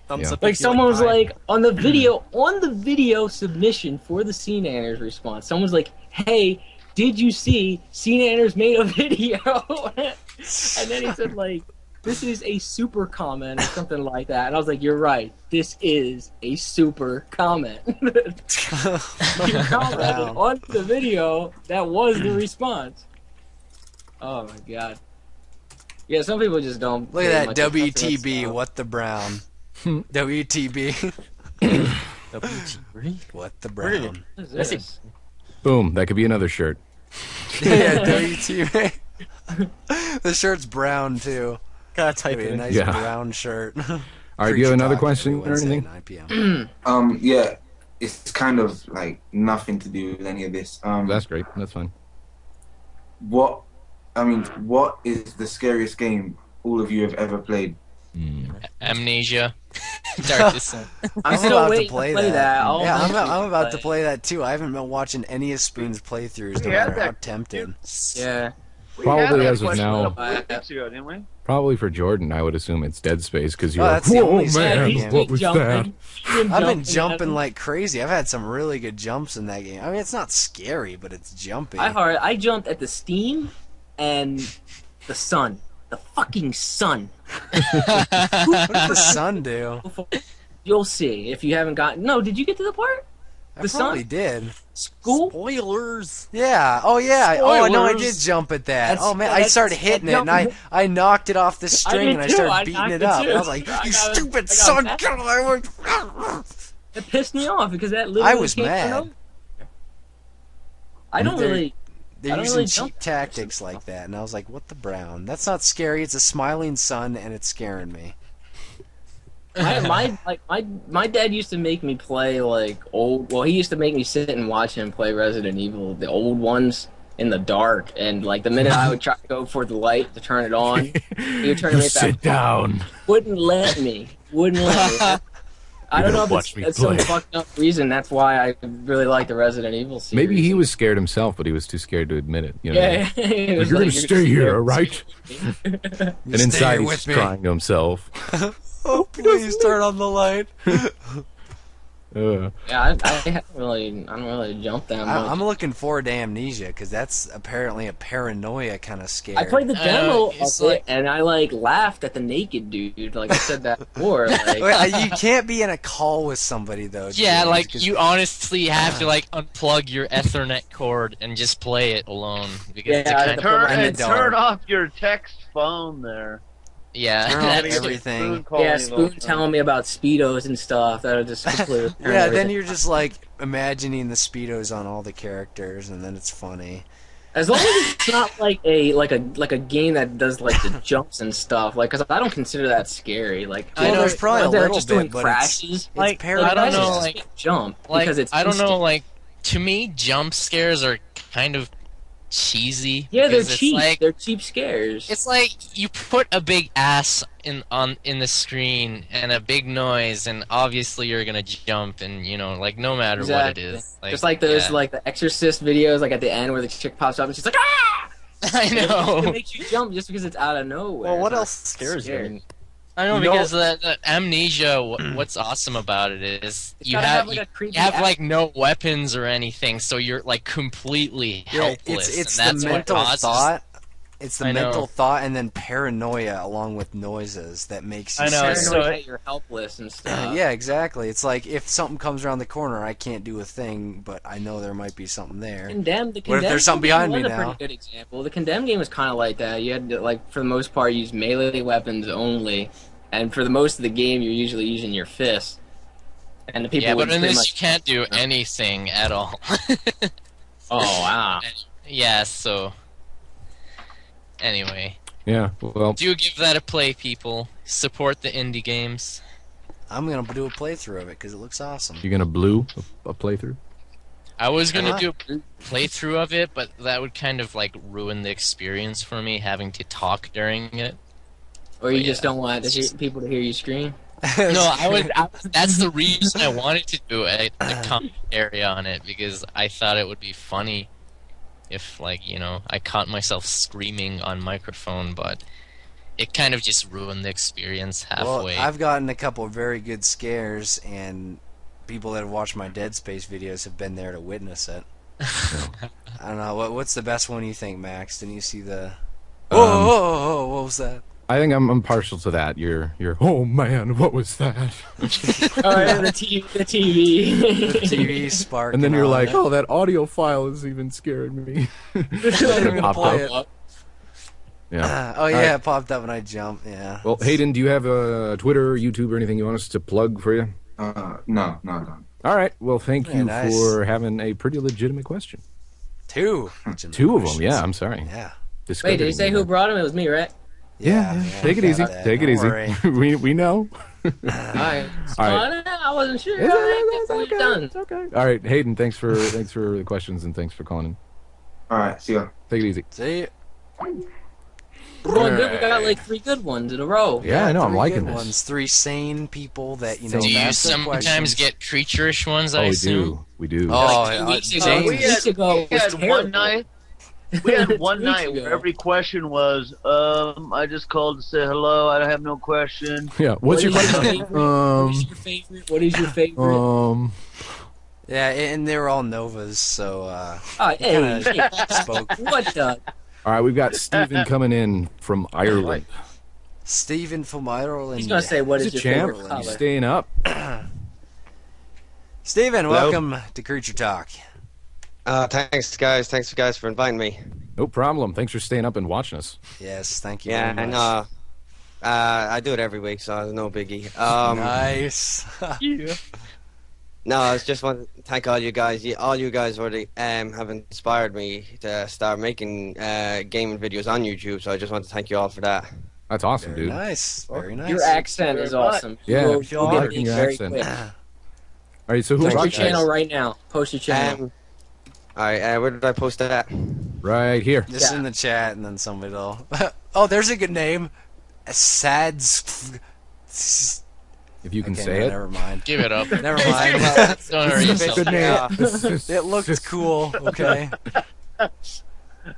Thumbs up. Like someone was like on the video submission for the Scene Anners response. Someone's like, "Hey, did you see Scene Anners made a video?" And then he said like, "This is a super comment" or something like that. And I was like, "You're right. This is a super comment." You commented on the video. That was the response. Oh my god. Yeah, some people just don't. Look at that WTB. What the brown? WTB. WTB. What the brown? Boom. That could be another shirt. Yeah, WTB. The shirt's brown too. Gotta type it. A nice brown shirt. All right, do you have another question or anything? 9 p.m. Yeah, it's kind of like nothing to do with any of this. That's great. That's fine. What is the scariest game all of you have ever played? Amnesia. Darkest Sun. I'm about to play that. Yeah, I'm about to play that too. I haven't been watching any of Spoon's playthroughs, no matter how tempted. Yeah. Probably as of now. Didn't we? Probably for Jordan, I would assume it's Dead Space because you're that's the only man, what was that? I've been jumping like crazy. I've had some really good jumps in that game. I mean, it's not scary, but it's jumpy. I jumped at the Steam and the sun. The fucking sun. What did the sun do? You'll see if you haven't gotten. No, did you get to the part? I probably did. School? Spoilers. Yeah. Oh, yeah. Spoilers. Oh, no, I did jump at that. Oh, man, I started hitting it, and I knocked it off the string, and I started beating it up. I was like, "You stupid son!" It pissed me off because that literally I was mad. I don't really. They're using cheap tactics like that, and I was like, "What the brown? That's not scary. It's a smiling sun, and it's scaring me." My dad used to make me play like old. Well, he used to make me sit and watch him play Resident Evil, the old ones, in the dark. And like the minute I would try to go for the light to turn it on, he would turn it right back. Sit down. Wouldn't let me. I don't know if it's some fucked up reason. That's why I really like the Resident Evil series. Maybe he was scared himself, but he was too scared to admit it. You know? Yeah, you're gonna stay here, all right? And inside he's crying to himself. Oh, please turn on the light. Yeah, I don't really jump that much. I'm looking forward to Amnesia because that's apparently a paranoia kind of scare. I played the demo of it, and I like laughed at the naked dude. Like I said that before. Like, you can't be in a call with somebody though. Yeah, James, like you honestly have to like unplug your Ethernet cord and just play it alone because turn off your text phone there. Yeah, that's everything. Spoon telling me about Speedos and stuff that are just completely. Yeah, then you're just like imagining the Speedos on all the characters, and then it's funny. As long as it's not like a game that does like the jumps and stuff, like because I don't consider that scary. Like, I know there's probably a little just bit, doing but crashes. I don't know, like jump like, because it's. I don't know, like to me, jump scares are kind of cheesy. Yeah, they're cheap. Like, they're cheap scares. It's like you put a big ass in the screen and a big noise, and obviously you're gonna jump, and like no matter what it is. Like, just like those like the Exorcist videos, like at the end where the chick pops up and she's like, "Ah!" I know. It makes you jump just because it's out of nowhere. Well, what else scares you? I know because the Amnesia. What's awesome about it is you have like no weapons or anything, so you're like completely helpless. It's and the that's mental what thought. It's the mental thought and then paranoia along with noises that makes you. I know. So you're helpless and stuff. Yeah, exactly. It's like if something comes around the corner, I can't do a thing, but I know there might be something there. What if there's something behind me now? Pretty good example. The Condemned game was kind of like that. You had to, like, for the most part, use melee weapons only. And for the most of the game, you're usually using your fists. And the people but in this, you can't do anything at all. Oh, wow. Yeah, so anyway, Yeah, well, do give that a play, people. Support the indie games. I'm gonna do a playthrough of it because it looks awesome. you're going to blue a playthrough? I was gonna do a playthrough of it, but that would kind of like ruin the experience for me, having to talk during it. Or you just don't want people to hear you scream? No, that's the reason I wanted to do a commentary on it, because I thought it would be funny if, like, you know, I caught myself screaming on microphone, but it kind of just ruined the experience halfway. Well, I've gotten a couple of very good scares, and people that have watched my Dead Space videos have been there to witness it. I don't know. What's the best one you think, Max? Didn't you see the... Whoa, what was that? I think I'm partial to that. You're. Oh man, what was that? Oh, yeah, the TV. The TV spark. And then you're like, it. oh, that audio file is even scaring me. I'm gonna play it. Yeah. Oh yeah, All right. it popped up when I jumped. Yeah. Well, Hayden, do you have a Twitter, YouTube, or anything you want us to plug for you? No. All right. Well, thank Yeah, you nice. for having a pretty legitimate question. Two of them. Yeah, I'm sorry. Yeah. Wait, did he say who brought him? It was me, right? Yeah. Take it easy. Take it Don't easy. worry. we know. Alright. All right. I wasn't sure. It's Alright, okay. done. It's okay. All right, Hayden. Thanks for the questions and thanks for calling in. All right, see ya. Take it easy. See. We're going good. We got like 3 good ones in a row. Yeah, I know. I'm Three liking good this. ones. 3 sane people that you know. Do you ask their sometimes questions. get creature-ish ones, Oh, I we assume? do. We do. Oh, Like 2 weeks ago. James. 2 weeks ago We was had terrible. one night. We had 2 one weeks night ago. where every question was, I just called to say hello. I have no question. Yeah. What's your question? What is your favorite? What is your favorite? Yeah, and they were all Novas, so Oh, hey, kinda spoke. what the? All right, we've got Steven coming in from Ireland. Stephen from Ireland. He's gonna say, "What He's is a your champ. favorite He's color?" staying up. Stephen, Hello. welcome to Creature Talk. Thanks, guys. Thanks, guys, for inviting me. No problem. Thanks for staying up and watching us. Yes, thank you Yeah, very and much. I do it every week, so no biggie. Nice. No, I just want to thank all you guys. All you guys already have inspired me to start making gaming videos on YouTube. So I just want to thank you all for that. That's awesome, Very dude. nice. Very nice. Your accent is awesome. Yeah, You'll I get like big your very accent. quick. All right, so who Post your brought you? channel right now. Post your channel. All right, where did I post that? Right here. Just in the chat, and then somebody will. Oh, there's a good name. Sads. If you can Okay, say no, it. Never mind. Give it up. Never mind. Don't hurry yourself. Good name. It looked cool. Okay.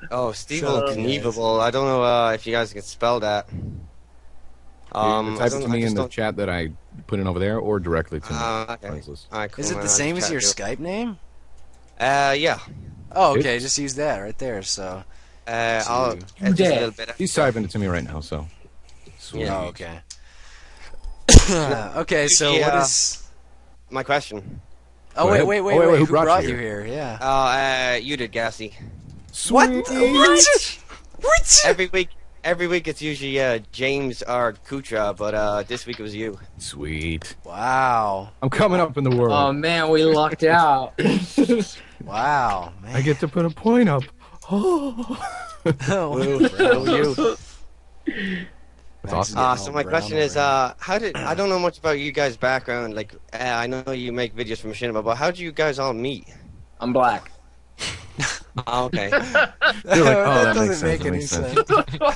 Oh, Steve Shut up, Knieveable. I don't know if you guys can spell that. Type I it don't- to I me just in the don't- chat that I put in over there, or directly to me. Okay. Friends list. All right, cool, Is it man, the I'll same chat as your to you. Skype name? Yeah. Oh, okay. Just use that right there. So. I'll You edit just a did. little bit. He's typing it to me right now, so. Sweet. Yeah. Oh, okay. Okay. So what is? My question? Oh Go wait, ahead. wait. Who Who brought brought you you here? Yeah. Oh, you did, Gassy. What? Sweet. What? Every week it's usually James or Kutra, but this week it was you. Sweet. Wow. I'm coming up in the world. Oh man, we lucked out. Wow. Man. I get to put a point up. Oh, That's awesome. So my question is, how did I don't know much about you guys' background. Like, I know you make videos for Machinima, but how did you guys all meet? I'm black. Oh, okay. You're like, oh, that makes doesn't make any sense.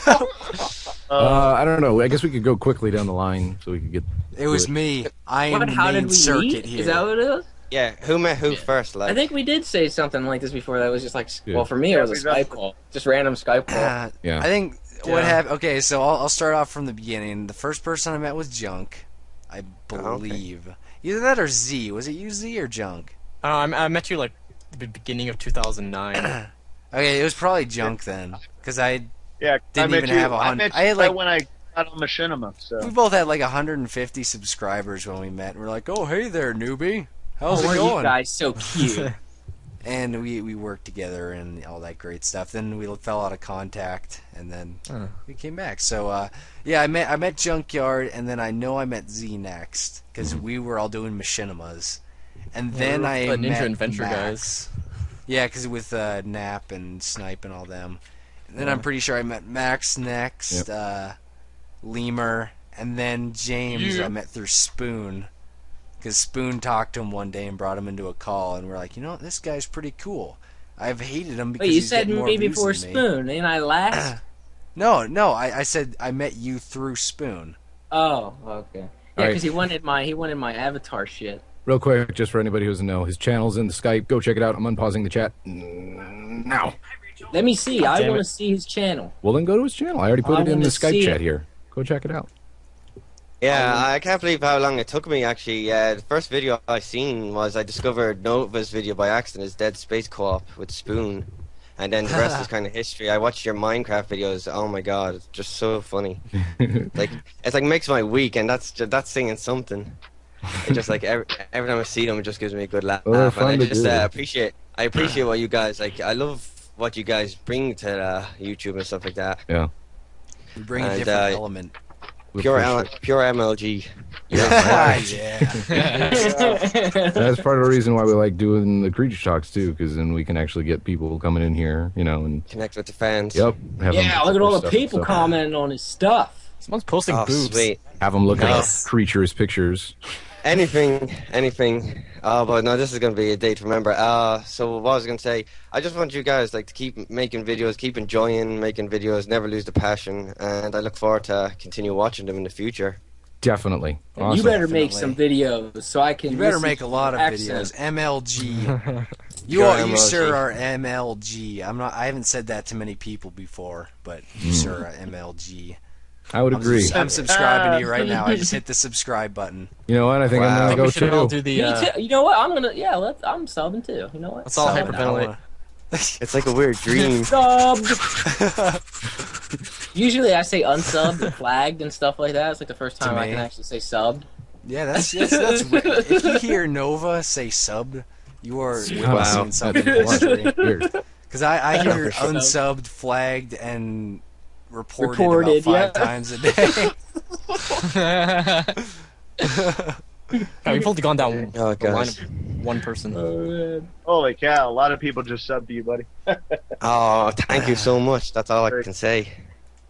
sense. I don't know. I guess we could go quickly down the line so we could get. It was me. I am What? the How did main we circuit meet? here. Is that what it is? Yeah, who met who first? Like, I think we did say something like this before. That was just like, Yeah. well, for me it was a Yeah, we Skype call, just random Skype call. Yeah. I think what happened. Okay, so I'll start off from the beginning. The first person I met was Junk, I believe. Either that or Z. Was it you, Z, or Junk? I met you like the beginning of 2009. Okay, it was probably Junk then, because I Yeah, Didn't I met even you. have I 100 met you I had, right like- when I got on Machinima. So we both had like 150 subscribers when we met. We're like, oh hey there, newbie. How's Oh, it weren't going? you guys so cute? And we worked together and all that great stuff. Then we fell out of contact, and then we came back. So yeah, I met Junkyard, and then I know I met Z next because we were all doing machinimas, and then I the Ninja met Adventure Max. Yeah, because with Nap and Snipe and all them. And then I'm pretty sure I met Max next, Lemur, and then James I met through Spoon. Because Spoon talked to him one day and brought him into a call, and we're like, you know, this guy's pretty cool. I've hated him because Wait, you he's said getting more me views before than me. Spoon, ain't I last? No, I said I met you through Spoon. Oh, okay. Yeah, right. because he wanted my avatar shit. Real quick, just for anybody who doesn't know, his channel's in the Skype. Go check it out. I'm unpausing the chat now. Let me see. I want to see his channel. Well, then go to his channel. I already put it in the wanna Skype see chat it. here. Go check it out. Yeah, I can't believe how long it took me, actually. The first video I seen was I discovered Nova's video by accident, his Dead Space Co-op with Spoon. And then the rest is kind of history. I watched your Minecraft videos. Oh my god, it's just so funny. It's like makes my week, and that's saying something. It just like every time I see them, it just gives me a good laugh. Well, And I fun to just do. appreciate what you guys like. I love what you guys bring to YouTube and stuff like that. Yeah. We bring a And, different element. Pure MLG. Yeah. That's part of the reason why we like doing the creature talks too, because then we can actually get people coming in here, you know, and Connect with the fans. Yep. Have Yeah, them look at all the stuff, people so commenting on his stuff. Someone's posting Oh, boobs. sweet. Have them look Nice. at creatures' pictures. Anything. But no, this is going to be a day to remember. So what I was going to say, I just want you guys like to keep making videos, keep enjoying making videos, never lose the passion, and I look forward to continue watching them in the future. Definitely. Awesome. You better make some videos so I can. You better listen make a to lot of your videos. accent. MLG. You Pure you MLG. sir are MLG. I haven't said that to many people before, but you sir are MLG. I would agree. I'm subscribing to you right now. I just hit the subscribe button. You know what? I think I'm Wow. gonna go We should all too. do the. Me too. You know what? I'm gonna. Yeah, I'm subbing too. You know what? Let's all So hyperventilate. now, It's like a weird dream. Subbed. Usually I say unsubbed and flagged and stuff like that. It's like the first time I me. can actually say subbed. yeah, that's weird. If you hear Nova say sub, you are witnessing something That's history. weird. Because I hear unsubbed, flagged, and reported Reported, about 5 yeah. times a day. We've only gone down Oh, the line gosh. of one person. Holy cow! A lot of people just subbed to you, buddy. Oh, thank you so much. That's all I can say.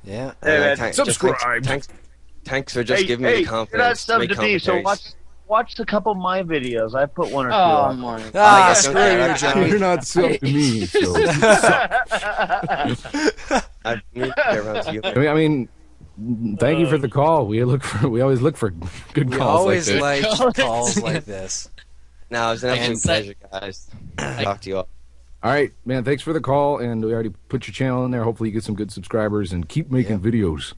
Yeah. Hey, man, subscribe. Thanks for just giving me the you're not confidence to make subbed to me, so commentaries. watch a couple of my videos. I put one or two. Oh up. my. Ah, guess screw okay. you, Johnny. You're not sub to me, so. I need to get around to you. I mean, thank you for the call. We always look for good We calls. always like this. like calls like this. No, it was an absolute And pleasure, guys. Talk to you all. All right, man. Thanks for the call, and we already put your channel in there. Hopefully, you get some good subscribers and keep making videos.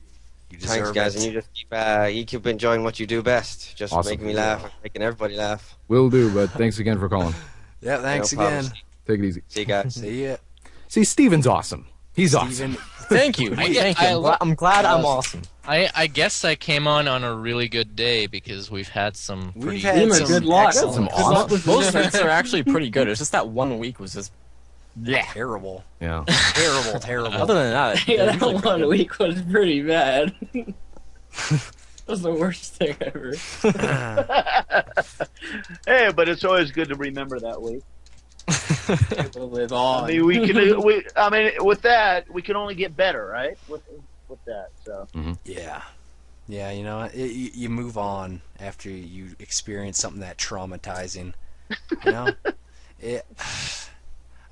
You Thanks, deserve guys, it. and you just keep enjoying what you do best. Just Awesome. making me laugh, and making everybody laugh. Will do, but thanks again for calling. Yeah, thanks No problem. again. Take it easy. See you guys. See ya. See, Steven's awesome. He's awesome. Steven. Thank you. Thank you. I'm glad I'm awesome. I guess I came on a really good day because we've had some We've pretty had Beamer, some good luck. excellent Some Good awesome- luck with Most the- weeks are actually pretty good. It's just that one week was just terrible. Yeah. Terrible. Other than that, Yeah, they're that usually pretty one good. week was pretty bad. That was the worst thing ever. Hey, but it's always good to remember that week. Able to live on. I mean, with that, we can only get better, right? With that, so. Yeah. Yeah, you know, you move on after you experience something that traumatizing. You know?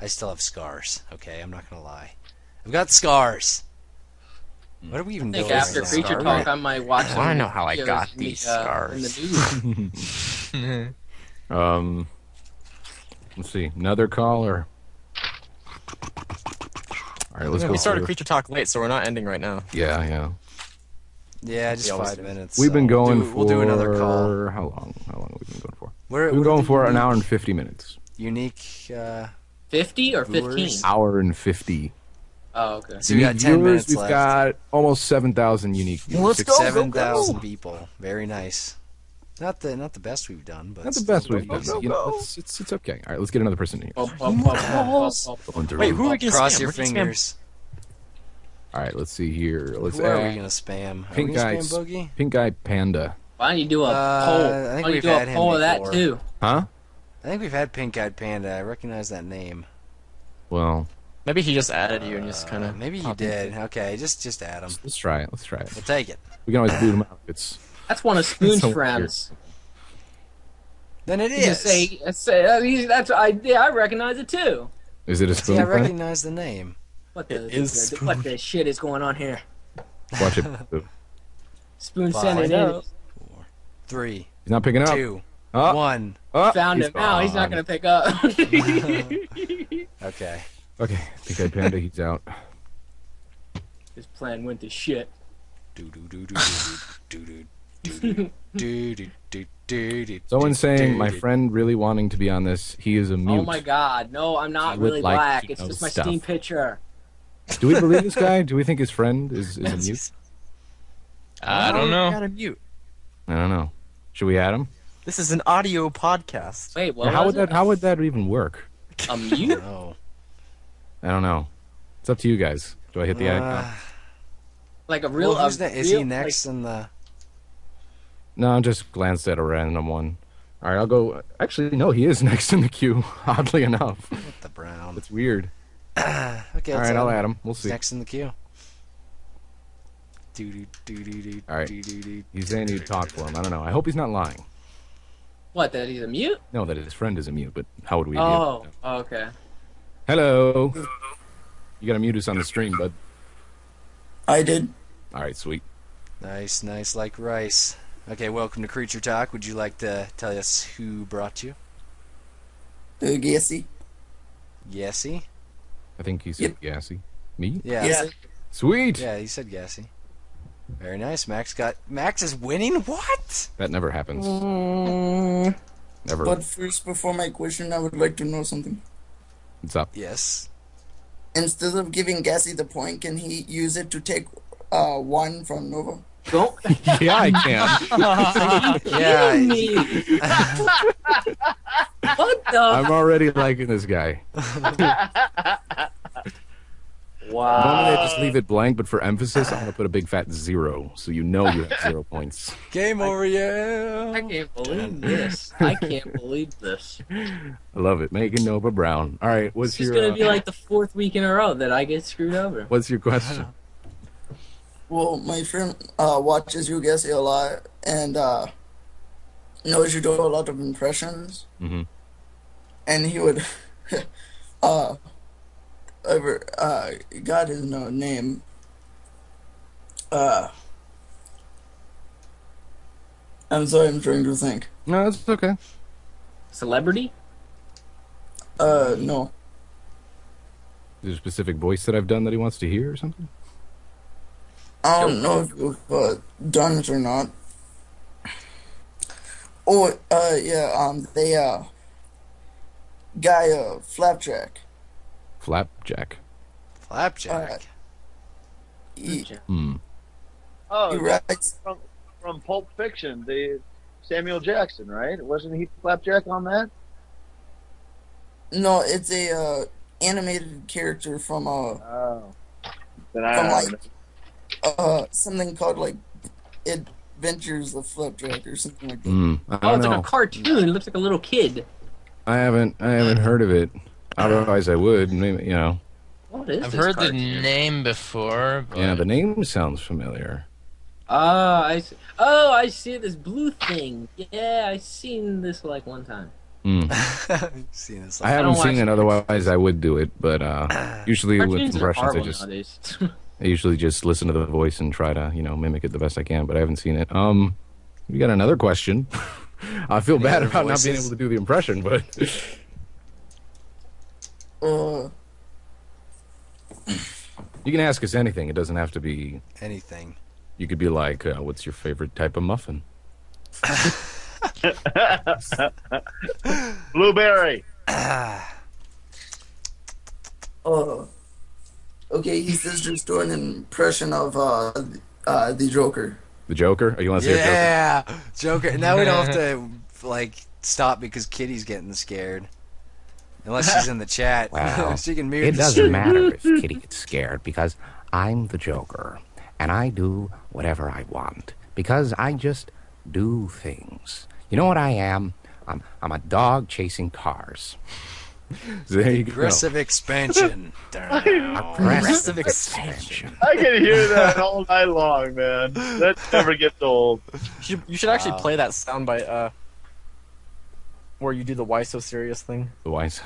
I still have scars, okay? I'm not going to lie. I've got scars. What are we even I think doing after right now? Creature Scar? Talk, I might watch. I wanna know how I videos got in the, these in the news. Let's see. Another caller. All right, let's go. We started through. Creature Talk late, so we're not ending right now. Yeah. Yeah, just We always 5 do. minutes. We've been so going we'll do another call. How long? How long have we been going for? We're We've been going for an hour and 50 minutes. Unique. 50 or 15? Viewers? Hour and 50. Oh, okay. So we got 10 viewers, minutes we've left. got almost 7,000 unique viewers. Let's go, 7,000 people. Very nice. Not the best we've done, but Not the still best we've pretty done. decent. You know, it's okay. All right, let's get another person in here. Up, up, up, up, up, up. Wait, who are we gonna Cross spam? your We're gonna spam- fingers. All right, let's see here. Let's Who are we add gonna spam? Are Pink we gonna Eye, spam Boogie? Pink Eye Panda. Why don't you do a poll? I think Why don't you we've do had a him poll of that before. too? Huh? I think we've had Pink Eyed Panda. I recognize that name. Well, Maybe he just added you and just kind of. Maybe you did. Okay, just add him. let's try it. Let's try it. We'll take it. We can always boot him out. It's That's one of Spoon's So friends. Then it You is. just say I recognize it too. is it a See, spoon? I friend? recognize the name. What It the is what Spoon. the shit is going on here? Watch it. He's Spoon Five. sent it in. 3, not picking up. 2, Oh, 1. oh, Found he's him. Now he's not gone. gonna pick up. Okay. Okay, Pink Eyed Panda, he's out. This plan went to shit. Someone's saying my friend really wanting to be on this. He is a mute. Oh my god, no, I'm not He would really like black. to It's know just my stuff. Steam picture. Do we believe this guy? Do we think his friend is a mute? I don't know. Got a mute. I don't know. Should we add him? This is an audio podcast. Wait, what How was would it? that? How would that even work? A mute? No. I don't know. It's up to you guys. Do I hit the icon? Like a real? Well, who's is he real- next in the... No, I just glanced at a random one. All right, I'll go. Actually, no, he is next in the queue. Oddly enough, What the brown? it's weird. Okay, All let's right, I'll add him. We'll see. Next in the queue. All right. He's saying he'd talk for him. I don't know. I hope he's not lying. What? That he's a mute? No, that his friend is a mute. But how would we? Oh, okay. Hello. You gotta mute us on the stream, bud. I did. All right, sweet. Nice, nice like rice. Okay, welcome to Creature Talk. Would you like to tell us who brought you? Gacy. Yesy? I think he said gassy. Me? Yeah. Yeah. Sweet. Yeah, he said gassy. Very nice. Max is winning? What? That never happens. Never. But first, before my question, I would like to know something. What's up? Yes. Instead of giving Gassy the point, can he use it to take one from Nova? Don't. Yeah, I can. Yeah. me. What the? I'm already liking this guy. Wow. Normally I just leave it blank, but for emphasis, I'm gonna put a big fat 0, so you know you have 0 points. Game over, yeah. I can't believe this. I can't believe this. I love it. Megan Nova Brown. All right, what's It's your? gonna be like the 4th week in a row that I get screwed over. What's your question? Well, my friend watches you, Gassy, a lot, and knows you do a lot of impressions. Mm-hmm. And he would, got his name. I'm sorry, I'm trying to think. No, it's okay. Celebrity? No. Is there a specific voice that I've done that he wants to hear or something? I don't know if you've done it or not. Oh, yeah, guy, Flapjack. Flapjack. Flapjack. He Oh, writes, from Pulp Fiction, the Samuel Jackson, right? Wasn't he Flapjack on that? no, it's a animated character from Oh. Then I From, don't like, know. something called like Adventures of Flapjack or something like that. I Oh, don't it's know. like a cartoon. It looks like a little kid. I haven't heard of it. Otherwise, I would. Maybe, you know. What is I've this heard the cartoon? name before, but Yeah, the name sounds familiar. I see. Oh, I see this blue thing. Yeah, I seen this like one time. Seen this I haven't don't seen watch it. Otherwise, I would do it. But usually with Cartoons are impressions, horrible I just nowadays. I usually just listen to the voice and try to mimic it the best I can. But I haven't seen it. We got another question. I feel bad other about not being voices? able to do the impression, but you can ask us anything. It doesn't have to be anything. You could be like, "What's your favorite type of muffin?" Blueberry. Okay, he says just do an impression of the Joker. The Joker? Oh, you want to say Joker? Yeah, Joker. Now we don't have to like stop because Kitty's getting scared. Unless she's in the chat. Well, she can mute it the doesn't stream. matter if Kitty gets scared because I'm the Joker and I do whatever I want because I just do things. You know what I am? I'm a dog chasing cars. So there you go. Aggressive expansion. Aggressive expansion. I can hear that all night long, man. That never gets old. You should actually play that soundbite, where you do the "Why so serious" thing. The wise.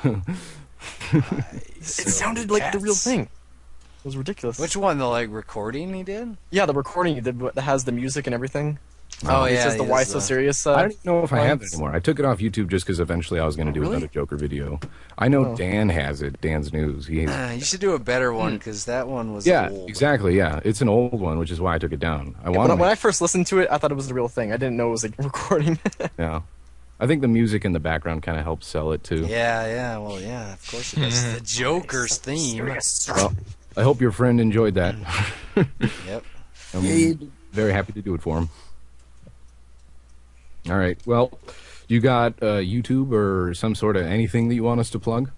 It sounded like the real thing. It was ridiculous. Which one? The like recording he did? Yeah, the recording you did that has the music and everything. Oh It yeah. says the "Why so serious." I don't even know if I have it anymore. I took it off YouTube just because eventually I was going to do another Joker video. I know Dan has it. Dan's News. You should do a better one because that one was old. Exactly. Yeah, it's an old one, which is why I took it down. When I first listened to it, I thought it was the real thing. I didn't know it was like recording. Yeah. I think the music in the background kind of helps sell it too. Yeah, well, yeah, of course it is. The Joker's theme. Well, I hope your friend enjoyed that. Yep. I'm very happy to do it for him. All right. Well, you got YouTube or some sort of anything that you want us to plug?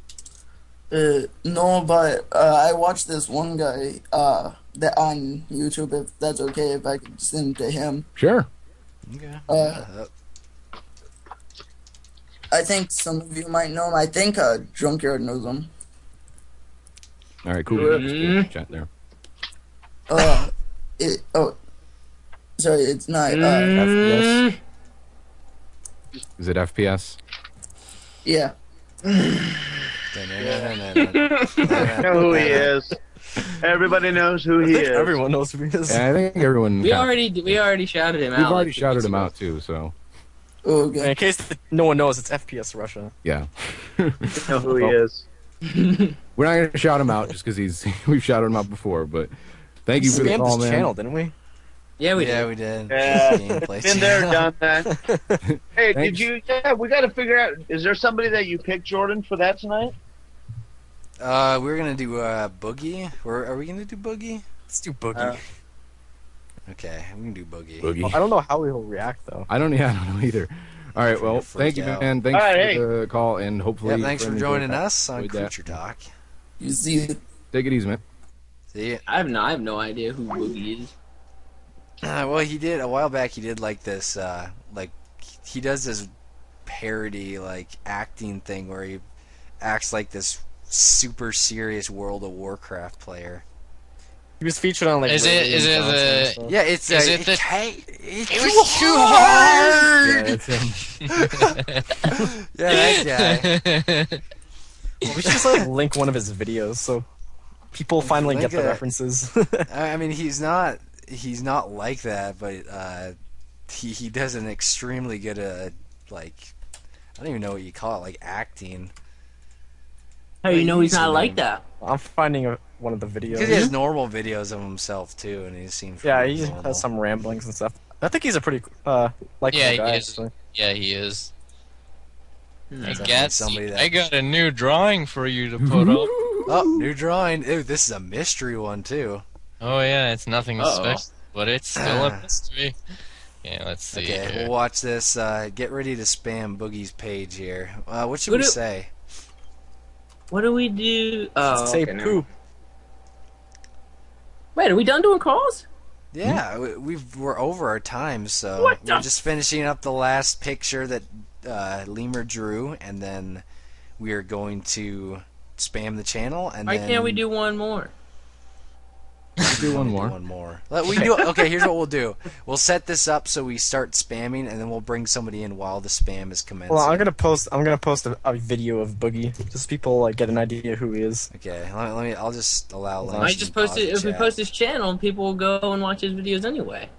No, but I watched this one guy that on YouTube. If that's okay, if I could send to him. Sure. Okay. I think some of you might know him. I think Junkyard knows him. All right, cool. Chat there. Sorry, it's not. FPS? Is it FPS? Yeah. Know who he is. Everybody knows who he is. Everyone knows who he is. Yeah, I think everyone. We already shouted him out. We've already shouted him out too, so. Okay. In case no one knows, it's FPS Russia. Yeah. Know who he is. We're not going to shout him out just because we've shouted him out before, but thank you for the call, his man. channel, didn't we? Yeah, we did. We did. Yeah, Gameplay been there, channel. done that. Hey, did you? Yeah, we got to figure out. Is there somebody that you picked, Jordan, for that tonight? We're gonna do Boogie. Are we gonna do Boogie? Let's do Boogie. Okay, we can do Boogie. Well, I don't know how he'll react though. I don't know either. All right, well, thank you, man. Thanks for the call, and hopefully. Yeah, thanks for joining us on Creature Talk. You see it. Take it easy, man. See ya. I have no idea who Boogie is. Well, he did a while back. He did like this, he does this parody acting thing where he acts like this super serious World of Warcraft player. He was featured on like. Is it the? Yeah, it's it too hard. Yeah, it's him. Yeah, that guy. We should just link one of his videos so people finally get the references. I mean, he's not like that, but he does an extremely good I don't even know what you call it, like acting. How do you know he's not like that? I'm finding one of the videos. Because he has normal videos of himself too, and he seems he normal. has some ramblings and stuff. I think he's a pretty likable guy. Actually. Yeah, he is. I Definitely guess somebody I got a new drawing for you to put up. Oh, new drawing! Ew, this is a mystery one too. Oh yeah, it's nothing special, but it's still a mystery. Yeah, let's see. Okay, here. we'll watch this. Get ready to spam Boogie's page here. What should we say? What do we do? Oh, say okay, poop. Wait, are we done doing calls? Yeah, we're over our time, so we're just finishing up the last picture that Lemur drew, and then we are going to spam the channel. And Why then can't we do one more? Do one more. One more. We do. Okay, here's what we'll do. We'll set this up so we start spamming, and then we'll bring somebody in while the spam is commencing. Well, I'm gonna post a video of Boogie, just people get an idea who he is. Okay, let me. I'll just allow. I just post it. If we post his channel, people will go and watch his videos anyway.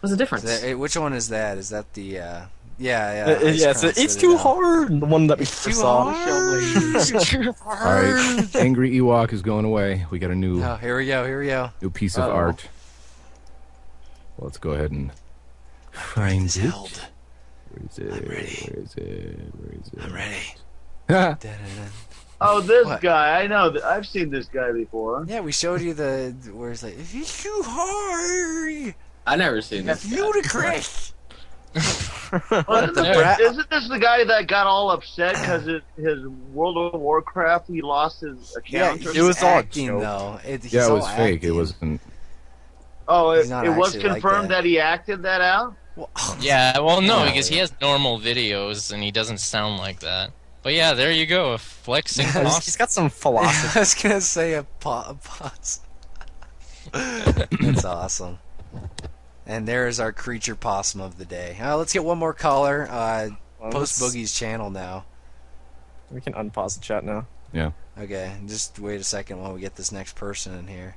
What's the difference? Which one is that? Is that the? Yeah. It's too hard. The one that we saw. All right, Angry Ewok is going away. We got a new. Oh, here we go. New piece of art. Well, let's go ahead and find it. Where is it? I'm ready. Where is it? I'm ready. Oh, this What? guy. I know. I've seen this guy before. Yeah, we showed you where it's like it's too hard. I never seen this. Ludicrous. Isn't this the guy that got all upset because his World of Warcraft he lost his account? Yeah, or it was all something? acting though. It was fake. It wasn't. Oh, He's it not was actually like confirmed that. that he acted that out. Yeah, well, no, because he has normal videos and he doesn't sound like that. But yeah, there you go. Flexing. He's got some philosophy. I was gonna say a pause. That's awesome. And there's our creature possum of the day. Let's get one more caller. Post Boogie's channel now. We can unpause the chat now. Yeah. Okay, just wait a second while we get this next person in here.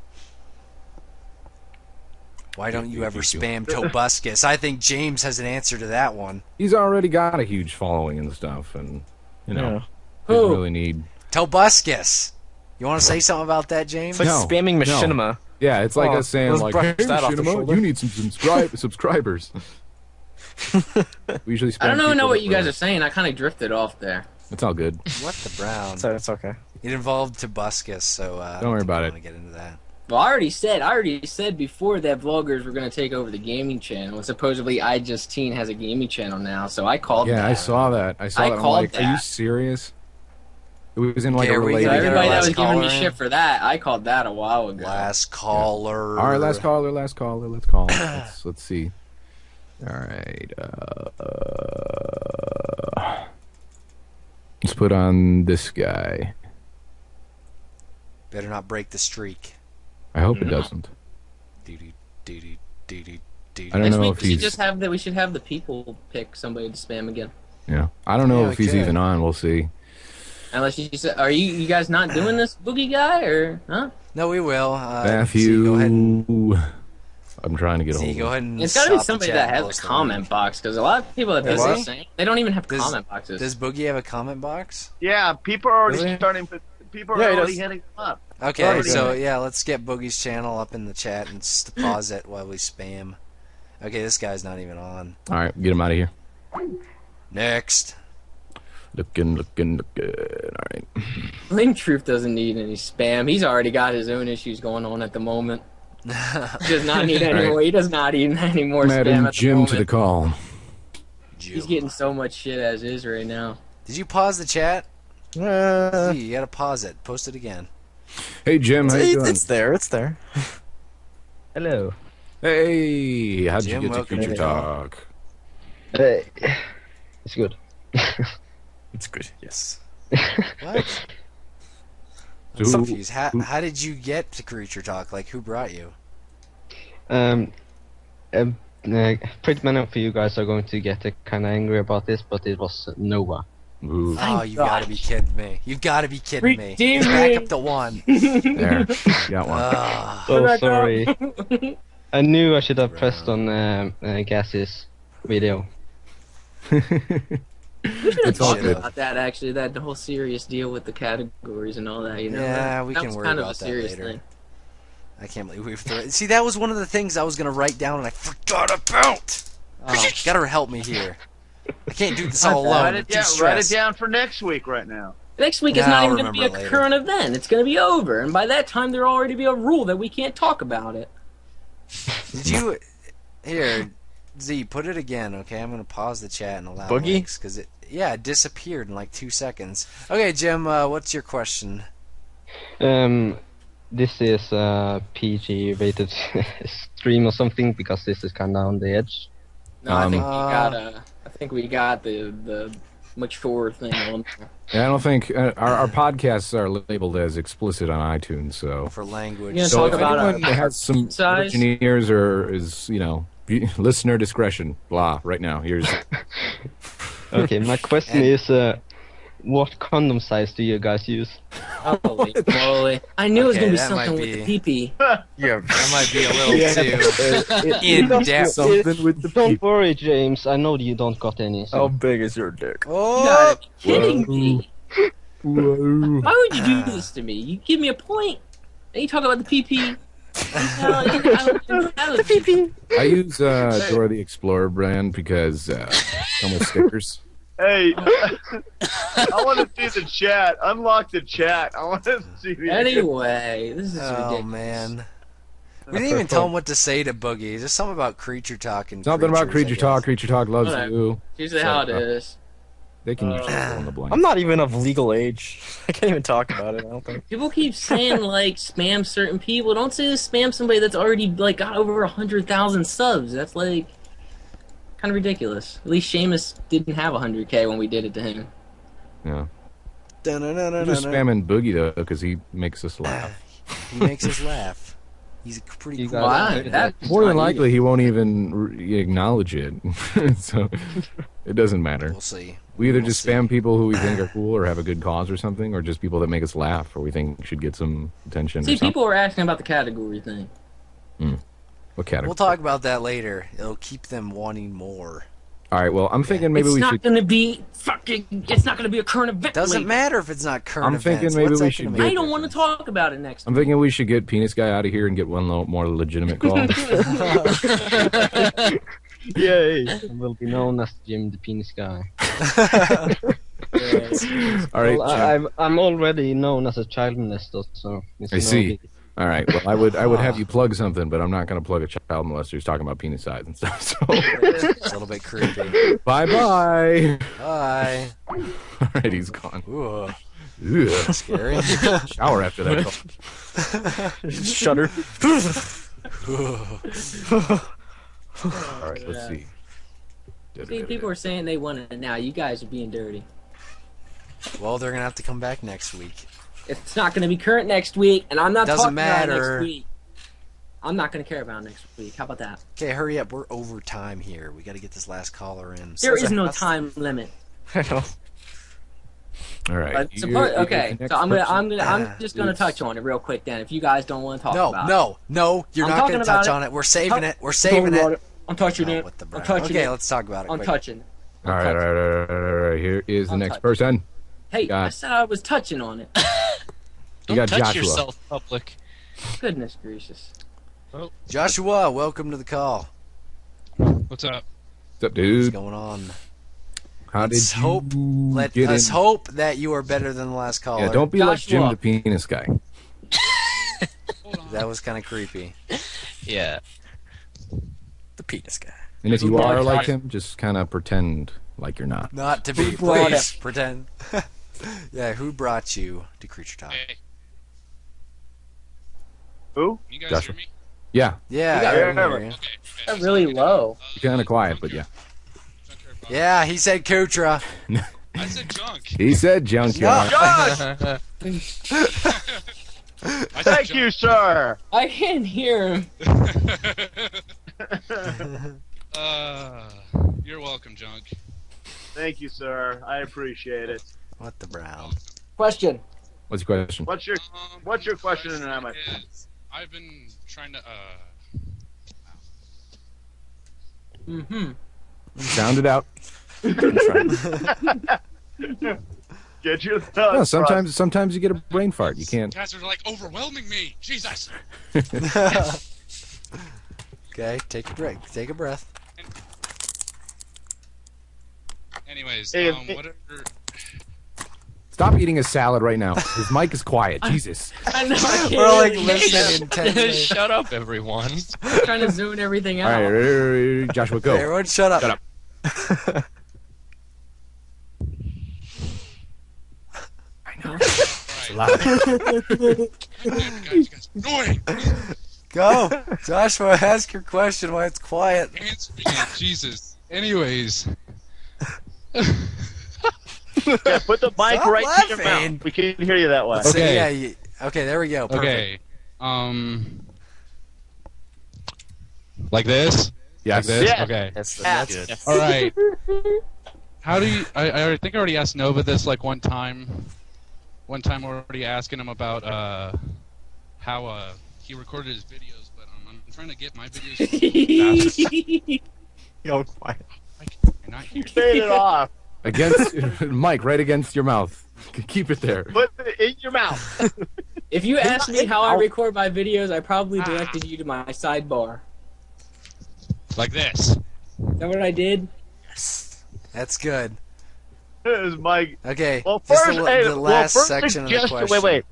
Why don't you ever spam Tobuscus? I think James has an answer to that one. He's already got a huge following and stuff, and you know, Who? really need Tobuscus. You want to say something about that, James? It's like spamming Machinima. No. Yeah, it's like us saying, let's like, brush hey, that off the Machinima, shoulder. you need some subscribers. We usually spam I don't even know people what you guys for- are saying. I kind of drifted off there. It's all good. What the brown? So it's okay. It involved Tobuscus, so Don't worry about I it. don't want to get into that. Well, I already said before that vloggers were going to take over the gaming channel. And supposedly iJustine has a gaming channel now, so I called Yeah, that. I saw that. I saw I that. I'm called like, are you that. serious? It was in like Okay, a are we related. gonna get our Everybody that last was giving me caller in? shit for that, I called that a while ago. Last caller. All right, last caller. Let's call. Let's see. All right. Let's put on this guy. Better not break the streak. I hope it doesn't. I I don't know if we should he's. just have we should have the people pick somebody to spam again. Yeah, I don't know Yeah, if we he's could. even on. We'll see. Unless you said, are you guys not doing this boogie guy or huh? No, we will. Matthew. Go ahead and, I'm trying to get a hold. go ahead and It's got to be stop the somebody chat that and has post a the comment link. box because a lot of people that Does do he? this thing, they don't even have Does- comment boxes. Does Boogie have a comment box? Yeah, people are already Really? starting. People are Yeah, he already does. hitting them up. Okay, Already so hitting- yeah, let's get Boogie's channel up in the chat and pause it while we spam. Okay, this guy's not even on. All right, get him out of here. Next. Looking. All right. Link Truth doesn't need any spam. He's already got his own issues going on at the moment. He does not need any Right. more. He does not need any more spam Madam at the Jim moment. to the call. He's getting so much shit as is right now. Did you pause the chat? See, you gotta pause it. Post it again. Hey Jim, how you doing? It's there. It's there. Hello. Hey, how'd Jim, you get to welcome Creature to the Talk? It's good. It's good. Yes. What? I'm Who- confused. How did you get to Creature Talk? Like, who brought you? Pretty many of you guys are going to get kind of angry about this, but it was Nova. Ooh. Oh, you gotta be kidding me. You gotta be kidding me. Redeem Back me. up to one. There, got one. Ah. Oh, sorry. I knew I should have pressed on Gass's video. We should have It's all talked good. about that actually. That whole serious deal with the categories and all that. You know. Yeah, we that can was worry kind of about a that serious later. thing. I can't believe we've thrown. See, that was one of the things I was gonna write down and I forgot about. Oh, gotta help me here. I can't do this all alone. Write I'm it too down. Write it stressed. down for next week. Right now. Next week is Yeah, not I'll even going to be a remember it later. current event. It's going to be over, and by that time there'll already be a rule that we can't talk about it. Did you? Here, Z, put it again, okay? I'm gonna pause the chat and allow Boogie? links because it disappeared in like 2 seconds. Okay, Jim, what's your question? This is a PG-rated stream or something because this is kind of on the edge. No, I think we got the mature thing on there. Yeah, I don't think our podcasts are labeled as explicit on iTunes, so For language. You gonna so talk if about anyone our has some size? virgin ears or is listener discretion, blah. Right now, here's Okay, my question is, what condom size do you guys use? Holy moly. I knew it was Okay, going to be that something might with the be- pee-pee. Yeah. That might be a little too in depth. something with the Don't worry, James. I know you don't got any. So. How big is your dick? You Oh, gotta be kidding me. Whoa. Why would you do this to me? You give me a point, and you talk about the pee-pee. The pee-pee. I use Dora the Explorer brand because come with stickers. Hey, I want to see the chat. Unlock the chat. I want to see the. Anyway, this is oh ridiculous. man. We didn't even tell him what to say to Boogie. Just something about creature talk and Something about creatures, I Creature Talk. guess. Creature Talk loves Whatever. you. Usually how it is. They can usually fill in the blank. I'm not even of legal age. I can't even talk about it. I don't think. People keep saying like spam certain people. Don't say spam somebody that's already like got over 100,000 subs. That's like kind of ridiculous. At least Seamus didn't have 100K when we did it to him. Yeah. We're just spamming Boogie though, because he makes us laugh. He makes us laugh. He's a pretty cool guy. guy. More than likely, he won't even acknowledge it, so it doesn't matter. We'll see. We either just spam people who we think are cool or have a good cause or something, or just people that make us laugh or we think should get some attention. See, or something. people were asking about the category thing. What category? We'll talk about that later. It'll keep them wanting more. All right. Well, I'm thinking maybe It's we not should. going to be fucking. It's not going to be a current event. Doesn't later. matter if it's not current I'm events. thinking maybe What's we that should gonna get- I make? don't want to talk about it next. I'm thinking we should get Penis Guy out of here and get one more legitimate call. Yay! I will be known as Jim the Penis Guy. All right. Well, I'm already known as a child molester, so it's I no see. big- All right. Well, I would have you plug something, but I'm not going to plug a child molester who's talking about penis size and stuff. So It's a little bit creepy. bye. Bye. All right, he's gone. Ooh. Ugh. Scary. Shower after that call. Shudder. All right, let's see. See, people are saying they want it now. You guys are being dirty. Well, they're gonna have to come back next week. It's not going to be current next week, and I'm not Doesn't talking about it matter. next week. I'm not going to care about it next week. How about that? Okay, hurry up. We're over time here. We got to get this last caller in. There is no time limit. I know. All right. But okay, so I'm just gonna touch on it real quick then. If you guys don't want to talk about it. No, you're I'm not talking gonna touch about on it. it. We're saving it. We're saving it. I'm touching it. What the I'm brown? touching Okay, it. let's talk about it. I'm quick. touching. All right. Here is the next person. Hey, I said I was touching on it. You got Don't touch Joshua. yourself, public. Goodness gracious. Oh, Joshua, welcome to the call. what's up? What's up, dude? What's going on? How Let's did hope. you Let get us in? hope that you are better than the last caller. Yeah, don't be like Jim Joshua. the penis guy. That was kind of creepy. Yeah. The penis guy. And if you are like him, just kind of pretend like you're not. Not to be. brought Please pretend. Yeah, who brought you to Creature Talk? Hey, Who? you guys Joshua. hear me? Yeah, Yeah, got I it. can hear you. Okay. That's really low. you're kind of quiet, but yeah. Yeah, he said Kutra. I said junk. He said junkyard. No. I said Thank junk. you, sir. I can't hear him. You're welcome, junk. Thank you, sir. I appreciate it. What the brown? Question. What's your question? What's your question tonight, my friend? I've been trying to Mm-hmm. Sound it out. Get your thoughts. No, sometimes you get a brain fart. You can't. guys are like overwhelming me. Jesus. Okay, take a break. Take a breath. Anyways, Hey, whatever. Stop eating a salad right now. His mic is quiet. Jesus. I know. We're like listening intently. Shut up, everyone. I'm trying to zoom everything All out. right, Joshua, go. Everyone, shut up. Shut up. Right. You guys are annoying. Go, Joshua. Ask your question while it's quiet. Answer me, Jesus. Anyways, Yeah, put the mic Stop right to your laughing. mouth. We can't hear you that way. So, Okay. yeah. Okay, there we go. Perfect. okay. Like this? Yes. Like this? Yes. Okay. That's good. All right. How do you? I think I already asked Nova this like one time. One time already asking him about how he recorded his videos, but I'm trying to get my videos. Yo, quiet. You're not here. Fade it off. Against Mike, right against your mouth. Keep it there. Put it in your mouth. If you asked me how I record my videos, I probably directed you to my sidebar. Like this. Is that what I did? That's good. Is Mike. Okay. Well, this first, is hey, the last first section of the suggestion. question. Wait.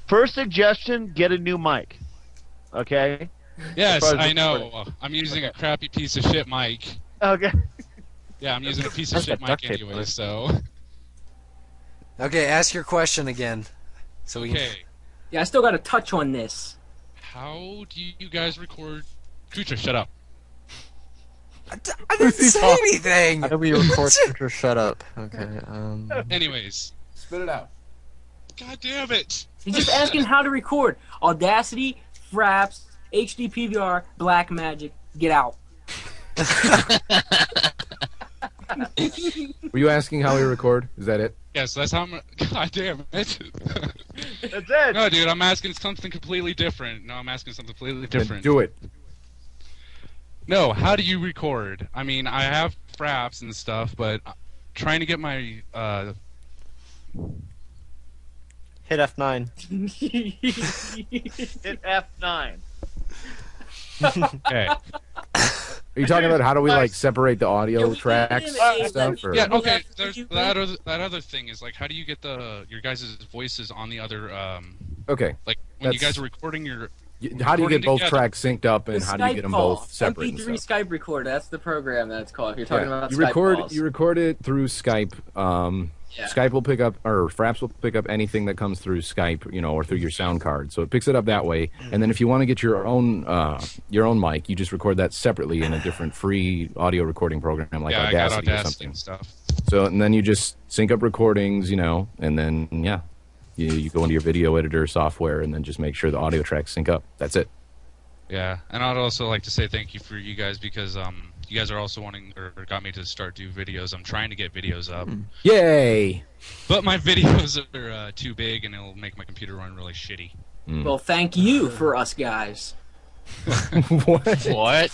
First suggestion: get a new mic. Okay. Yes, As far as I know. recording. I'm using a crappy piece of shit mic. Okay. Yeah, I'm using a piece of That's shit got duct mic tape anyway, on it. so. Okay, ask your question again. So we can. Okay. Yeah, I still got to touch on this. How do you guys record? Kucha, shut up. I didn't say anything. How do we record Kutra? Shut up. Okay. Anyways, Spit it out. God damn it! He's just asking how to record. Audacity, Fraps, HD PVR, Blackmagic. Get out. Were you asking how we record? Is that it? Yes, that's how I'm. God damn it! That's it. No, dude, I'm asking something completely different. No, I'm asking something completely different. Then do it. No, how do you record? I mean, I have fraps and stuff, but trying to get my Hit F9. Hit F9. Okay. Are you talking about how do we like separate the audio tracks and stuff? Or? Yeah, okay. There's that other thing is like, how do you get your guys' voices on the other? Okay. Like when you guys are recording your. How do you get both together. tracks synced up, and how do you get them both separate? MP3 Skype recorder. That's the program that's called. If you're talking about you Skype record, calls. you record it through Skype. Skype will pick up, or Fraps will pick up anything that comes through Skype, or through your sound card. So it picks it up that way. And then if you want to get your own mic, you just record that separately in a different free audio recording program like Audacity or something. And stuff. So and then you just sync up recordings, and then you go into your video editor software and then just make sure the audio tracks sync up. That's it. Yeah, and I'd also like to say thank you for you guys because you guys are also wanting or got me to start do videos. I'm trying to get videos up. Yay! But my videos are too big and it'll make my computer run really shitty. Well, thank you for us guys. What?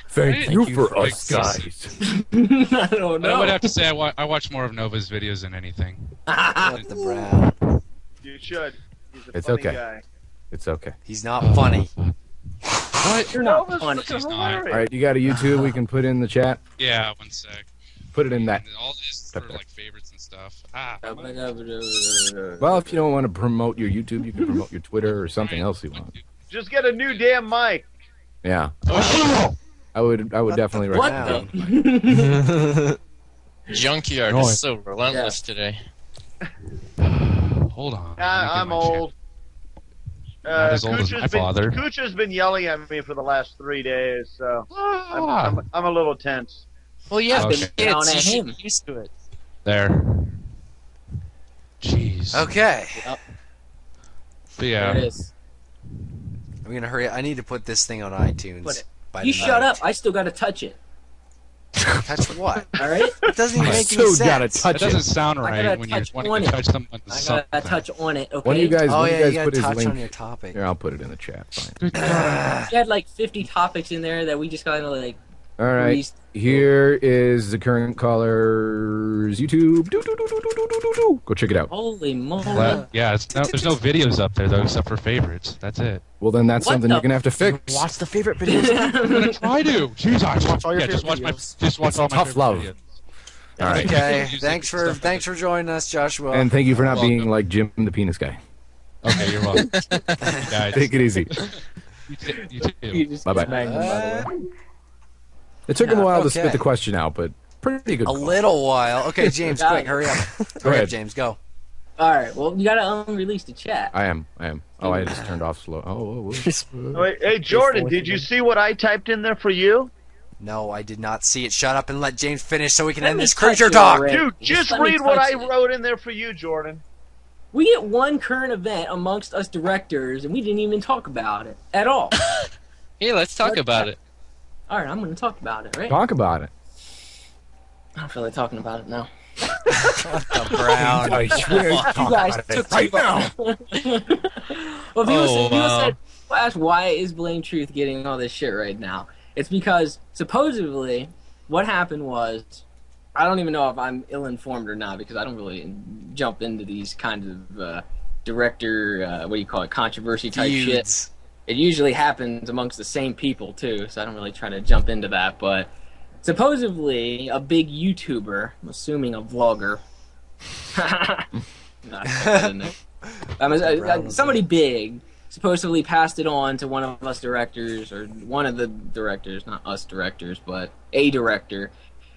Thank you for us guys. I don't know. I would have to say I watch more of Nova's videos than anything. What the brown? You should. He's a It's funny okay. guy. It's okay. He's not funny. What? You're not Nova's funny. fucking He's not. hilarious. All right, you got a YouTube we can put in the chat? Yeah, one sec. Put it in that. All this for like favorites and stuff. Well, if you don't want to promote your YouTube, you can promote your Twitter or something else you want. Just get a new damn mic. Yeah. I would definitely What recommend. the? Junkyard No, is so relentless today. Hold on. I'm old. Not as old as my father. Kucha's been yelling at me for the last 3 days, so I'm a little tense. Well, yeah, Okay. kids, Down you at should him. get used to it. There. Jeez. Okay. Yep. But yeah. There it is. I'm gonna hurry. I need to put this thing on iTunes. Put it. by You tonight. shut up. I still got to touch it. Touch what? All right? It doesn't even I make any still gotta sense. touch That doesn't it. sound I right gotta when you're touch wanting on to it. touch someone's I something. got to touch on it, okay? One of you guys, Oh one of yeah, you guys you put gotta his touch link. on your topic. Here, I'll put it in the chat. Fine. We had like 50 topics in there that we just kind of like... All right. Released. Here is the current caller's YouTube. Go check it out. Holy moly. Yeah, there's no videos up there though, except for favorites. That's it. Well, then that's What something the- you're gonna have to fix. Watch the favorite videos. I'm gonna try to. Jeez, Watch all your just watch favorite my videos. just watch It's all my tough favorite love. videos. All right. Okay. Music Thanks and stuff. for joining us, Joshua. And thank you for not Welcome. being like Jim the penis guy. Okay, you're welcome. Guys, Take it easy. you too. You just Bye-bye. banged them, by the way. It took him a while to Okay. spit the question out, but pretty good. A call. little while. Okay, James, Got quick, it. hurry up. Go Hurry up, ahead. James, go. All right, well, you got to unrelease the chat. I am. Oh, I just turned off slow. Oh. Wait, hey, Jordan, did you see what I typed in there for you? No, I did not see it. Shut up and let James finish so we can Let end me this touch creature you talk. already. Dude, just let me read what I touch it. wrote in there for you, Jordan. We get one current event amongst us directors, and we didn't even talk about it at all. Hey, let's talk about it. All right, I'm going to talk about it, right? Talk about it. I don't feel like talking about it now. Brown. I swear, You guys took too long. Well, people said, ask why is Blame Truth getting all this shit right now? It's because supposedly what happened was, I don't even know if I'm ill-informed or not because I don't really jump into these kinds of director, what do you call it, controversy type Feuds. shit. It usually happens amongst the same people too, so I don't really try to jump into that. But supposedly a big YouTuber, I'm assuming a vlogger, somebody big, supposedly passed it on to one of us directors, or one of the directors, not us directors, but a director,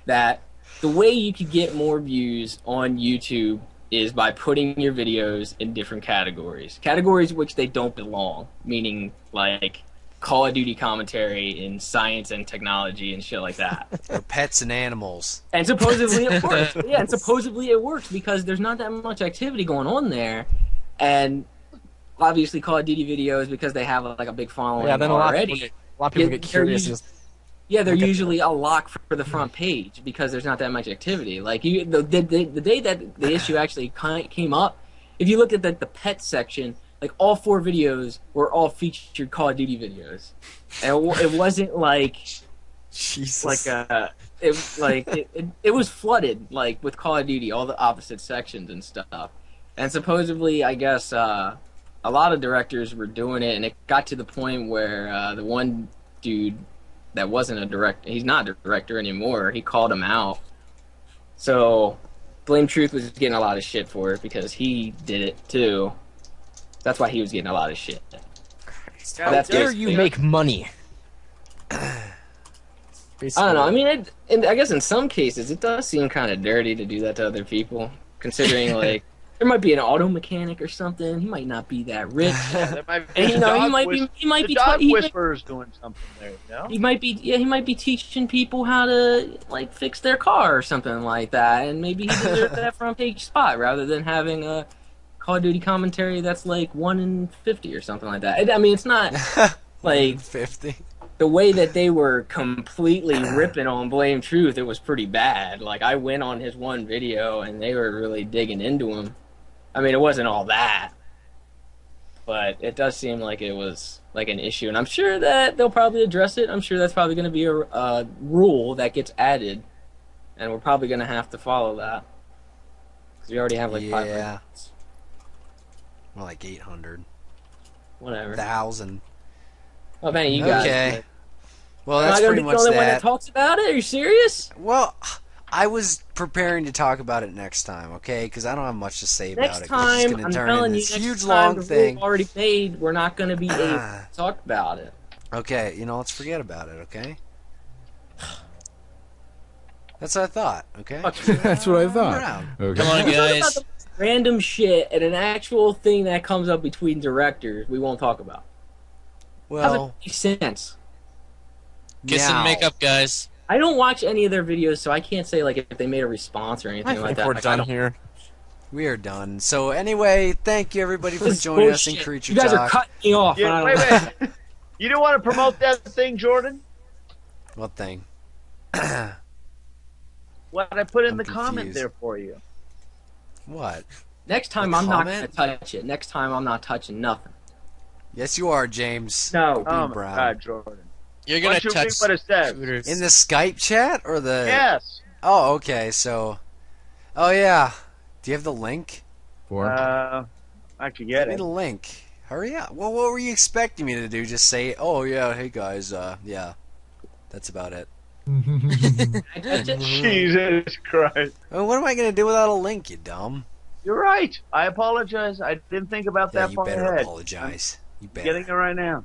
that the way you could get more views on YouTube is by putting your videos in different categories which they don't belong, meaning like Call of Duty commentary in science and technology and shit like that. Or pets and animals. And supposedly it works. Yeah, and supposedly it works because there's not that much activity going on there. and obviously Call of Duty videos, because they have like a big following Yeah, then a lot already. of people get curious. They're usually a lock for the front page because there's not that much activity. Like the day that the issue actually came up, if you look at the pet section, like all 4 videos were all featured Call of Duty videos, and it wasn't like Jesus. It was flooded like with Call of Duty, all the opposite sections and stuff. And supposedly, I guess a lot of directors were doing it, and it got to the point where the one dude that wasn't a director, he's not a director anymore, he called him out. So Blame Truth was getting a lot of shit for it because he did it too. That's why he was getting a lot of shit. How dare you make money? I don't know. I mean, I guess in some cases it does seem kind of dirty to do that to other people, considering like there might be an auto mechanic or something. He might not be that rich. There might be And, he might be dog whisperer's doing something there. You know? He might be teaching people how to like fix their car or something like that, and maybe he deserves that front page spot rather than having a Call of Duty commentary that's like 1 in 50 or something like that. I mean, it's not like 50. The way that they were completely ripping on Blame Truth, it was pretty bad. Like, I went on his one video, and they were really digging into him. I mean, it wasn't all that, but it does seem like it was like an issue, and I'm sure that they'll probably address it. I'm sure that's probably going to be a rule that gets added, and we're probably going to have to follow that. Because we already have like 500. More like 800. Whatever. 1,000. Oh, man, you guys. Okay. Well, that's pretty much Am I going to be the only one that. that talks about it? Are you serious? Well, I was preparing to talk about it next time, okay? Because I don't have much to say about Next it. 'Cause it's time, gonna I'm turn telling into you, this next huge time long the thing. rule already made, we're not going to be able to talk about it. Okay, let's forget about it, okay? That's what I thought, okay? That's what I thought. Around. Okay. Come on, If we talk guys. about the random shit and an actual thing that comes up between directors, we won't talk about. How's Well, it make sense? Kiss and Meow. make up, guys. I don't watch any of their videos, so I can't say like if they made a response or anything like that. We're Like, I done don't- here. we are done. So anyway, thank you everybody for This is joining us in bullshit. Creature You guys Talk. are cutting me off. and I Yeah, don't- wait. You don't want to promote that thing, Jordan? What thing? What I put in I'm the comment confused. there for you. What? Next time The I'm not going to comment? touch it. Next time I'm not touching nothing. Yes, you are, James. No. Oh my Brown. God, Jordan. You're Why gonna don't you read touch what it says? shooters. In the Skype chat or the? Yes. Oh, okay. So, oh yeah. Do you have the link? I could get Give me it. the link. Hurry up. Well, what were you expecting me to do? Just say, "Oh yeah, hey guys, yeah." That's about it. Jesus Christ. Well, what am I gonna do without a link, you dumb? You're right. I apologize. I didn't think about Yeah, that you far better ahead. apologize. You I'm better. getting it right now.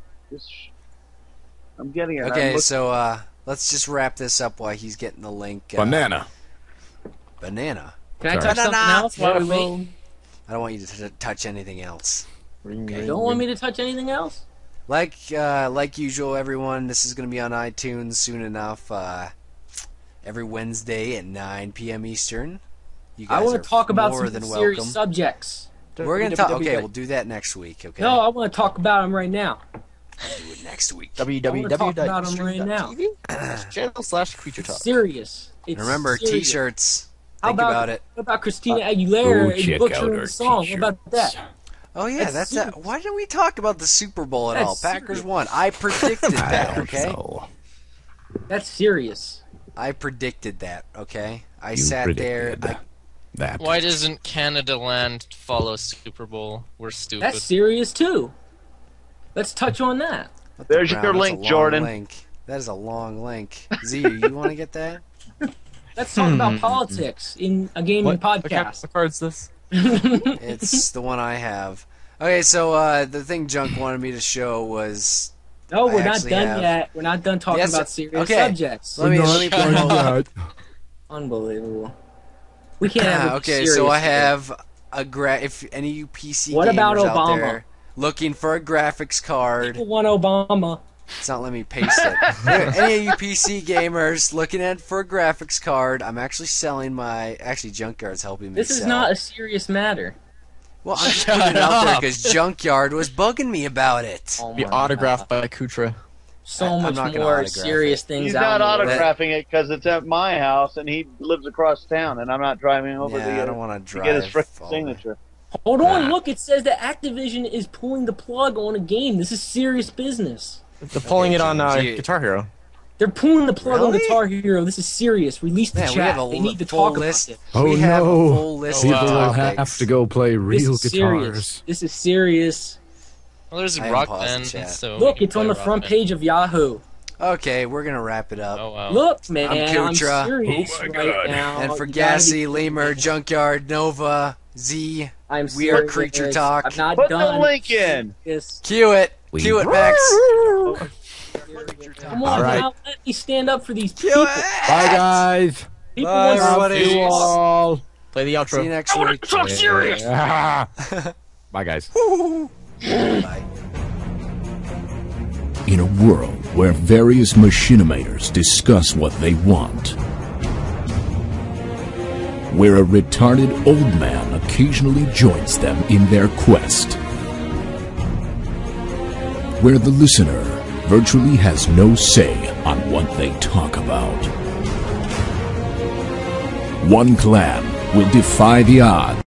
I'm getting it. I'm Okay, looking- so let's just wrap this up while he's getting the link. Banana. Banana. Can I Sorry. touch something else while we wait? I don't want you to touch anything else. You don't want me to touch anything else? Like usual, everyone, this is going to be on iTunes soon enough. Every Wednesday at 9 p.m. Eastern. You guys I want are to talk about more some than serious welcome. subjects. We're going to talk. Okay, we'll do that next week. Okay. No, I want to talk about them right now. do it next week. I wanna talk about 'em right now. Channel/Creature Talk. Serious. It's And remember, serious. T-shirts. How Think about it. What about Christina Aguilera and check butchering out the our song? What about that? Oh yeah, that's serious. that. Why didn't we talk about the Super Bowl at That's all? Packers serious. won. I predicted that. Okay. That's serious. I predicted that. Okay. I You sat there. predicted that. Why doesn't Canada Land follow Super Bowl? We're stupid. That's serious too. Let's touch on that. There's Brown, your that's a link, long Jordan. Link. That is a long link. Z, you want to get that? Let's talk about politics in a gaming podcast. What card's this? It's the one I have. Okay, so the thing Junk wanted me to show was. No, we're I not actually done have- yet. We're not done talking Yes, about serious okay. subjects. Let me promote. Unbelievable. We can't have a Okay, serious so I thing. have a if any of you PC What gamers about out Obama? there looking for a graphics card. People want Obama. It's not letting me paste it. Any of you PC gamers looking for a graphics card, I'm actually selling my. Actually, Junkyard's helping me This is sell. not a serious matter. Well, I'm just putting it out there because Junkyard was bugging me about it. Oh Be my autographed God. by Kutra. So I'm much not gonna more autograph serious it. things He's out not there. autographing it because it's at my house and he lives across town and I'm not driving over Yeah, I don't want to get his drive freaking signature. Hold on, look, it says that Activision is pulling the plug on a game. This is serious business. They're pulling it on James, Guitar Hero. They're pulling the plug on Really? Guitar Hero. This is serious. Release the Man, we chat. have a They need to full talk list. about it. Oh We have a no! full list People of will topics. have to go play This real is serious. guitars. This is serious. Well, there's I Rock haven't paused the Band, chat. so Look, we it's can on the play front Rock Band. page of Yahoo. Okay, we're gonna wrap it up. Oh wow. Look, man, I'm I'm Kutra. serious Oh my right God. now. And for You gotta Gassy, be- Lemur, Junkyard, Nova, Z, I'm we are serious. Creature Talk. I'm not Put done. the link in. Yes. Cue it. Cue it, Max. Come All on, right. now, let me stand up for these Cue people. it. Bye, guys. People Bye, want everybody. See you all. Play the outro. See you next week. talk serious. Bye, guys. Bye. In a world where various machinimators discuss what they want, where a retarded old man occasionally joins them in their quest, where the listener virtually has no say on what they talk about, one clan will defy the odds